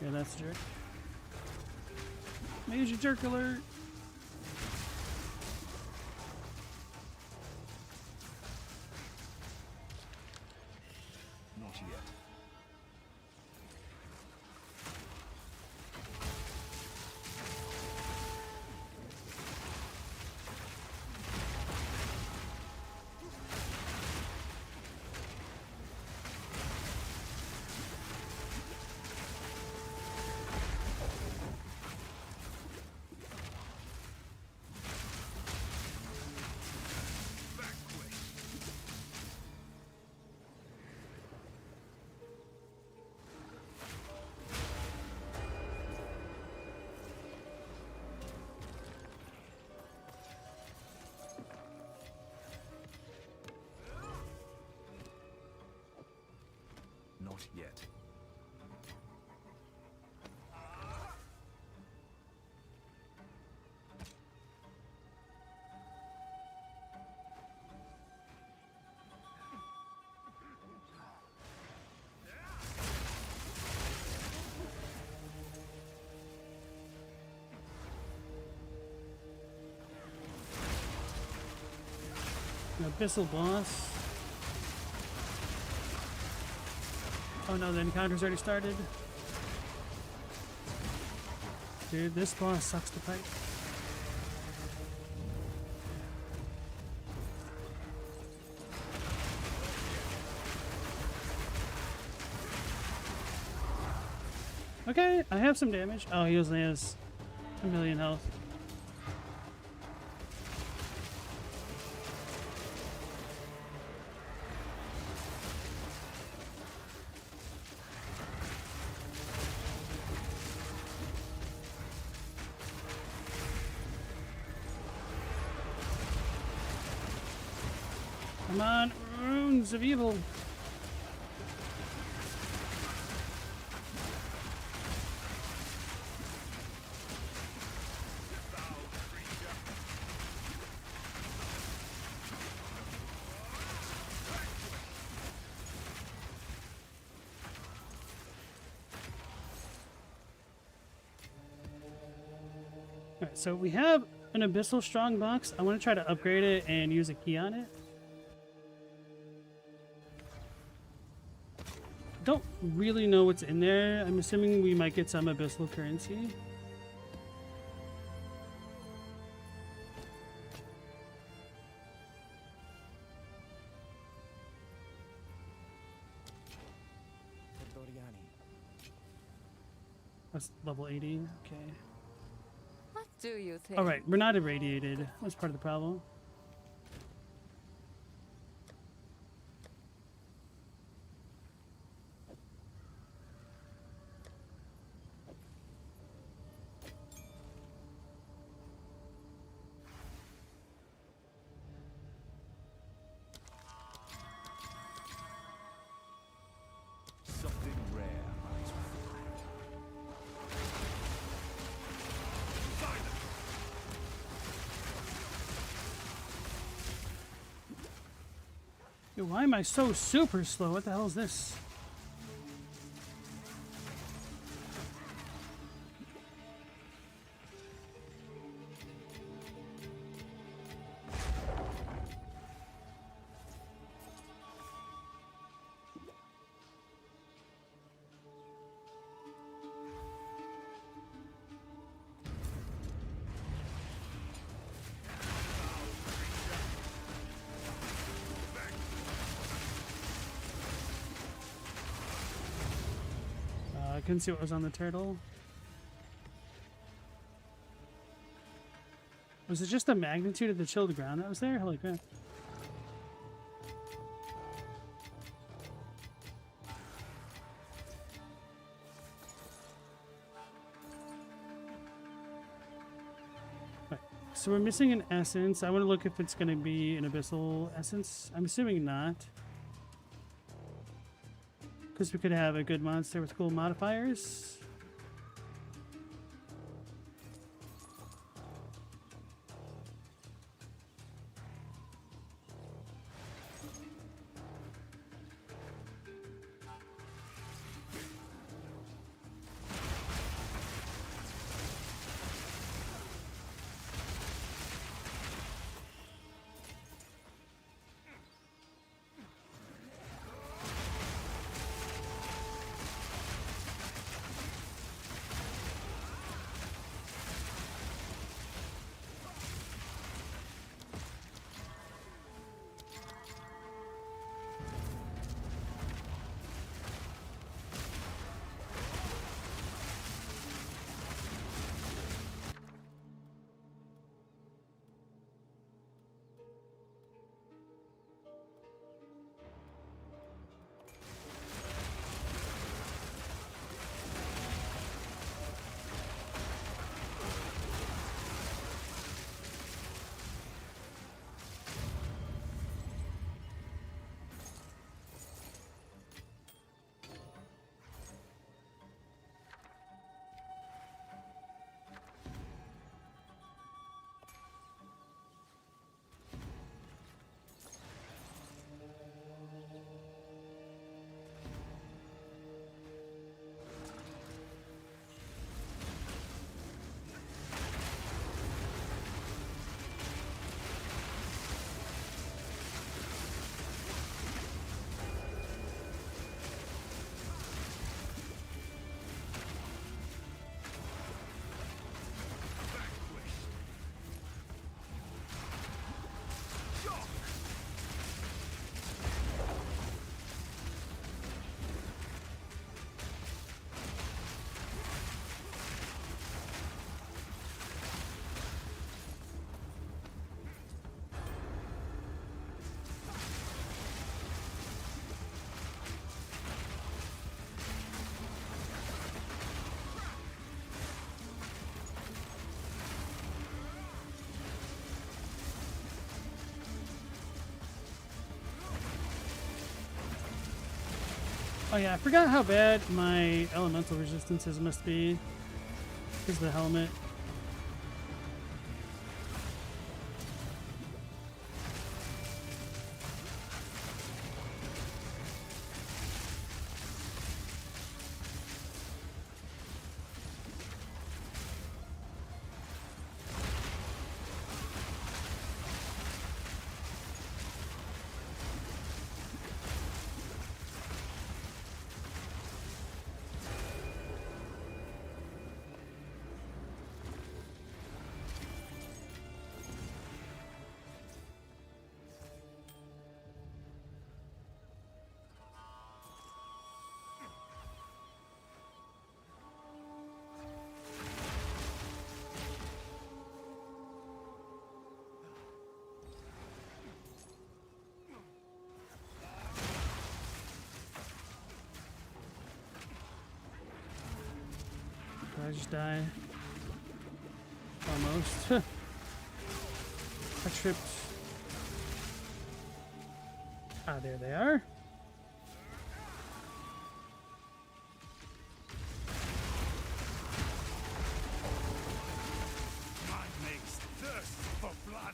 Yeah, that's a jerk. Major jerk alert! Not yet. Not yet. An abyssal boss. Oh no, the encounter's already started. Dude, this boss sucks to fight. Okay, I have some damage. Oh, he only has 1,000,000 health. Come on, runes of evil. Alright, so we have an Abyssal Strong box. I want to try to upgrade it and use a key on it. Don't really know what's in there. I'm assuming we might get some Abyssal currency. That's level 80. Okay. What do you think? Alright, we're not irradiated. That's part of the problem. Something rare lies before. Yo, why am I so super slow? What the hell is this? I couldn't see what was on the turtle. Was it just the magnitude of the chilled ground that was there? Holy crap. Right. So we're missing an essence. I want to look if it's going to be an abyssal essence. I'm assuming not. Because we could have a good monster with cool modifiers. Oh yeah, I forgot how bad my elemental resistances must be. Because of the helmet. Did I just die? Almost. I tripped. Ah, there they are. Man makes thirst for blood.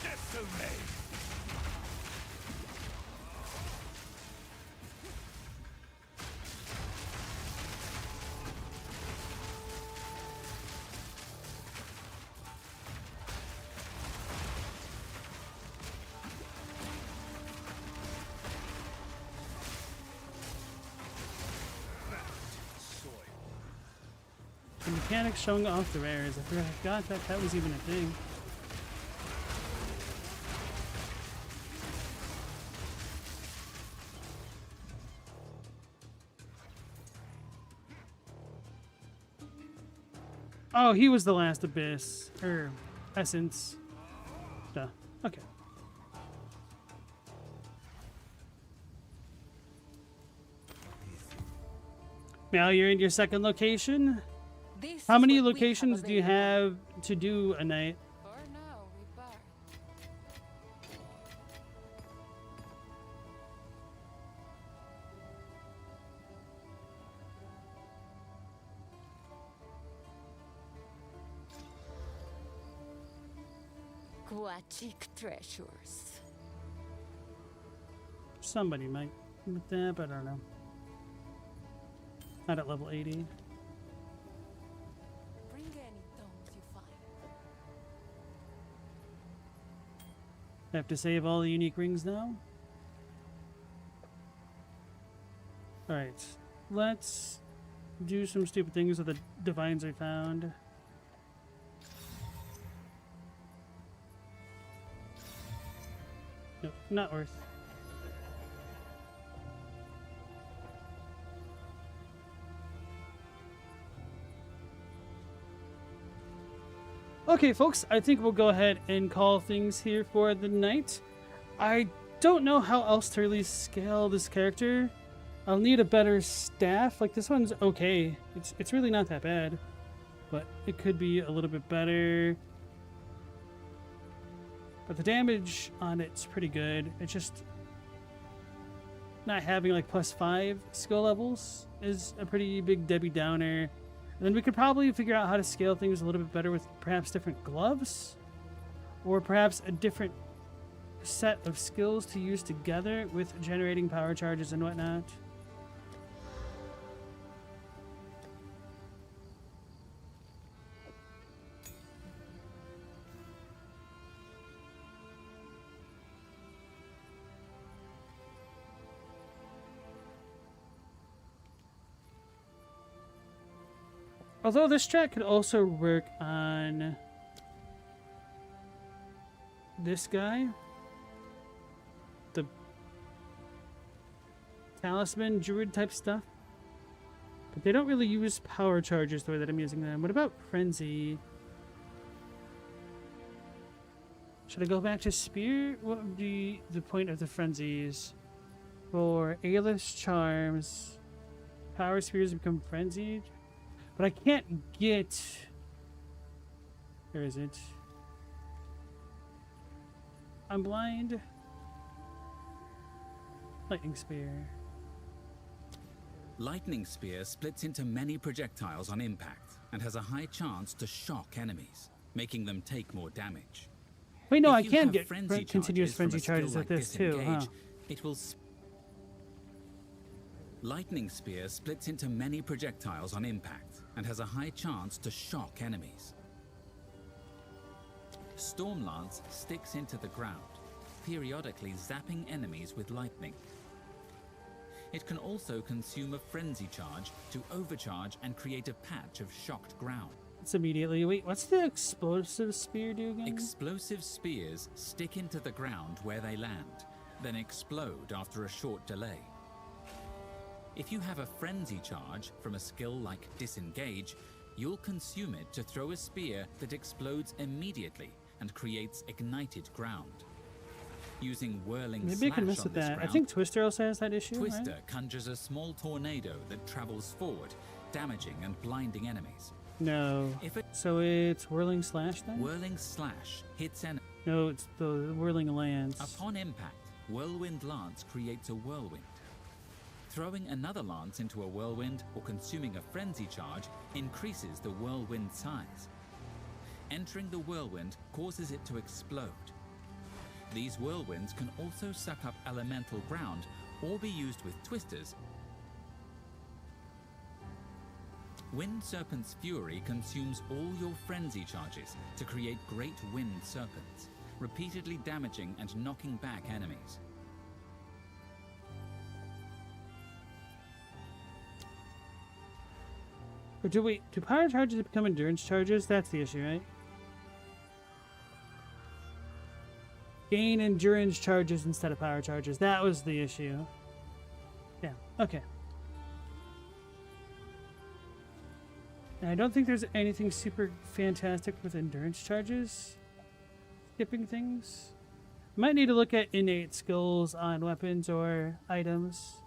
Decimate. The mechanics showing off the rares. I forgot that that was even a thing. Oh, he was the last abyss. Or essence. Duh. Okay. Now you're in your second location. This How is many what we locations do you available. have to do a night? For now, we bar. Aquatic treasures. Somebody might with that, but I don't know. Not at level 80. Bring any stones you find. I have to save all the unique rings now. Alright. Let's do some stupid things with the divines I found. Nope, not worth. Okay, folks, I think we'll go ahead and call things here for the night. I don't know how else to really scale this character. I'll need a better staff. Like, this one's okay. It's really not that bad. But it could be a little bit better. But the damage on it's pretty good. It's just not having like +5 skill levels is a pretty big Debbie Downer. And then we could probably figure out how to scale things a little bit better with perhaps different gloves, or perhaps a different set of skills to use together with generating power charges and whatnot. Although this strat could also work on this guy, the talisman druid type stuff, but they don't really use power charges the way that I'm using them. What about frenzy? Should I go back to spear? What would be the point of the frenzies? For airless charms, power spheres become frenzied. But I can't get There isn't. I'm blind. Lightning spear. Lightning Spear splits into many projectiles on impact and has a high chance to shock enemies, making them take more damage. Wait, no, If I you can have get frenzy continuous charges from a frenzy skill charges like at this too, huh? Disengage, it will Lightning Spear splits into many projectiles on impact and has a high chance to shock enemies. Storm Lance sticks into the ground, periodically zapping enemies with lightning. It can also consume a frenzy charge to overcharge and create a patch of shocked ground. It's immediately. Wait, what's the explosive spear do again? Explosive spears stick into the ground where they land, then explode after a short delay. If you have a frenzy charge from a skill like Disengage, you'll consume it to throw a spear that explodes immediately and creates ignited ground. Using whirling Maybe I can slash mess on with this that. I ground, think Twister also has that issue, Twister right? conjures a small tornado that travels forward, damaging and blinding enemies. No. If a So it's Whirling Slash then? whirling slash hits enemies No, it's the Whirling Lance. upon impact, Whirlwind Lance creates a whirlwind. Throwing another lance into a whirlwind or consuming a frenzy charge increases the whirlwind size. Entering the whirlwind causes it to explode. These whirlwinds can also suck up elemental ground or be used with twisters. Wind Serpent's Fury consumes all your frenzy charges to create great wind serpents, repeatedly damaging and knocking back enemies. Or do power charges become endurance charges? That's the issue, right? Gain endurance charges instead of power charges. That was the issue. Yeah, okay. And I don't think there's anything super fantastic with endurance charges. Skipping things. Might need to look at innate skills on weapons or items.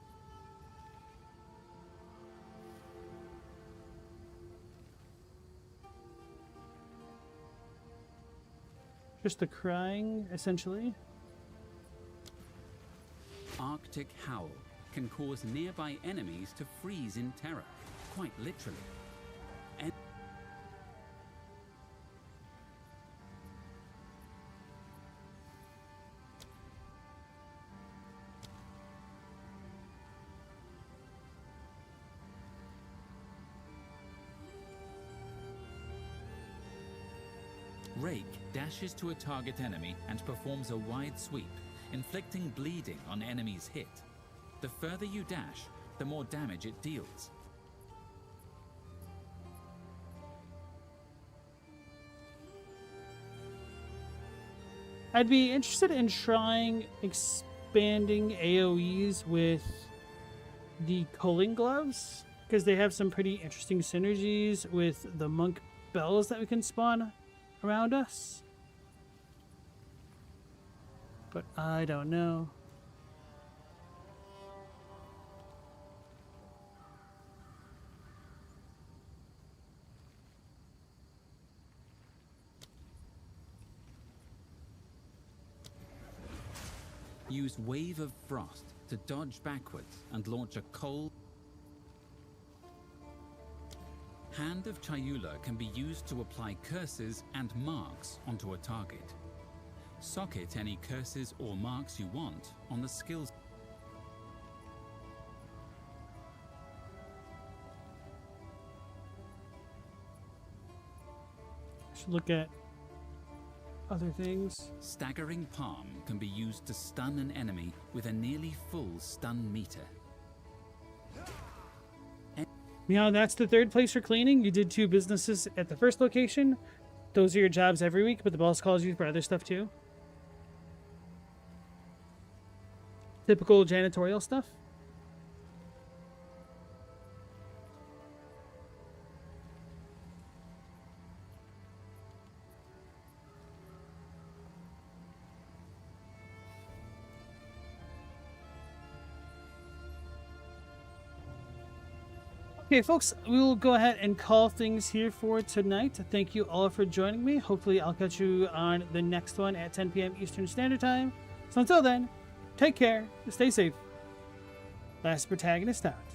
Just the crying, essentially. Arctic Howl can cause nearby enemies to freeze in terror, quite literally. Rake dashes to a target enemy and performs a wide sweep, inflicting bleeding on enemies hit. The further you dash, the more damage it deals. I'd be interested in trying expanding AoEs with the Culling Gloves, because they have some pretty interesting synergies with the monk bells that we can spawn around us. But I don't know. Use Wave of Frost to dodge backwards and launch a cold. Hand of Chayula can be used to apply curses and marks onto a target. Socket any curses or marks you want on the skills. Should look at other things. Staggering Palm can be used to stun an enemy with a nearly full stun meter. Meow, that's the third place for cleaning. You did 2 businesses at the first location. Those are your jobs every week, but the boss calls you for other stuff too. Typical janitorial stuff. Okay, folks, we will go ahead and call things here for tonight. Thank you all for joining me. Hopefully, I'll catch you on the next one at 10 p.m. Eastern Standard Time. So until then, take care, stay safe. Last Protagonist out.